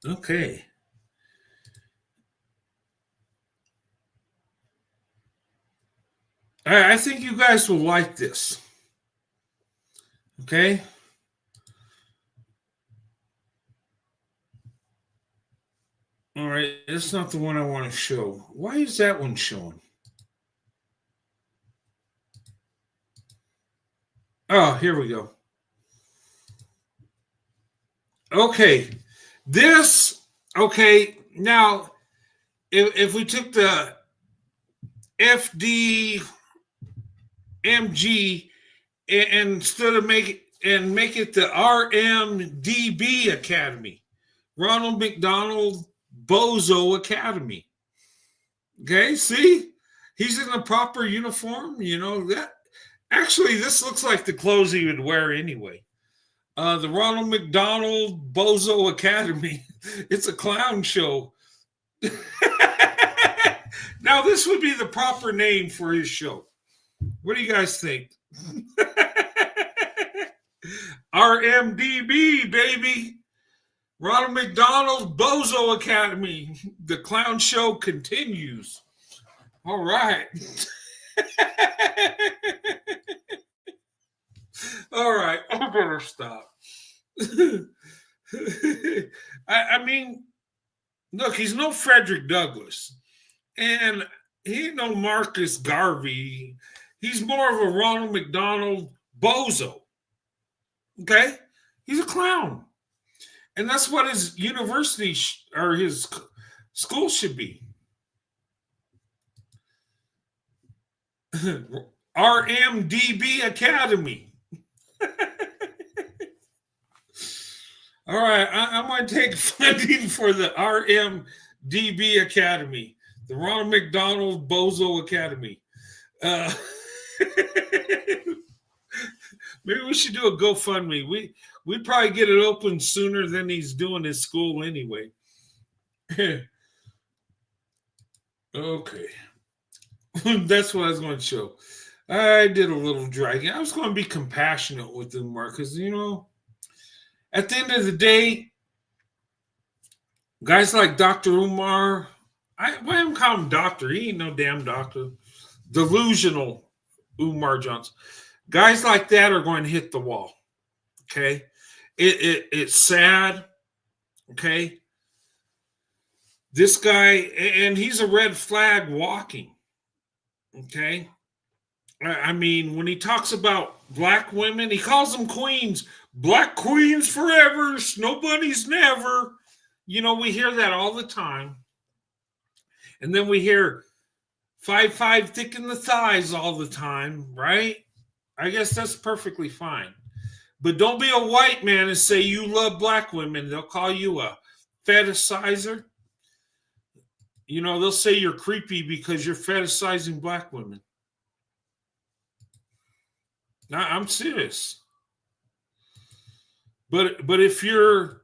Speaker 1: Okay. I think you guys will like this. Okay. All right, that's not the one I want to show. Why is that one showing? Oh, here we go. Okay. This, okay, now if we took the FDMG and instead of make it the RMDB Academy, Ronald McDonald Bozo Academy. Okay, see, he's in a proper uniform. You know that. Actually, this looks like the clothes he would wear anyway. The Ronald McDonald Bozo Academy. It's a clown show. Now, this would be the proper name for his show. What do you guys think? RMDB, baby. Ronald McDonald Bozo Academy. The clown show continues. All right. All right. I better stop. I mean, look, he's no Frederick Douglass. And he ain't no Marcus Garvey. He's more of a Ronald McDonald Bozo. Okay? He's a clown. And that's what his university or his school should be. RMDB Academy. All right, I'm going to take funding for the RMDB Academy, the Ronald McDonald Bozo Academy. Maybe we should do a GoFundMe. We'd probably get it open sooner than he's doing his school anyway. Okay. That's what I was going to show. I did a little dragging. I was going to be compassionate with Umar because, you know, at the end of the day, guys like Dr. Umar, why am I calling him doctor? He ain't no damn doctor. Delusional Umar Johnson. Guys like that are going to hit the wall. Okay? It's sad. Okay? This guy, and he's a red flag walking. Okay? I mean, when he talks about black women, he calls them queens. Black queens forever, snow bunnies never. You know, we hear that all the time. And then we hear 5'5" thick in the thighs all the time, right? I guess that's perfectly fine. But don't be a white man and say you love black women. They'll call you a fetishizer. You know, they'll say you're creepy because you're fetishizing black women. No, I'm serious. But if you're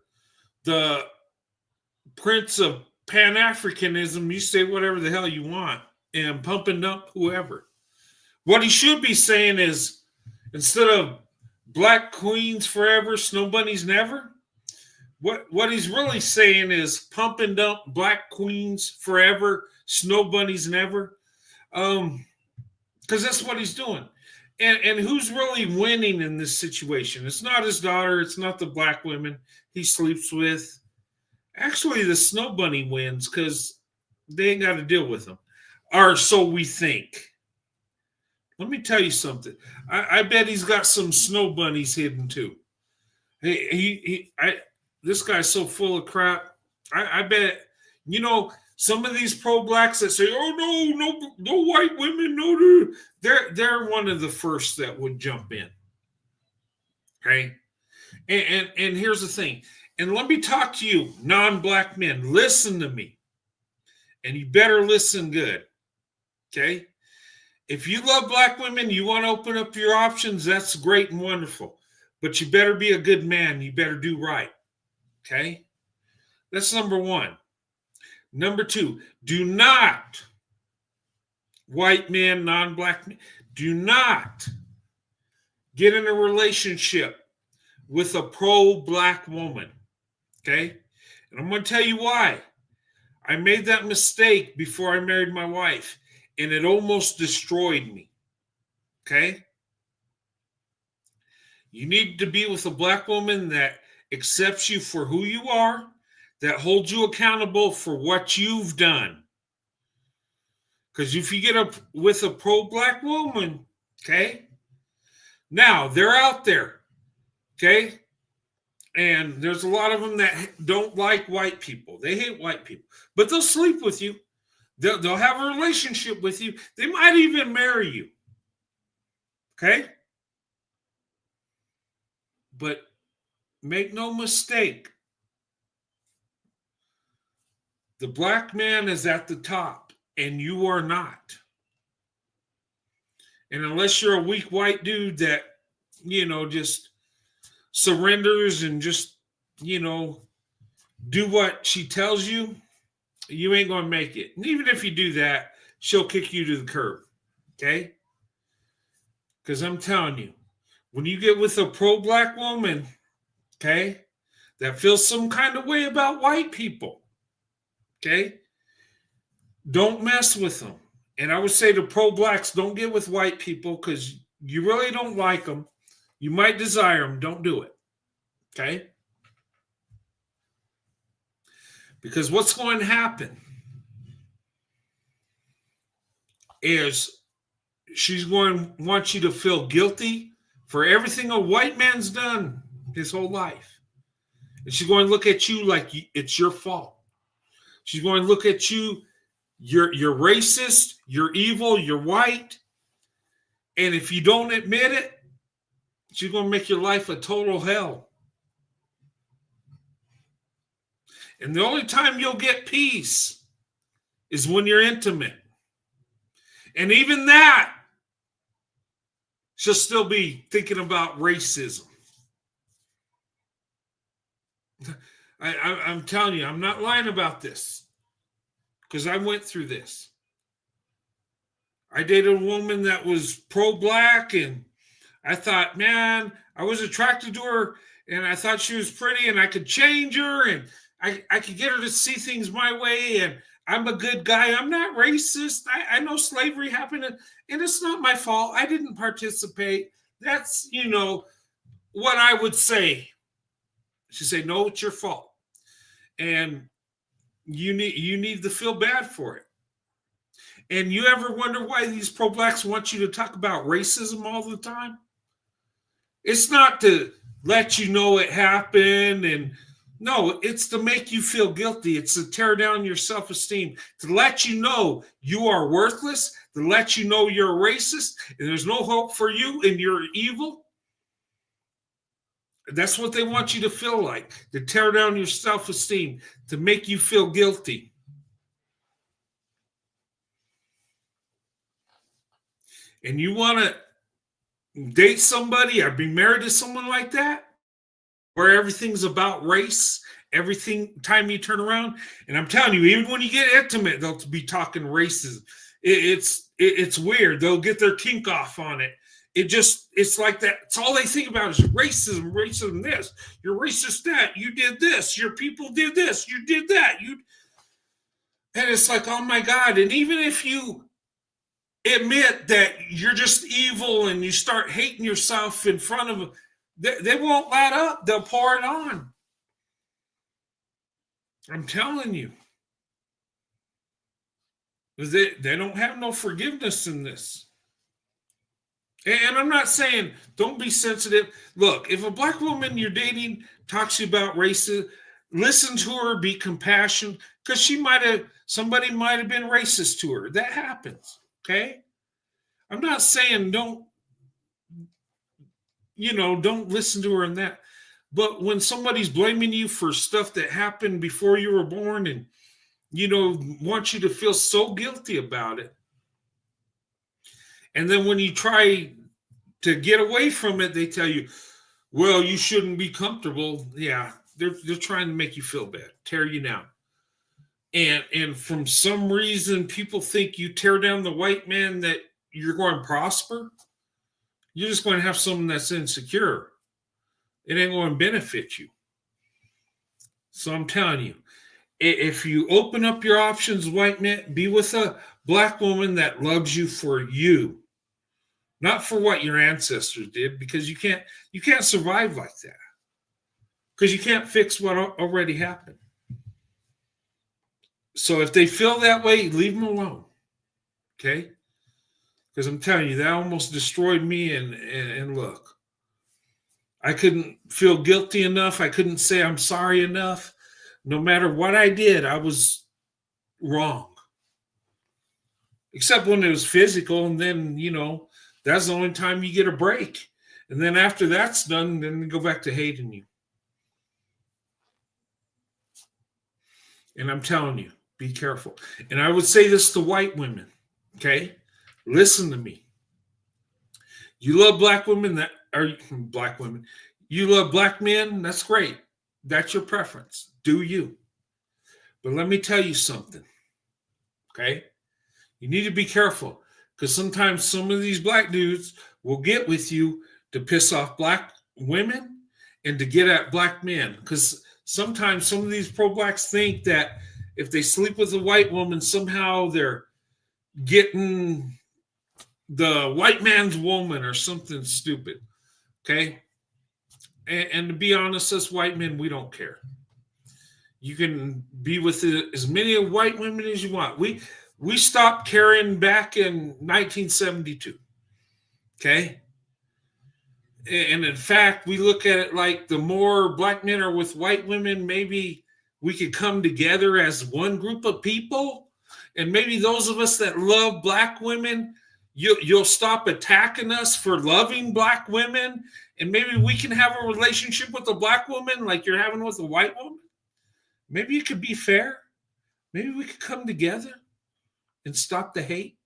Speaker 1: the prince of Pan-Africanism, you say whatever the hell you want and pumping up whoever. What he should be saying is, instead of black queens forever, snow bunnies never, what he's really saying is pump and dump black queens forever, snow bunnies never. Because that's what he's doing. And who's really winning in this situation? It's not his daughter. It's not the black women he sleeps with. Actually, the snow bunny wins because they ain't got to deal with them. Or so we think. Let me tell you something. I bet he's got some snow bunnies hidden too. This guy's so full of crap. I bet, you know, some of these pro-blacks that say, "Oh no white women, no," they're one of the first that would jump in. Okay, and here's the thing. And let me talk to you, non-black men. Listen to me. And you better listen good. Okay? If you love black women, you want to open up your options, that's great and wonderful. But you better be a good man. You better do right. Okay? That's number one. Number two, do not, white men, non-black men, do not get in a relationship with a pro-black woman. Okay? And I'm going to tell you why. I made that mistake before I married my wife, and it almost destroyed me. Okay? You need to be with a black woman that accepts you for who you are, that holds you accountable for what you've done. Because if you get up with a pro-black woman, okay, now they're out there, okay, and there's a lot of them that don't like white people. They hate white people, but they'll sleep with you. They'll have a relationship with you. They might even marry you, okay? But make no mistake, the black man is at the top, and you are not. And unless you're a weak white dude that, just surrenders and just, do what she tells you, you ain't going to make it. And even if you do that, she'll kick you to the curb. Okay? Because I'm telling you, when you get with a pro-black woman, okay, that feels some kind of way about white people, okay, don't mess with them. And I would say to pro-blacks, don't get with white people because you really don't like them. You might desire them. Don't do it. Okay? Because what's going to happen is she's going to want you to feel guilty for everything a white man's done his whole life. And she's going to look at you like it's your fault. She's going to look at you, you're racist, you're evil, you're white. And if you don't admit it, she's going to make your life a total hell. And the only time you'll get peace is when you're intimate. And even that, she'll still be thinking about racism. I'm telling you, I'm not lying about this because I went through this. I dated a woman that was pro-black, and I thought, man, I was attracted to her, and I thought she was pretty, and I could change her, and I could get her to see things my way, and I'm a good guy. I'm not racist. I know slavery happened, and it's not my fault. I didn't participate. That's, what I would say. She'd say, no, it's your fault. And you need to feel bad for it. And you ever wonder why these pro-blacks want you to talk about racism all the time? It's not to let you know it happened, and no, it's to make you feel guilty. It's to tear down your self-esteem, to let you know you are worthless, to let you know you're a racist, and there's no hope for you, and you're evil. That's what they want you to feel like, to tear down your self-esteem, to make you feel guilty. And you want to date somebody or be married to someone like that, where everything's about race, everything time you turn around. And I'm telling you, even when you get intimate, they'll be talking racism. It's weird. They'll get their kink off on it. It's like that. It's all they think about is racism this. You're racist that. You did this. Your people did this. You did that. And it's like, oh my God. And even if you admit that you're just evil and you start hating yourself in front of them, they won't let up. They'll pour it on. I'm telling you. They don't have no forgiveness in this. And I'm not saying don't be sensitive. Look, if a black woman you're dating talks to you about racism, listen to her, be compassionate, because somebody might have been racist to her. That happens. Okay? I'm not saying don't listen to her in that. But when somebody's blaming you for stuff that happened before you were born, and want you to feel so guilty about it. And then when you try to get away from it, they tell you, well, you shouldn't be comfortable. Yeah, they're trying to make you feel bad, tear you down. And from some reason, people think you tear down the white man that you're going to prosper. You're just going to have someone that's insecure. It ain't going to benefit you. So I'm telling you, if you open up your options, white man, be with a black woman that loves you for you, not for what your ancestors did, because you can't survive like that, because you can't fix what already happened. So if they feel that way, leave them alone, okay? Because I'm telling you, that almost destroyed me. And look, I couldn't feel guilty enough. I couldn't say I'm sorry enough. No matter what I did, I was wrong. Except when it was physical, and then, that's the only time you get a break. And then after that's done, then they go back to hating you. And I'm telling you, be careful. And I would say this to white women, okay? Listen to me. You love black women that are black women. You love black men, that's great. That's your preference. Do you? But let me tell you something, okay? You need to be careful, because sometimes some of these black dudes will get with you to piss off black women and to get at black men. Because sometimes some of these pro-blacks think that if they sleep with a white woman, somehow they're getting the white man's woman or something stupid, okay? And to be honest, us white men, we don't care. You can be with as many white women as you want. We stopped caring back in 1972, okay? And in fact, we look at it like the more black men are with white women, maybe we could come together as one group of people. And maybe those of us that love black women, you'll stop attacking us for loving black women. And maybe we can have a relationship with a black woman like you're having with a white woman. Maybe it could be fair. Maybe we could come together and stop the hate.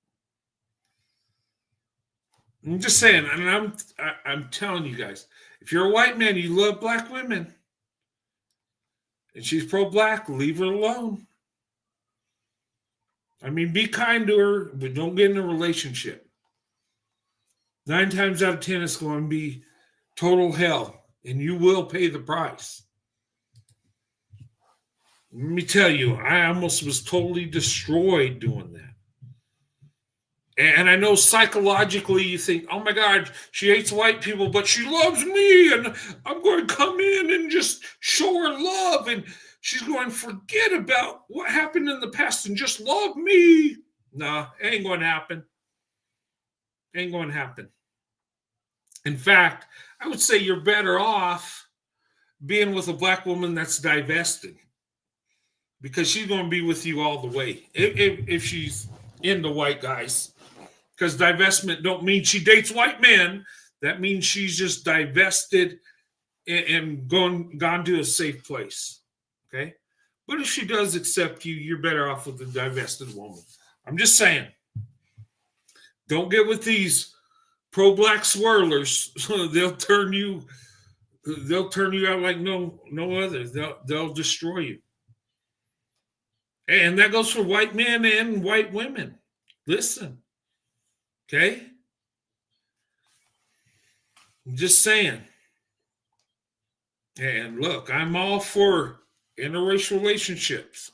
Speaker 1: I'm just saying, and I'm telling you guys, if you're a white man, you love black women, and she's pro-black, leave her alone. I mean, be kind to her, but don't get in a relationship. 9 times out of 10, it's going to be total hell, and you will pay the price. Let me tell you, I almost was totally destroyed doing that. And I know psychologically you think, oh my God, she hates white people, but she loves me, and I'm going to come in and just show her love, and she's going to forget about what happened in the past and just love me. Nah, it ain't going to happen. Ain't going to happen. In fact, I would say you're better off being with a black woman that's divested, because she's going to be with you all the way if she's into white guys. Because divestment don't mean she dates white men. That means she's just divested and gone to a safe place. Okay? But if she does accept you, you're better off with a divested woman. I'm just saying. Don't get with these pro-black swirlers. They'll turn you out like no other. They'll destroy you. And that goes for white men and white women. Listen. Okay? I'm just saying. And look, I'm all for interracial relationships.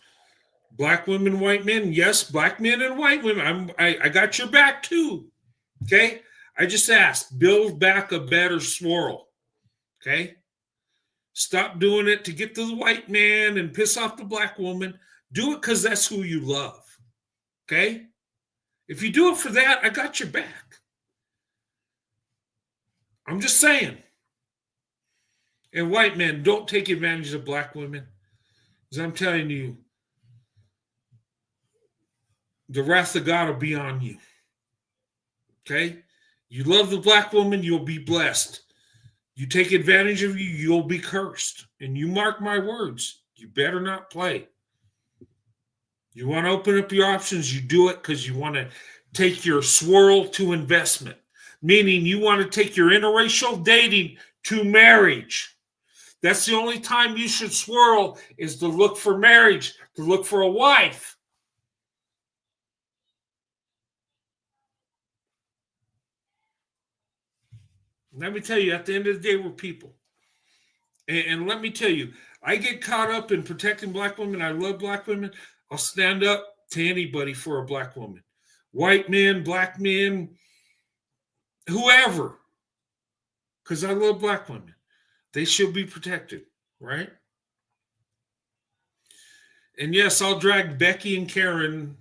Speaker 1: Black women, white men. Yes, black men and white women. I got your back too. Okay? I just asked, build back a better swirl. Okay? Stop doing it to get to the white man and piss off the black woman. Do it because that's who you love. Okay? If you do it for that, I got your back. I'm just saying. And white men, don't take advantage of black women. Because I'm telling you, the wrath of God will be on you. Okay? You love the black woman, you'll be blessed. You take advantage of you, you'll be cursed. And you mark my words, you better not play. You want to open up your options, you do it because you want to take your swirl to investment, meaning you want to take your interracial dating to marriage. That's the only time you should swirl, is to look for marriage, to look for a wife. Let me tell you, at the end of the day, we're people. And let me tell you, I get caught up in protecting black women. I love black women. I'll stand up to anybody for a black woman. White men, black men, whoever. Because I love black women. They should be protected, right? And yes, I'll drag Becky and Karen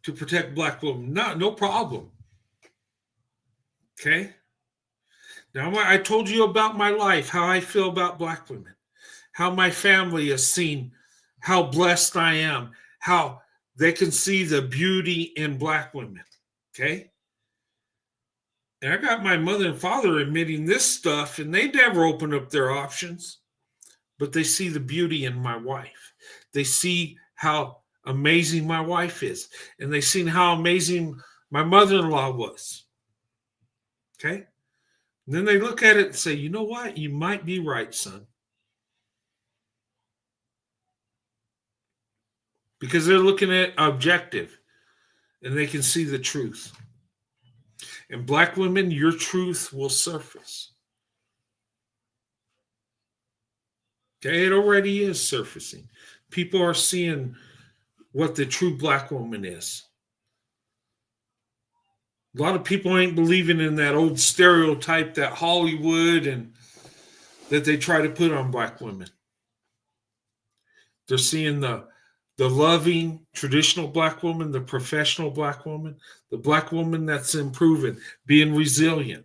Speaker 1: to protect black women. No problem. Okay? Now, I told you about my life, how I feel about black women, how my family has seen how blessed I am, how they can see the beauty in black women. Okay? And I got my mother and father admitting this stuff, and they never open up their options, but they see the beauty in my wife. They see how amazing my wife is, and they seen how amazing my mother-in-law was. Okay? And then they look at it and say, you know what? You might be right, son. Because they're looking at objective, and they can see the truth. And black women, your truth will surface. Okay, it already is surfacing. People are seeing what the true black woman is. A lot of people ain't believing in that old stereotype that Hollywood and that they try to put on black women. They're seeing the loving traditional black woman, the professional black woman, the black woman that's improving, being resilient.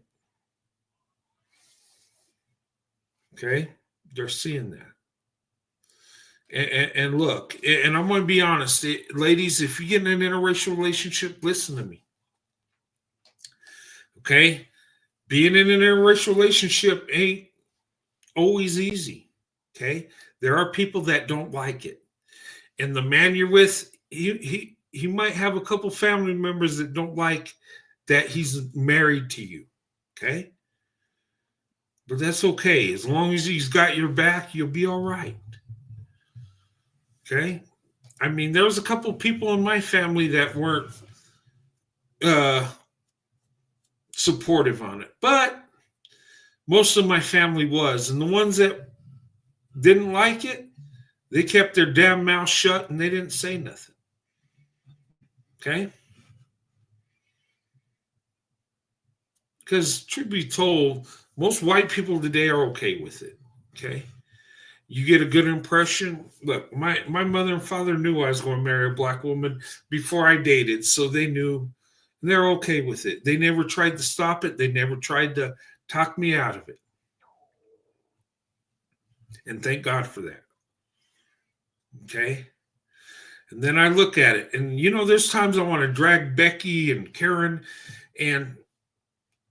Speaker 1: Okay? They're seeing that. And look, and I'm going to be honest, ladies, if you get in an interracial relationship, listen to me. Okay? Being in an interracial relationship ain't always easy. Okay? There are people that don't like it. And the man you're with, he might have a couple family members that don't like that he's married to you. Okay? But that's okay. As long as he's got your back, you'll be all right. Okay? I mean, there was a couple people in my family that weren't supportive on it. But most of my family was. And the ones that didn't like it, they kept their damn mouth shut and they didn't say nothing. Okay? Because truth be told, most white people today are okay with it. Okay? You get a good impression. Look, my mother and father knew I was going to marry a black woman before I dated, so they knew. And they're okay with it. They never tried to stop it. They never tried to talk me out of it. And thank God for that. Okay? And then I look at it, and there's times I want to drag Becky and Karen, and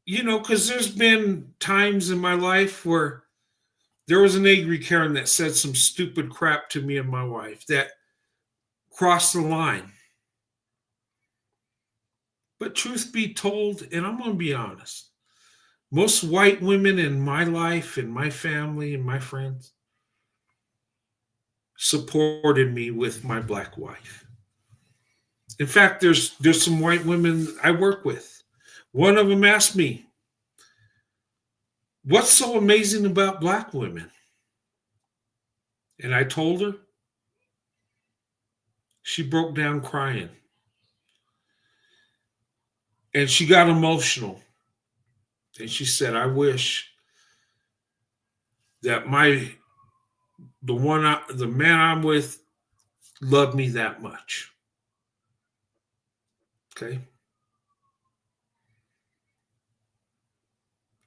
Speaker 1: because there's been times in my life where there was an angry Karen that said some stupid crap to me and my wife that crossed the line. But truth be told, and I'm going to be honest, most white women in my life and my family and my friends supported me with my black wife. In fact, there's some white women I work with. One of them asked me, what's so amazing about black women? And I told her. She broke down crying. And she got emotional. And she said, I wish that the man I'm with loved me that much. Okay?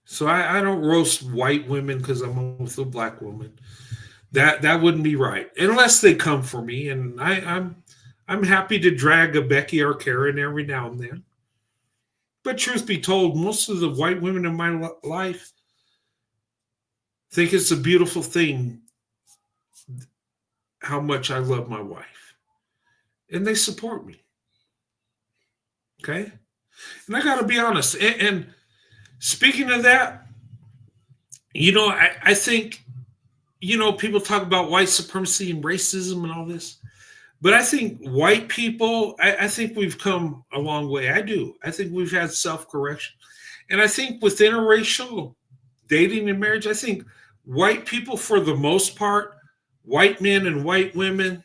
Speaker 1: So I don't roast white women because I'm with a black woman. That wouldn't be right. Unless they come for me. And I'm happy to drag a Becky or Karen every now and then. But truth be told, most of the white women in my life think it's a beautiful thing how much I love my wife. and they support me. Okay. And I got to be honest. And speaking of that, I think, people talk about white supremacy and racism and all this. But I think white people, I think we've come a long way. I do. I think we've had self-correction. And I think with interracial dating and marriage, I think white people, for the most part, white men and white women,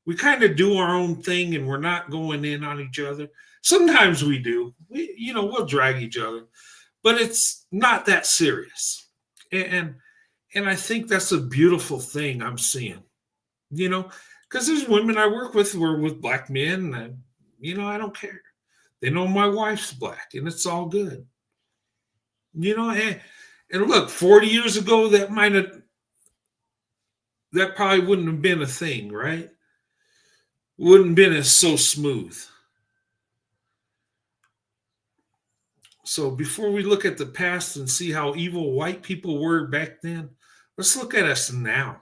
Speaker 1: we kind of do our own thing and we're not going in on each other. Sometimes we do. We'll drag each other, but it's not that serious. And I think that's a beautiful thing I'm seeing, because there's women I work with who are with black men, and I don't care. They know my wife's black, and it's all good. And look, 40 years ago, that probably wouldn't have been a thing, right? Wouldn't have been as so smooth. So before we look at the past and see how evil white people were back then, let's look at us now.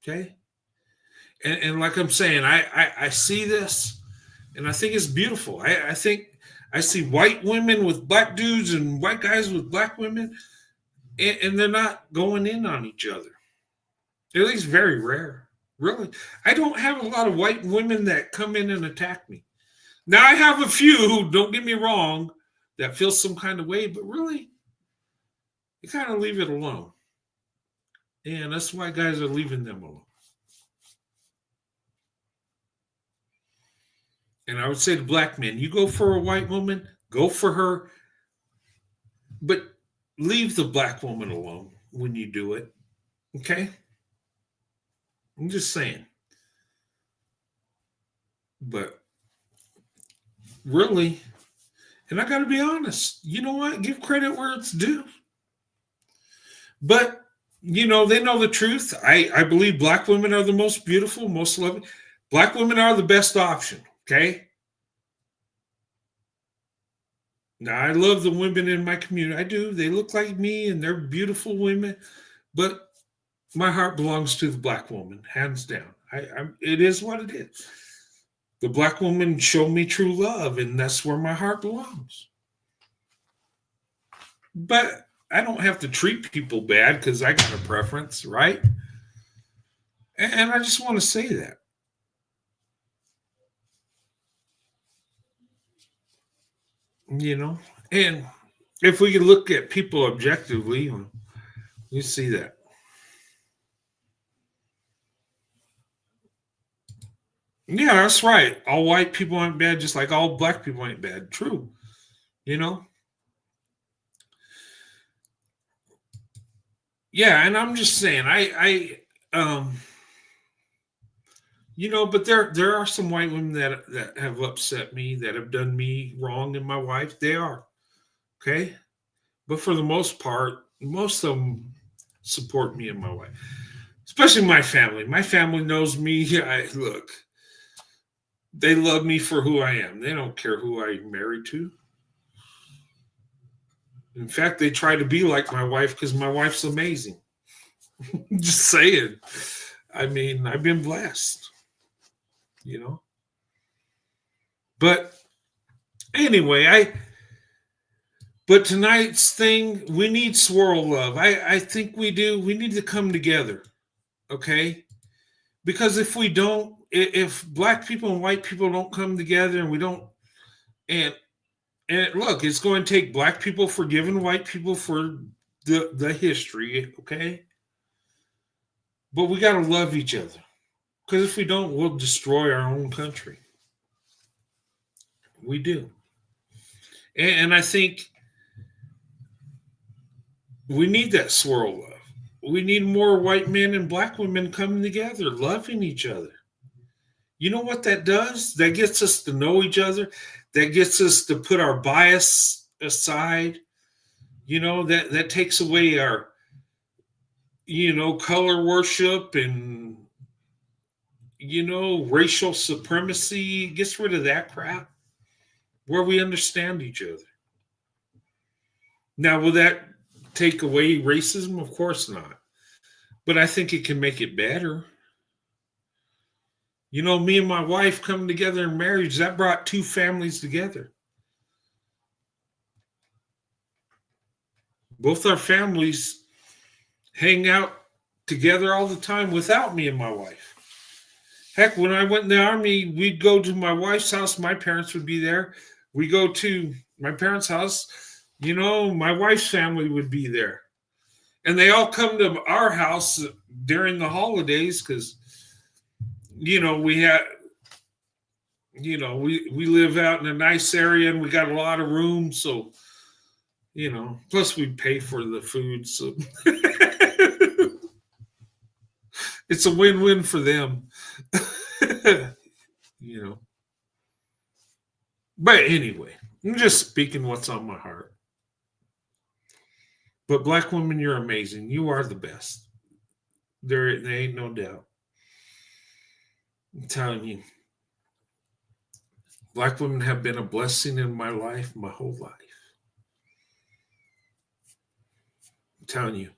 Speaker 1: Okay? And like I'm saying, I see this, and I think it's beautiful. I think I see white women with black dudes and white guys with black women, and they're not going in on each other. At least very rare. Really. I don't have a lot of white women that come in and attack me. Now, I have a few, don't get me wrong, that feel some kind of way, but really, you kind of leave it alone. And that's why guys are leaving them alone. And I would say to black men, you go for a white woman, go for her, but leave the black woman alone when you do it. Okay? I'm just saying. But really, and I got to be honest, you know what? Give credit where it's due. But, they know the truth. I believe black women are the most beautiful, most loving. Black women are the best option. Okay. Now, I love the women in my community. I do. They look like me and they're beautiful women, but my heart belongs to the black woman, hands down. It is what it is. The black woman showed me true love, and that's where my heart belongs. But I don't have to treat people bad because I got a preference, right? And I just want to say that. And if we can look at people objectively, you see that. Yeah, that's right. All white people aren't bad, just like all black people ain't bad. True. Yeah, and I'm just saying, but there are some white women that have upset me, that have done me wrong, and my wife. They are. Okay? But for the most part, most of them support me and my wife. Especially my family. My family knows me. Look, they love me for who I am. They don't care who I'm married to. In fact, they try to be like my wife because my wife's amazing. Just saying. I mean, I've been blessed. But anyway, but tonight's thing, we need Swirl love. I think we do. We need to come together. Okay? Because if we don't, if black people and white people don't come together and we don't, and look, it's going to take black people forgiving white people for the history, okay? But we got to love each other. Because if we don't, we'll destroy our own country. We do. And I think we need that Swirl love. We need more white men and black women coming together, loving each other. You know what that does? That gets us to know each other. That gets us to put our bias aside. That takes away our, color worship and, racial supremacy. Gets rid of that crap where we understand each other. Now, will that take away racism? Of course not. But I think it can make it better. Me and my wife coming together in marriage, that brought two families together. Both our families hang out together all the time without me and my wife. Heck, when I went in the Army, we'd go to my wife's house. My parents would be there. We go to my parents' house. My wife's family would be there. And they all come to our house during the holidays because, we had, we live out in a nice area and we got a lot of room. So, plus we pay for the food. So it's a win-win for them. But anyway, I'm just speaking what's on my heart. But Black women, you're amazing. You are the best. There ain't no doubt. I'm telling you, Black women have been a blessing in my life, my whole life. I'm telling you,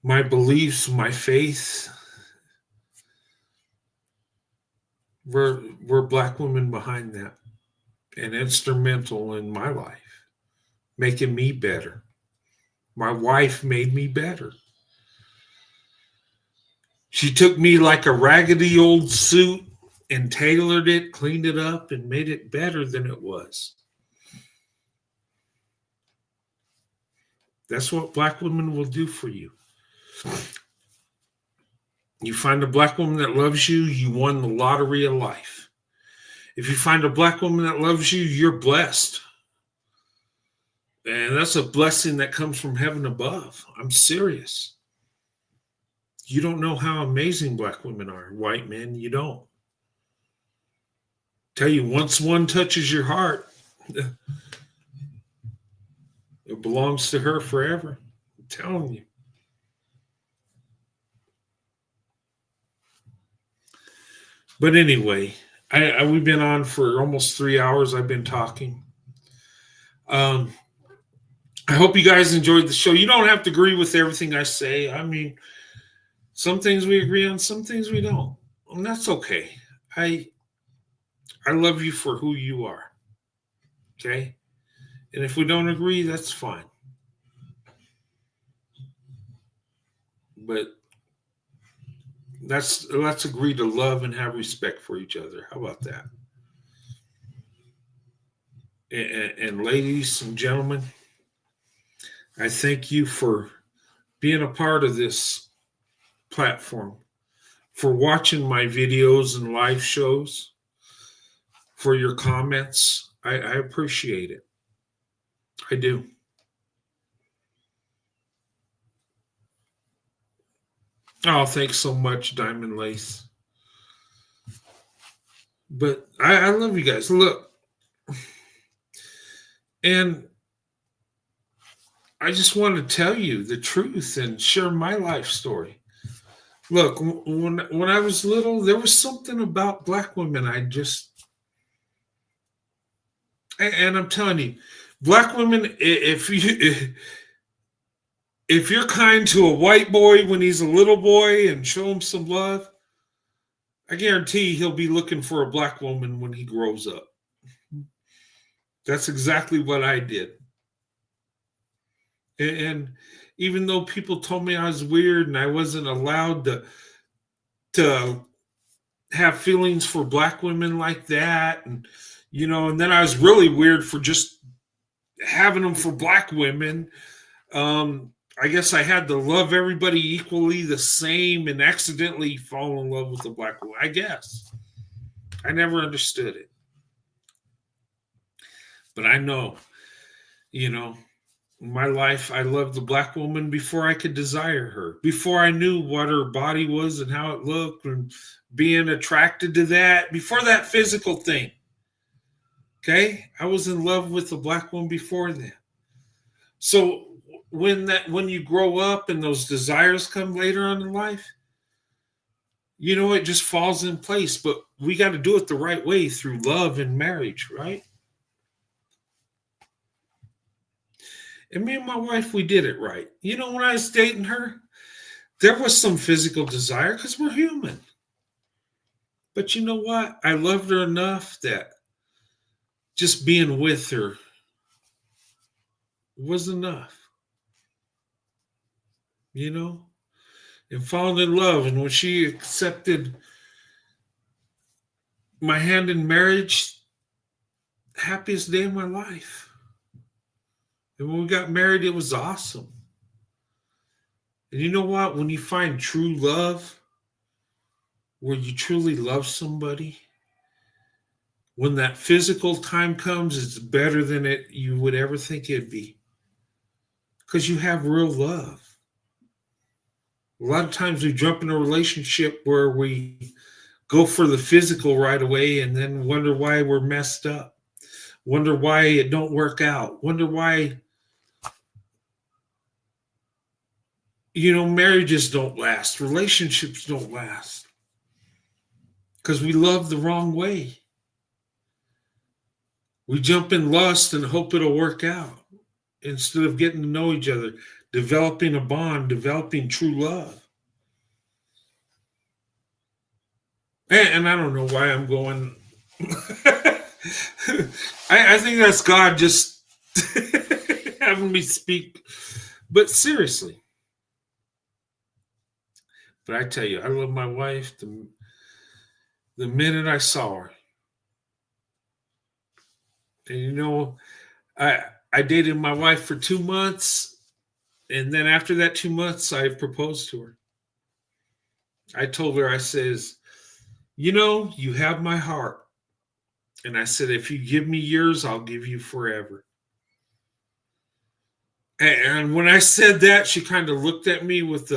Speaker 1: my beliefs, my faith, we're Black women behind that and instrumental in my life, making me better. My wife made me better. She took me like a raggedy old suit and tailored it, cleaned it up, and made it better than it was. That's what Black women will do for you. You find a Black woman that loves you, you won the lottery of life. If you find a Black woman that loves you, you're blessed. And that's a blessing that comes from heaven above. I'm serious. You don't know how amazing Black women are, white men. You don't. Tell you, once one touches your heart, it belongs to her forever. I'm telling you. But anyway, we've been on for almost 3 hours. I've been talking. I hope you guys enjoyed the show. You don't have to agree with everything I say. I mean, some things we agree on, some things we don't. And that's okay. I love you for who you are. Okay? And if we don't agree, that's fine. But let's agree to love and have respect for each other. How about that? And ladies and gentlemen, I thank you for being a part of this platform, for watching my videos and live shows, for your comments. I appreciate it. I do. Oh, thanks so much, Diamond Lace. But I love you guys. Look, and I just want to tell you the truth and share my life story. Look, when I was little, there was something about Black women and I'm telling you, Black women, if you're kind to a white boy when he's a little boy and show him some love, I guarantee he'll be looking for a Black woman when he grows up. That's exactly what I did. And even though people told me I was weird and I wasn't allowed to have feelings for Black women like that, and and then I was really weird for just having them for Black women. I guess I had to love everybody equally the same and accidentally fall in love with a Black woman. I guess. I never understood it. But I know, in my life, I loved the Black woman before I could desire her, before I knew what her body was and how it looked and being attracted to that, before that physical thing. Okay? I was in love with the Black woman before that. So when you grow up and those desires come later on in life, it just falls in place. But we got to do it the right way through love and marriage, right? And me and my wife, we did it right. When I was dating her, there was some physical desire because we're human. But you know what? I loved her enough that just being with her was enough, you know? And falling in love. And when she accepted my hand in marriage, happiest day of my life. And when we got married, it was awesome. And you know what? When you find true love, where you truly love somebody, when that physical time comes, it's better than it you would ever think it'd be. Because you have real love. A lot of times we jump in a relationship where we go for the physical right away and then wonder why we're messed up. Wonder why it don't work out. Wonder why, marriages don't last, relationships don't last. Because we love the wrong way. We jump in lust and hope it'll work out instead of getting to know each other, developing a bond, developing true love. And I don't know why I'm going. I think that's God just having me speak. But seriously. But I tell you, I love my wife the minute I saw her. And I dated my wife for 2 months. And then after that 2 months, I proposed to her. I told her, I says, you have my heart. And I said, if you give me yours, I'll give you forever. And when I said that, she kind of looked at me with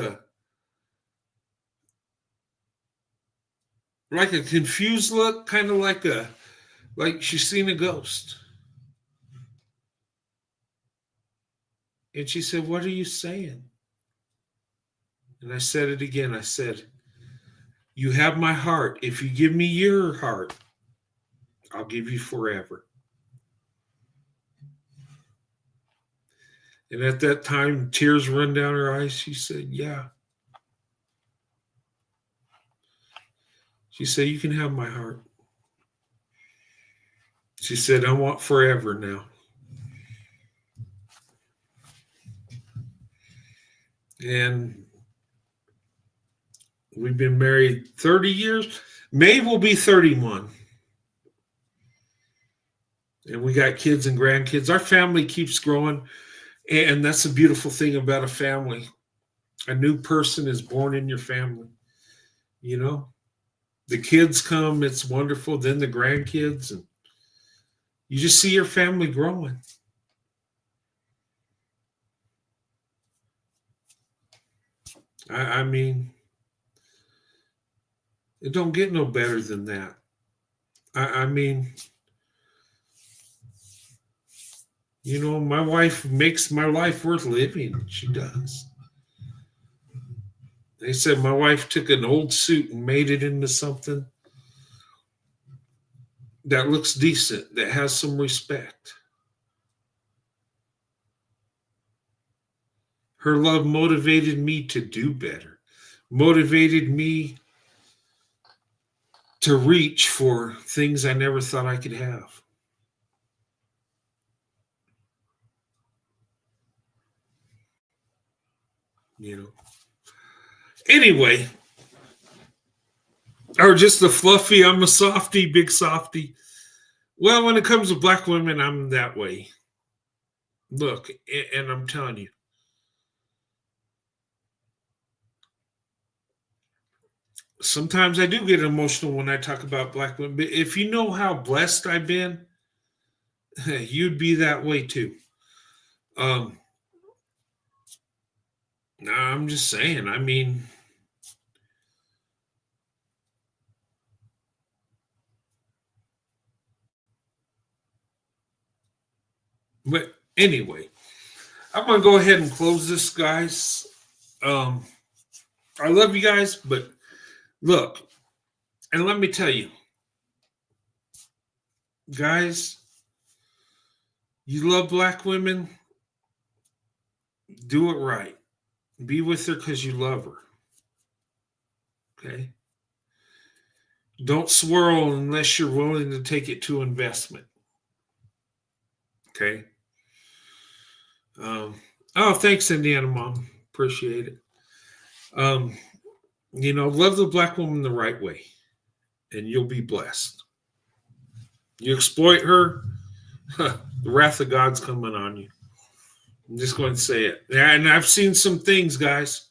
Speaker 1: like a confused look, kind of like she's seen a ghost. And she said, what are you saying? And I said it again. I said, you have my heart. If you give me your heart, I'll give you forever. And at that time, tears run down her eyes. She said, yeah. She said, you can have my heart. She said, I want forever now. And we've been married 30 years. May will be 31. And we got kids and grandkids. Our family keeps growing. And that's the beautiful thing about a family. A new person is born in your family. The kids come, it's wonderful. Then the grandkids. And you just see your family growing. I mean, it don't get no better than that. I mean, my wife makes my life worth living. She does. They said my wife took an old suit and made it into something that looks decent, that has some respect. Her love motivated me to do better, motivated me to reach for things I never thought I could have. Anyway, or just the fluffy, I'm a softy, big softy. Well, when it comes to black women, I'm that way. Look, and I'm telling you, sometimes I do get emotional when I talk about black women. But if you know how blessed I've been, you'd be that way too. I'm just saying. I mean, but anyway, I'm gonna go ahead and close this, guys. I love you guys, but look, and let me tell you, guys, you love black women, do it right. Be with her because you love her. Okay? Don't swirl unless you're willing to take it to investment. Okay. Oh, thanks, Indiana Mom. Appreciate it. Love the black woman the right way, and you'll be blessed. You exploit her, the wrath of God's coming on you. I'm just going to say it. And I've seen some things, guys.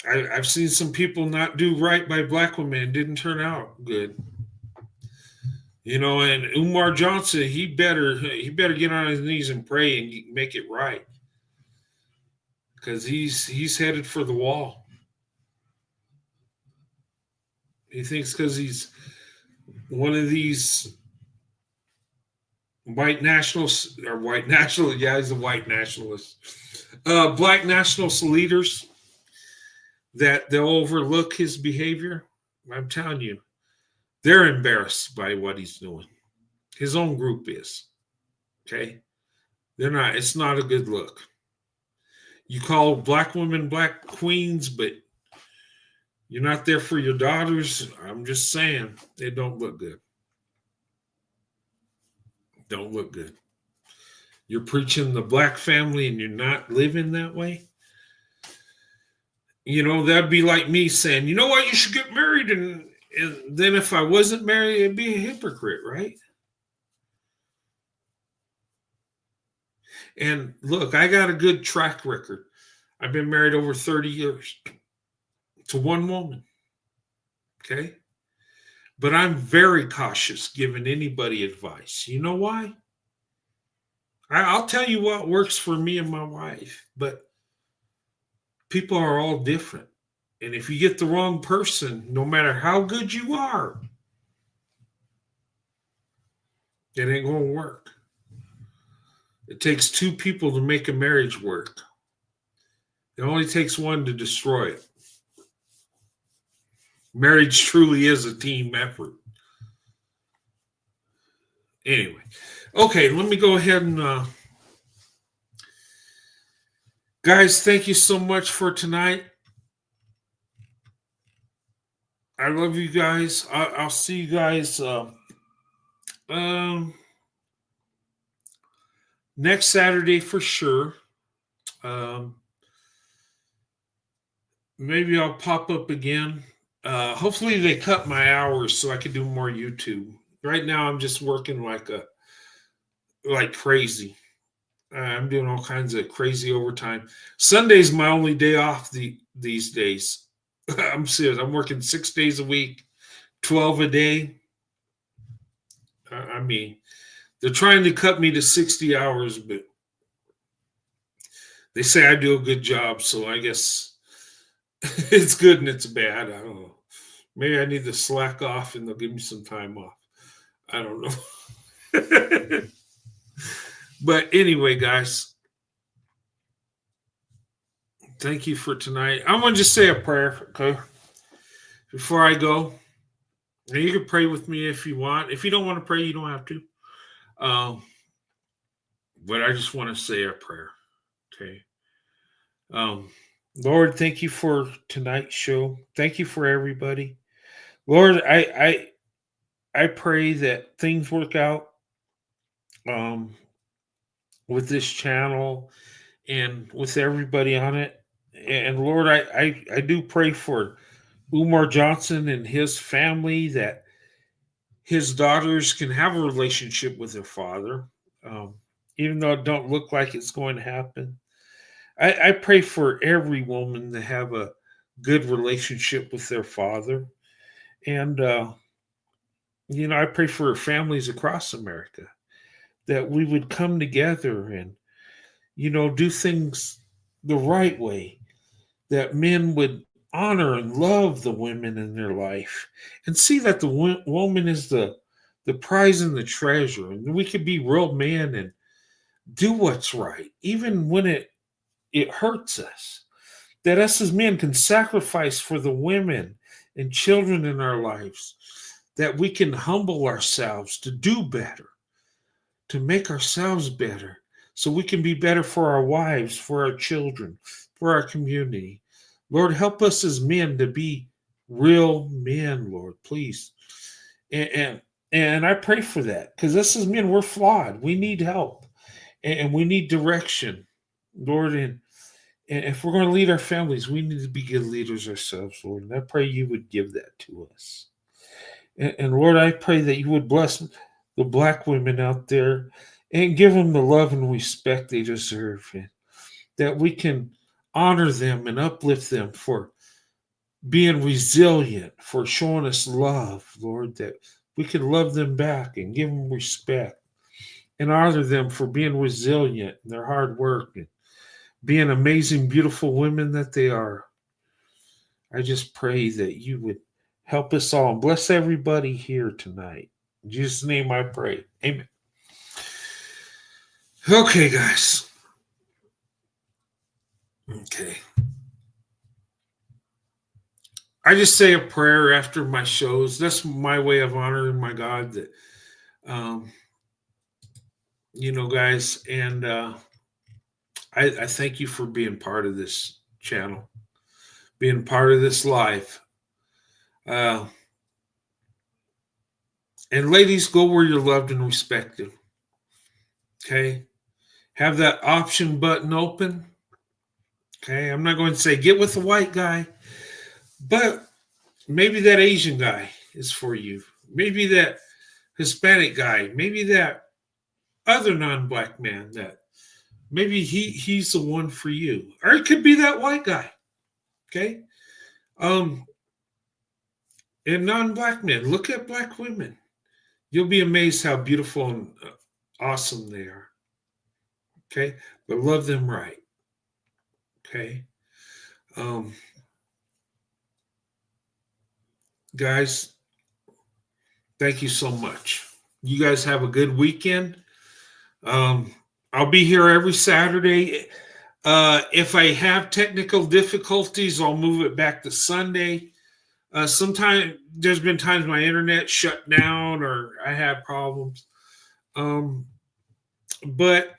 Speaker 1: I've seen some people not do right by black women. It didn't turn out good. And Umar Johnson, he better get on his knees and pray and make it right, because he's headed for the wall. He thinks because he's one of these white nationalists, yeah, he's a white nationalist, black nationalist leaders, that they'll overlook his behavior. I'm telling you, they're embarrassed by what he's doing. His own group is. Okay? They're not. It's not a good look. You call black women black queens, but you're not there for your daughters. I'm just saying, they don't look good. Don't look good. You're preaching the black family and you're not living that way. That'd be like me saying, you know what, you should get married, and then if I wasn't married, it'd be a hypocrite, right? And look, I got a good track record. I've been married over 30 years to one woman. Okay? But I'm very cautious giving anybody advice. You know why? I'll tell you what works for me and my wife, but people are all different. And if you get the wrong person, no matter how good you are, it ain't going to work. It takes two people to make a marriage work. It only takes one to destroy it. Marriage truly is a team effort. Anyway, okay, let me go ahead and guys, thank you so much for tonight. I love you guys. I'll see you guys next Saturday for sure. Maybe I'll pop up again. Hopefully they cut my hours so I can do more YouTube. Right now I'm just working like crazy. I'm doing all kinds of crazy overtime. Sunday's my only day off these days. I'm serious. I'm working 6 days a week, 12 a day. I mean, they're trying to cut me to 60 hours, but they say I do a good job, so I guess it's good and it's bad. I don't know. Maybe I need to slack off and they'll give me some time off. I don't know. But anyway, guys, thank you for tonight. I'm going to just say a prayer, okay? Before I go. Now, you can pray with me if you want. If you don't want to pray, you don't have to. But I just want to say a prayer, okay? Lord, thank you for tonight's show. Thank you for everybody. Lord, I pray that things work out with this channel and with everybody on it. And Lord, I do pray for Umar Johnson and his family, that his daughters can have a relationship with their father, even though it don't look like it's going to happen. I pray for every woman to have a good relationship with their father. And, I pray for families across America, that we would come together and, do things the right way, that men would honor and love the women in their life and see that the woman is the prize and the treasure. And we could be real men and do what's right, even when it hurts us. That us as men can sacrifice for the women and children in our lives, that we can humble ourselves to do better, to make ourselves better, so we can be better for our wives, for our children, for our community. Lord, help us as men to be real men, Lord, please. And I pray for that because this is men. We're flawed. We need help, and we need direction, Lord. And if we're going to lead our families, we need to be good leaders ourselves, Lord. And I pray you would give that to us. And Lord, I pray that you would bless the black women out there and give them the love and respect they deserve. And that we can honor them and uplift them for being resilient, for showing us love, Lord, that we can love them back and give them respect and honor them for being resilient in their hard work and being amazing, beautiful women that they are. I just pray that you would help us all and bless everybody here tonight. In Jesus' name I pray. Amen. Okay, guys. Okay. I just say a prayer after my shows. That's my way of honoring my God. That, guys, and I thank you for being part of this channel, being part of this live. And ladies, go where you're loved and respected. Okay, have that option button open. Okay, I'm not going to say get with the white guy, but maybe that Asian guy is for you. Maybe that Hispanic guy. Maybe that other non-black man. That maybe he's the one for you, or it could be that white guy. Okay, and non-black men. Look at black women. You'll be amazed how beautiful and awesome they are. Okay, but love them right. Okay. Guys, thank you so much. You guys have a good weekend. I'll be here every Saturday. If I have technical difficulties, I'll move it back to Sunday. Sometimes there's been times my internet shut down or I had problems. But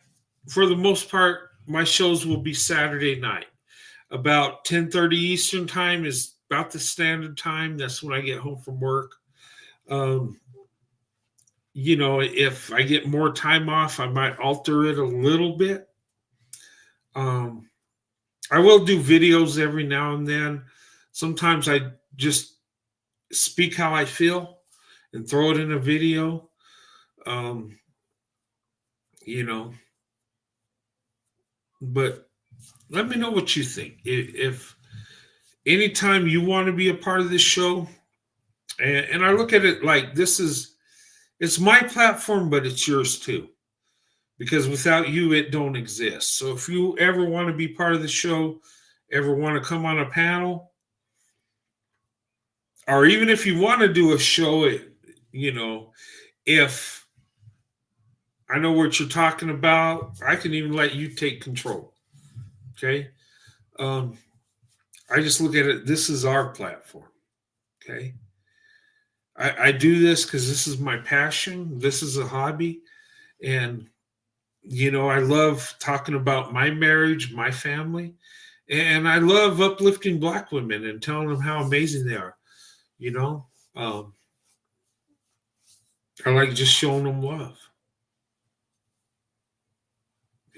Speaker 1: for the most part, my shows will be Saturday night. About 10:30 Eastern time is about the standard time. That's when I get home from work. If I get more time off, I might alter it a little bit. I will do videos every now and then. Sometimes I just speak how I feel and throw it in a video. But let me know what you think. If anytime you want to be a part of this show, and I look at it like it's my platform, but it's yours too. Because without you, it don't exist. So if you ever want to be part of the show, ever want to come on a panel, or even if you want to do a show, if I know what you're talking about, I can even let you take control. Okay. I just look at it. This is our platform. Okay. I do this because this is my passion. This is a hobby. And, I love talking about my marriage, my family. And I love uplifting black women and telling them how amazing they are. I like just showing them love.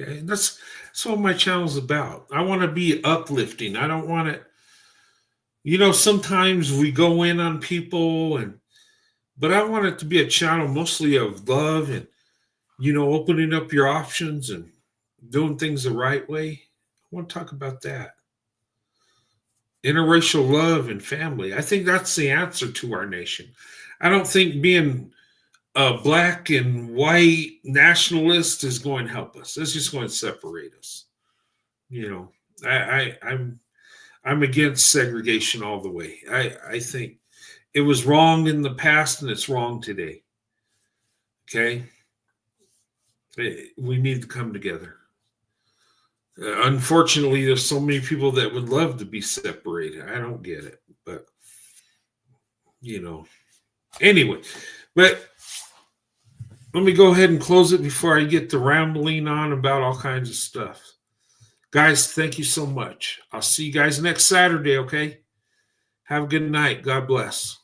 Speaker 1: Okay, and that's what my channel's about. I want to be uplifting. I don't want to, sometimes we go in on people, but I want it to be a channel mostly of love and, opening up your options and doing things the right way. I want to talk about that. Interracial love and family. I think that's the answer to our nation. I don't think being black and white nationalist is going to help us. It's just going to separate us. I'm against segregation all the way. I think it was wrong in the past and it's wrong today. Okay, we need to come together. Unfortunately, there's so many people that would love to be separated. I don't get it, but anyway, but let me go ahead and close it before I get to rambling on about all kinds of stuff. Guys, thank you so much. I'll see you guys next Saturday, okay? Have a good night. God bless.